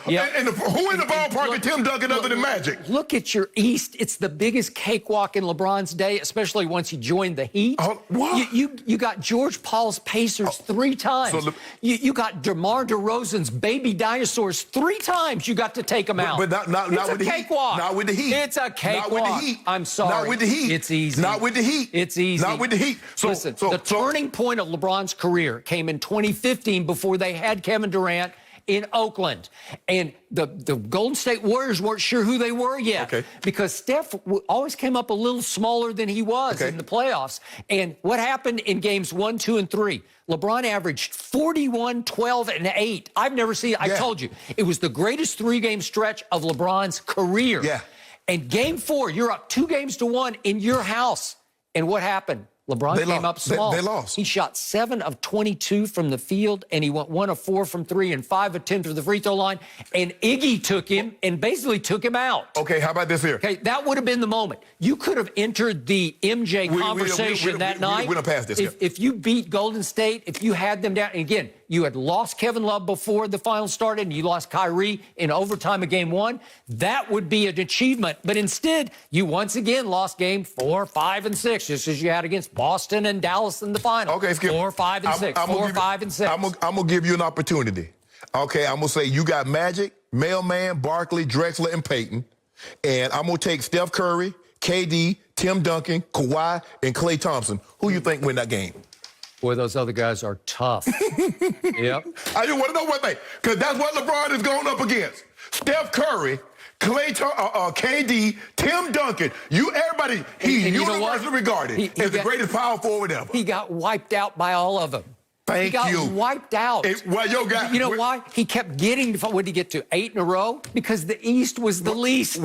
Speaker 4: And who in the ballpark is Tim Duncan other than Magic?
Speaker 3: Look at your East. It's the biggest cakewalk in LeBron's day, especially once he joined the Heat.
Speaker 4: What?
Speaker 3: You got George Paul's Pacers 3 times. So you got DeMar DeRozan's baby dinosaurs 3 times. You got to take them out.
Speaker 4: But not with the
Speaker 3: cakewalk.
Speaker 4: Heat. Not with the Heat.
Speaker 3: It's a cakewalk.
Speaker 4: Not with the Heat.
Speaker 3: I'm sorry.
Speaker 4: Not with the Heat.
Speaker 3: It's easy.
Speaker 4: Not with the Heat.
Speaker 3: It's easy.
Speaker 4: Not with the Heat.
Speaker 3: Listen, the turning point of LeBron's career came in 2015 before they had Kevin Durant in Oakland. And the Golden State Warriors weren't sure who they were yet because Steph always came up a little smaller than he was in the playoffs. And what happened in games 1, 2, and 3? LeBron averaged 41, 12, and 8. I've never seen it. I told you, it was the greatest 3-game stretch of LeBron's career. And Game 4, you're up 2 games to 1 in your house. And what happened? LeBron came up small.
Speaker 4: They lost.
Speaker 3: He shot 7 of 22 from the field, and he went 1 of 4 from 3 and 5 of 10 to the free throw line. And Iggy took him and basically took him out.
Speaker 4: Okay, how about this here?
Speaker 3: Okay, that would have been the moment. You could have entered the MJ conversation that night.
Speaker 4: We're going to pass this.
Speaker 3: If you beat Golden State, if you had them down, and again, you had lost Kevin Love before the final started, and you lost Kyrie in overtime of Game 1, that would be an achievement. But instead, you once again lost Game 4, 5, and 6, just as you had against Boston and Dallas in the final.
Speaker 4: Okay, Skip.
Speaker 3: 4, 5, and 6. 4, 5, and 6.
Speaker 4: I'm going to give you an opportunity. Okay, I'm going to say you got Magic, Mailman, Barkley, Drexler, and Peyton. And I'm going to take Steph Curry, KD, Tim Duncan, Kawhi, and Klay Thompson. Who you think win that game?
Speaker 3: Boy, those other guys are tough. Yep.
Speaker 4: I just want to know what they, because that's what LeBron is going up against. Steph Curry, KD, Tim Duncan. Everybody, he's universally regarded as the greatest power forward ever.
Speaker 3: He got wiped out by all of them.
Speaker 4: Thank you.
Speaker 3: He got wiped out. You know why? He kept getting, what did he get to, 8 in a row? Because the East was the least.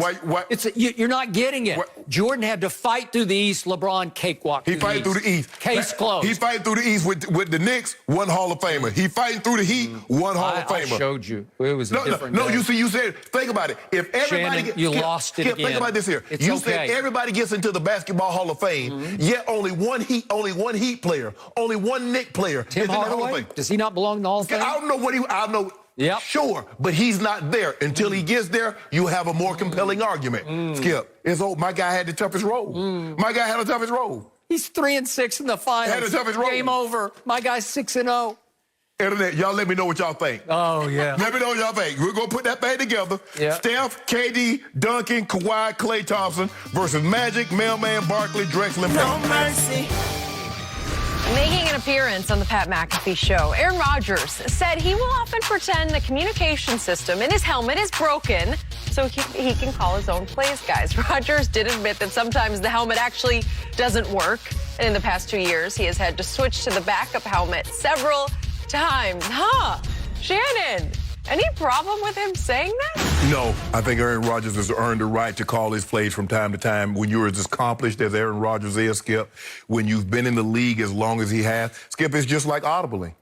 Speaker 3: You're not getting it. Jordan had to fight through the East. LeBron cakewalk
Speaker 4: He fighting through the East.
Speaker 3: Case closed.
Speaker 4: He fighting through the East with the Knicks, 1 Hall of Famer. He fighting through the Heat, 1 Hall of Famer.
Speaker 3: I showed you. It was a different day.
Speaker 4: You said, think about it. If everybody
Speaker 3: Shannon, you lost it again.
Speaker 4: Think about this here. You said everybody gets into the Basketball Hall of Fame, yet only one Heat player, only one Knick player
Speaker 3: Tim
Speaker 4: is in the Hall of
Speaker 3: Hardaway?
Speaker 4: Fame.
Speaker 3: Does he not belong in the Hall of Fame?
Speaker 4: I don't know what Yep. Sure, but he's not there. Until he gets there, you have a more compelling argument. Skip, my guy had the toughest role. My guy had the toughest role.
Speaker 3: He's 3-6 in the finals.
Speaker 4: Had the toughest role.
Speaker 3: Game over. My guy's 6-0.
Speaker 4: Internet, y'all let me know what y'all think.
Speaker 3: Oh, yeah.
Speaker 4: Let me know what y'all think. We're going to put that thing together.
Speaker 3: Yep.
Speaker 4: Steph, KD, Duncan, Kawhi, Klay Thompson versus Magic, Mailman, Barkley, Drexler, and Payton.
Speaker 2: No mercy. Making an appearance on the Pat McAfee show, Aaron Rodgers said he will often pretend the communication system in his helmet is broken so he can call his own plays, guys. Rodgers did admit that sometimes the helmet actually doesn't work. And in the past 2 years, he has had to switch to the backup helmet several times. Shannon, any problem with him saying that?
Speaker 4: No, I think Aaron Rodgers has earned the right to call his plays from time to time. When you're as accomplished as Aaron Rodgers is, Skip, when you've been in the league as long as he has, Skip, it's just like audibling.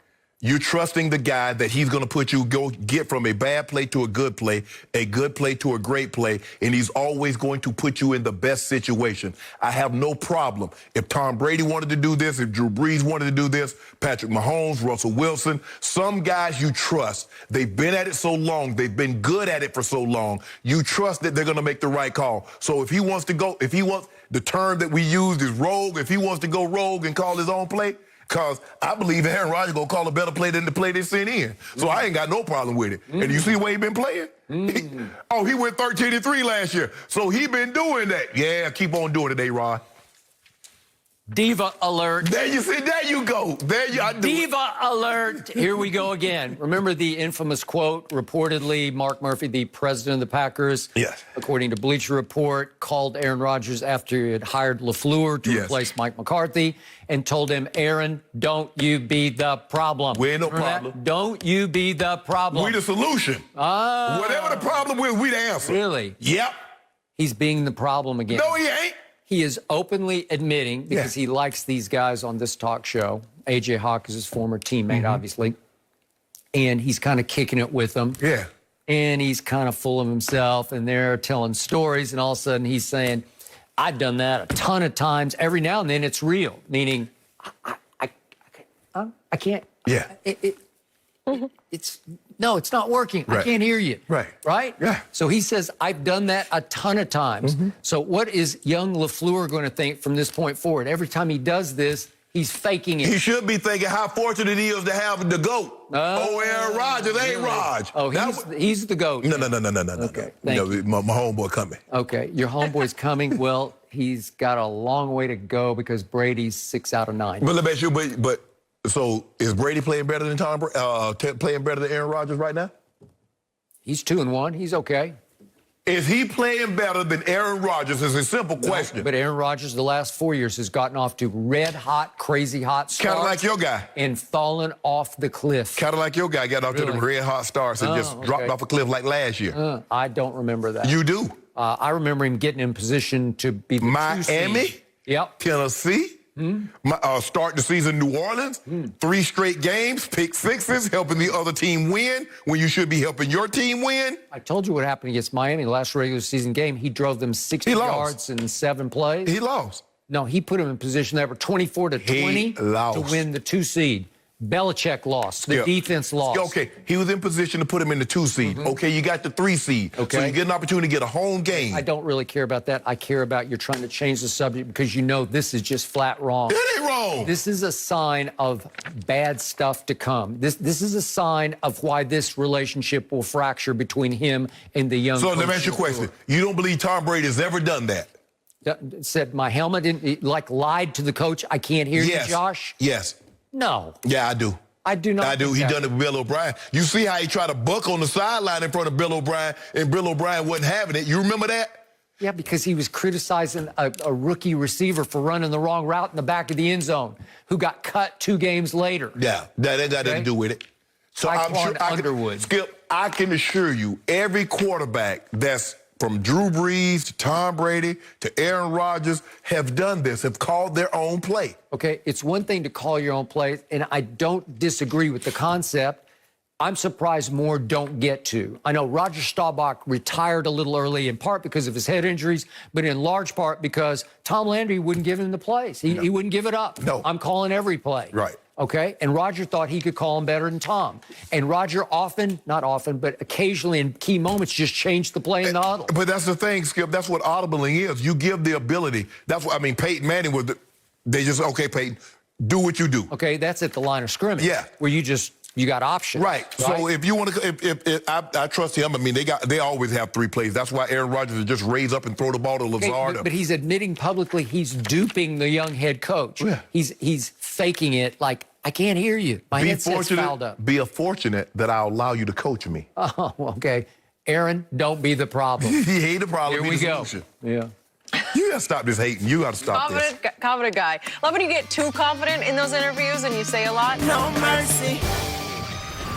Speaker 4: You're trusting the guy that he's going to get from a bad play to a good play to a great play, and he's always going to put you in the best situation. I have no problem. If Tom Brady wanted to do this, if Drew Brees wanted to do this, Patrick Mahomes, Russell Wilson, some guys you trust. They've been at it so long. They've been good at it for so long. You trust that they're going to make the right call. So if he wants, the term that we used is rogue, if he wants to go rogue and call his own play, because I believe Aaron Rodgers going to call a better play than the play they sent in. So I ain't got no problem with it. And you see the way he been playing? He went 13-3 last year. So he been doing that. Yeah, keep on doing it, A-Rod.
Speaker 3: Diva alert.
Speaker 4: There you go.
Speaker 3: Diva alert. Here we go again. Remember the infamous quote, reportedly, Mark Murphy, the president of the Packers,
Speaker 4: yes,
Speaker 3: according to Bleacher Report, called Aaron Rodgers after he had hired LaFleur to replace Mike McCarthy and told him, Aaron, don't you be the problem.
Speaker 4: We ain't no
Speaker 3: Remember
Speaker 4: problem.
Speaker 3: That? Don't you be the problem.
Speaker 4: We the solution. Whatever the problem is, we the answer.
Speaker 3: Really?
Speaker 4: Yep.
Speaker 3: He's being the problem again.
Speaker 4: No, he ain't.
Speaker 3: He is openly admitting, because he likes these guys on this talk show, A.J. Hawk is his former teammate, obviously, and he's kind of kicking it with them.
Speaker 4: Yeah.
Speaker 3: And he's kind of full of himself, and they're telling stories, and all of a sudden he's saying, I've done that a ton of times. Every now and then it's real, meaning I can't.
Speaker 4: Yeah.
Speaker 3: No, it's not working.
Speaker 4: Right.
Speaker 3: I can't hear you.
Speaker 4: Right.
Speaker 3: Right?
Speaker 4: Yeah.
Speaker 3: So he says, I've done that a ton of times. So what is young LaFleur going to think from this point forward? Every time he does this, he's faking it.
Speaker 4: He should be thinking how fortunate he is to have the GOAT. Aaron Rodgers, ain't Raj.
Speaker 3: Oh, he's the GOAT.
Speaker 4: No.
Speaker 3: Okay, thank you.
Speaker 4: My homeboy coming.
Speaker 3: Okay, your homeboy's coming. Well, he's got a long way to go because Brady's 6 out of 9.
Speaker 4: But let me ask you, but so is Brady playing better than playing better than Aaron Rodgers right now?
Speaker 3: He's 2-1. He's okay.
Speaker 4: Is he playing better than Aaron Rodgers? Is a simple question.
Speaker 3: But Aaron Rodgers, the last 4 years, has gotten off to red-hot, crazy-hot starts.
Speaker 4: Kind of like your guy.
Speaker 3: And fallen off the cliff.
Speaker 4: Kind of like your guy got off to the red-hot starts and just dropped off a cliff like last year.
Speaker 3: I don't remember that.
Speaker 4: You do?
Speaker 3: I remember him getting in position to be the
Speaker 4: Miami?
Speaker 3: 2 seed. Yep.
Speaker 4: Tennessee? Start the season New Orleans, 3 straight games, pick sixes, helping the other team win when you should be helping your team win.
Speaker 3: I told you what happened against Miami the last regular season game. He drove them 60 yards in 7 plays.
Speaker 4: He lost.
Speaker 3: No, he put him in position. They were 24-20 to win the 2 seed. Belichick lost. The defense lost.
Speaker 4: Okay, he was in position to put him in the 2 seed. Okay, you got the 3 seed.
Speaker 3: Okay.
Speaker 4: So you get an opportunity to get a home game.
Speaker 3: I don't really care about that. I care about you're trying to change the subject because you know this is just flat wrong.
Speaker 4: It ain't wrong.
Speaker 3: This is a sign of bad stuff to come. This is a sign of why this relationship will fracture between him and the young.
Speaker 4: So let me ask you a question. You don't believe Tom Brady has ever done that?
Speaker 3: Said my helmet didn't, lied to the coach. I can't hear you, Josh.
Speaker 4: Yes.
Speaker 3: No.
Speaker 4: Yeah, I do.
Speaker 3: I do not.
Speaker 4: I do. He done it with Bill O'Brien. You see how he tried to buck on the sideline in front of Bill O'Brien, and Bill O'Brien wasn't having it. You remember that?
Speaker 3: Yeah, because he was criticizing a rookie receiver for running the wrong route in the back of the end zone, who got cut 2 games later.
Speaker 4: Yeah, that ain't got nothing to do with it. So I'm sure, Skip, I can assure you, every quarterback that's from Drew Brees to Tom Brady to Aaron Rodgers have done this, have called their own play.
Speaker 3: Okay, it's one thing to call your own play, and I don't disagree with the concept. I'm surprised more don't get to. I know Roger Staubach retired a little early, in part because of his head injuries, but in large part because Tom Landry wouldn't give him the plays. He wouldn't give it up.
Speaker 4: No.
Speaker 3: I'm calling every play.
Speaker 4: Right.
Speaker 3: Okay, and Roger thought he could call him better than Tom. And Roger not often, but occasionally in key moments just changed the play in the huddle.
Speaker 4: But that's the thing, Skip. That's what audibling is. You give the ability. That's what, I mean, Peyton Manning was, they just, okay, Peyton, do what you do.
Speaker 3: Okay, that's at the line of scrimmage.
Speaker 4: Yeah.
Speaker 3: Where you got options.
Speaker 4: Right. So if you want to, I trust him. I mean, they always have 3 plays. That's why Aaron Rodgers would just raise up and throw the ball to Broussard.
Speaker 3: But he's admitting publicly he's duping the young head coach.
Speaker 4: Yeah.
Speaker 3: He's faking it like, I can't hear you. My headset's fouled up.
Speaker 4: Be fortunate that I'll allow you to coach me.
Speaker 3: Oh, okay. Aaron, don't be the problem.
Speaker 4: He ain't the problem.
Speaker 3: Here we go.
Speaker 4: Solution.
Speaker 3: Yeah.
Speaker 4: You got to stop this hating. You got to stop this.
Speaker 2: Confident guy. Love when you get too confident in those interviews and you say a lot.
Speaker 6: No mercy.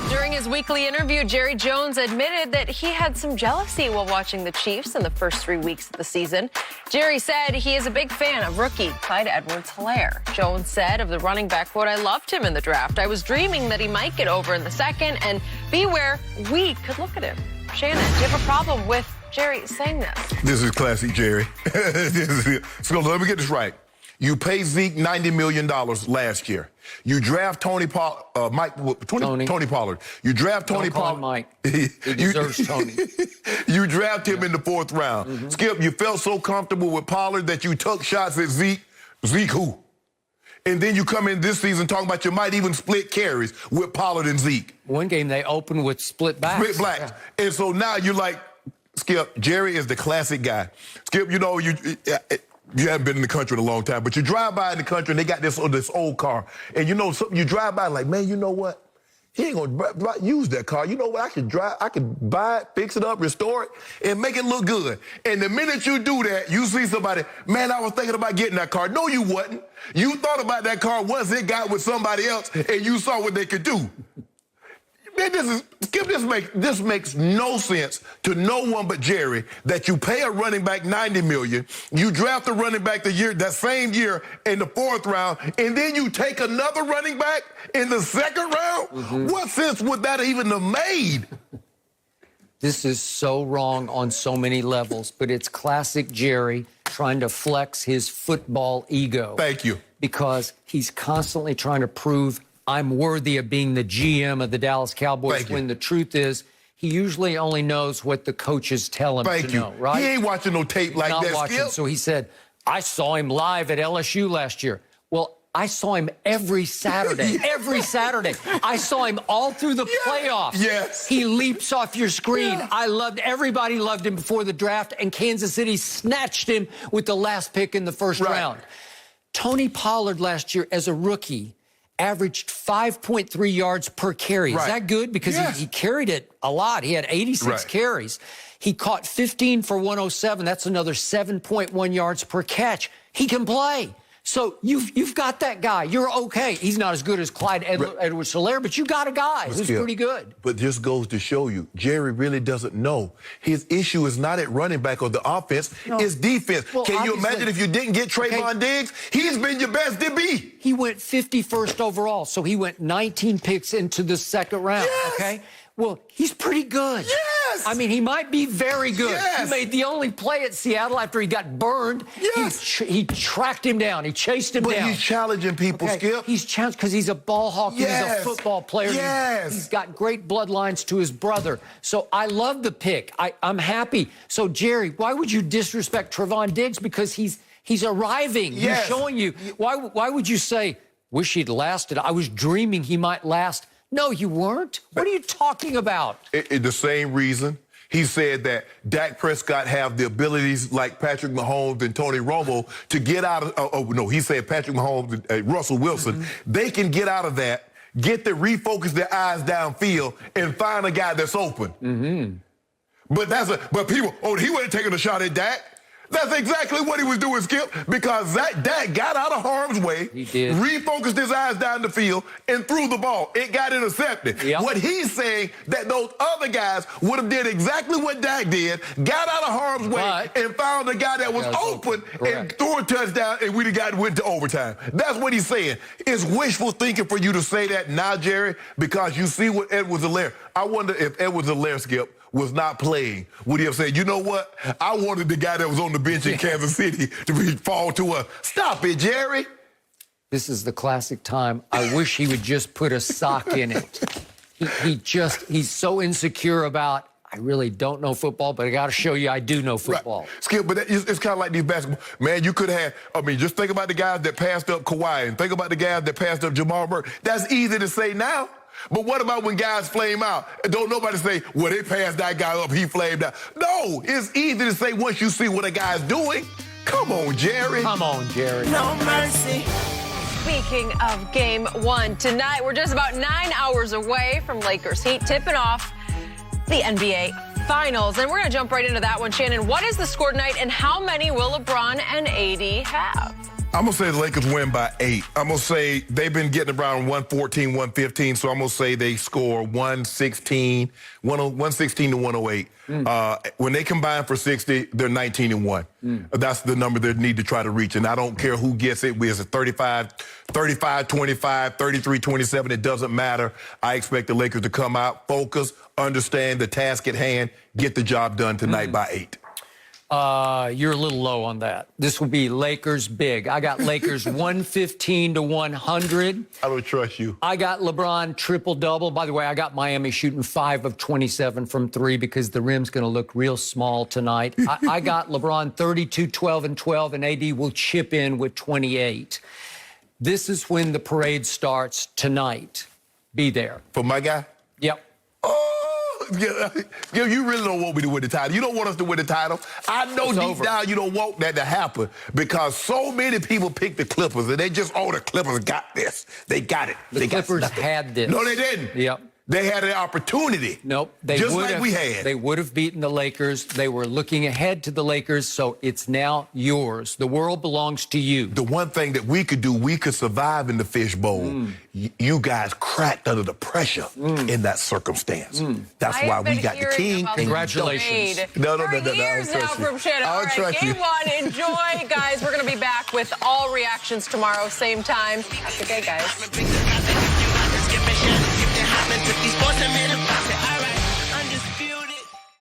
Speaker 2: During his weekly interview, Jerry Jones admitted that he had some jealousy while watching the Chiefs in the first 3 weeks of the season. Jerry said he is a big fan of rookie Clyde Edwards-Helaire. Jones said of the running back, quote, "I loved him in the draft. I was dreaming that he might get over in the second and be where we could look at him." Shannon, do you have a problem with Jerry saying this?
Speaker 4: This is classic Jerry. So let me get this right. You pay Zeke $90 million last year. You draft Tony Pollard. You draft Tony Pollard.
Speaker 3: Mike. He deserves Tony.
Speaker 4: You draft him in the 4th round. Skip, you felt so comfortable with Pollard that you took shots at Zeke. Zeke who? And then you come in this season talking about you might even split carries with Pollard and Zeke.
Speaker 3: One game they opened with split backs.
Speaker 4: Split blacks. Yeah. And so now you're like, Skip, Jerry is the classic guy. Skip, you know, you haven't been in the country in a long time, but you drive by in the country and they got this old car. And you know, something you drive by like, man, you know what? He ain't gonna use that car. You know what? I could buy it, fix it up, restore it, and make it look good. And the minute you do that, you see somebody, man, I was thinking about getting that car. No, you wasn't. You thought about that car once it got with somebody else and you saw what they could do. Man, this makes no sense to no one but Jerry that you pay a running back $90 million, you draft a running back that same year in the 4th round, and then you take another running back in the 2nd round? What sense would that even have made?
Speaker 3: This is so wrong on so many levels, but it's classic Jerry trying to flex his football ego.
Speaker 4: Thank you.
Speaker 3: Because he's constantly trying to prove I'm worthy of being the GM of the Dallas Cowboys, when the truth is he usually only knows what the coaches tell him to know, right?
Speaker 4: He ain't watching no tape like that,
Speaker 3: Skip. So he said, I saw him live at LSU last year. Well, I saw him every Saturday, every Saturday. I saw him all through the playoffs.
Speaker 4: Yes.
Speaker 3: He leaps off your screen. Everybody loved him before the draft, and Kansas City snatched him with the last pick in the 1st round. Tony Pollard last year as a rookie averaged 5.3 yards per carry. Is that good? Because he carried it a lot. He had 86 carries. He caught 15 for 107. That's another 7.1 yards per catch. He can play. So you've got that guy. You're okay. He's not as good as Clyde Edwards-Helaire, but you got a guy who's pretty good.
Speaker 4: But this goes to show you, Jerry really doesn't know. His issue is not at running back or the offense, it's defense. Well, can you imagine if you didn't get Trayvon Diggs? He's been your best DB.
Speaker 3: He went 51st overall, so he went 19 picks into the 2nd round, okay? Well, he's pretty good.
Speaker 4: Yes!
Speaker 3: I mean, he might be very good.
Speaker 4: Yes!
Speaker 3: He made the only play at Seattle after he got burned.
Speaker 4: Yes!
Speaker 3: He tracked him down. He chased him down.
Speaker 4: But he's challenging people, Skip.
Speaker 3: He's challenged because he's a ball hawk.
Speaker 4: Yes!
Speaker 3: He's a football player.
Speaker 4: Yes!
Speaker 3: He's got great bloodlines to his brother. So I love the pick. I'm happy. So, Jerry, why would you disrespect Trayvon Diggs? Because he's arriving.
Speaker 4: Yes.
Speaker 3: He's showing you. Why would you say, wish he'd lasted? I was dreaming he might last. No, you weren't. What are you talking about?
Speaker 4: The same reason. He said that Dak Prescott have the abilities like Patrick Mahomes and Tony Romo to get out of, he said Patrick Mahomes and Russell Wilson, they can get out of that, refocus their eyes downfield and find a guy that's open. But people, he wasn't taking a shot at Dak. That's exactly what he was doing, Skip, because Dak got out of harm's way,
Speaker 3: he did.
Speaker 4: Refocused his eyes down the field, and threw the ball. It got intercepted.
Speaker 3: Yep.
Speaker 4: What he's saying, that those other guys would have did exactly what Dak did, got out of harm's way, and found a guy that was open and threw a touchdown, and went to overtime. That's what he's saying. It's wishful thinking for you to say that now, Jerry, because you see what Edwards-Helaire. I wonder if Edwards-Helaire, Skip, was not playing, would he have said, you know what? I wanted the guy that was on the bench in Kansas City to fall to us. Stop it, Jerry.
Speaker 3: This is the classic time. I wish he would just put a sock in it. He's so insecure about, I really don't know football, but I got to show you I do know football.
Speaker 4: Right. Skip, but it's kind of like these basketball. Man, you could have, just think about the guys that passed up Kawhi and think about the guys that passed up Jamal Murray. That's easy to say now. But what about when guys flame out? Don't nobody say, well, they passed that guy up, he flamed out. No, it's easy to say once you see what a guy's doing. Come on, Jerry.
Speaker 3: Come on, Jerry.
Speaker 2: No mercy. Speaking of Game 1, tonight we're just about 9 hours away from Lakers Heat tipping off the NBA Finals. And we're going to jump right into that one. Shannon, what is the score tonight and how many will LeBron and AD have?
Speaker 4: I'm going to say the Lakers win by 8. I'm going to say they've been getting around 114, 115, so I'm going to say they score 116 to 108. When they combine for 60, they're 19-1. That's the number they need to try to reach, and I don't care who gets it. Whether it's 35-25, 33-27, it doesn't matter. I expect the Lakers to come out, focus, understand the task at hand, get the job done tonight by 8.
Speaker 3: You're a little low on that. This will be Lakers big. I got Lakers 115 to 100.
Speaker 4: I don't trust you.
Speaker 3: I got LeBron triple-double. By the way, I got Miami shooting 5 of 27 from 3 because the rim's going to look real small tonight. I got LeBron 32, 12, and 12, and AD will chip in with 28. This is when the parade starts tonight. Be there.
Speaker 4: For my guy?
Speaker 3: Yep.
Speaker 4: You really don't want me to win the title. You don't want us to win the title. I know deep down you don't want that to happen because so many people pick the Clippers and they just, the Clippers got this. They got it.
Speaker 3: The Clippers had this.
Speaker 4: No, they didn't.
Speaker 3: Yep.
Speaker 4: They had an opportunity.
Speaker 3: Nope. They
Speaker 4: just
Speaker 3: like
Speaker 4: we had.
Speaker 3: They would have beaten the Lakers. They were looking ahead to the Lakers, so it's now yours. The world belongs to you.
Speaker 4: The one thing that we could do, we could survive in the fishbowl. You guys cracked under the pressure in that circumstance. That's why we got the king.
Speaker 3: Congratulations.
Speaker 4: No.
Speaker 2: Years now from Shannon. All right, game one. Enjoy, guys. We're going to be back with all reactions tomorrow, same time. Have a good day, guys.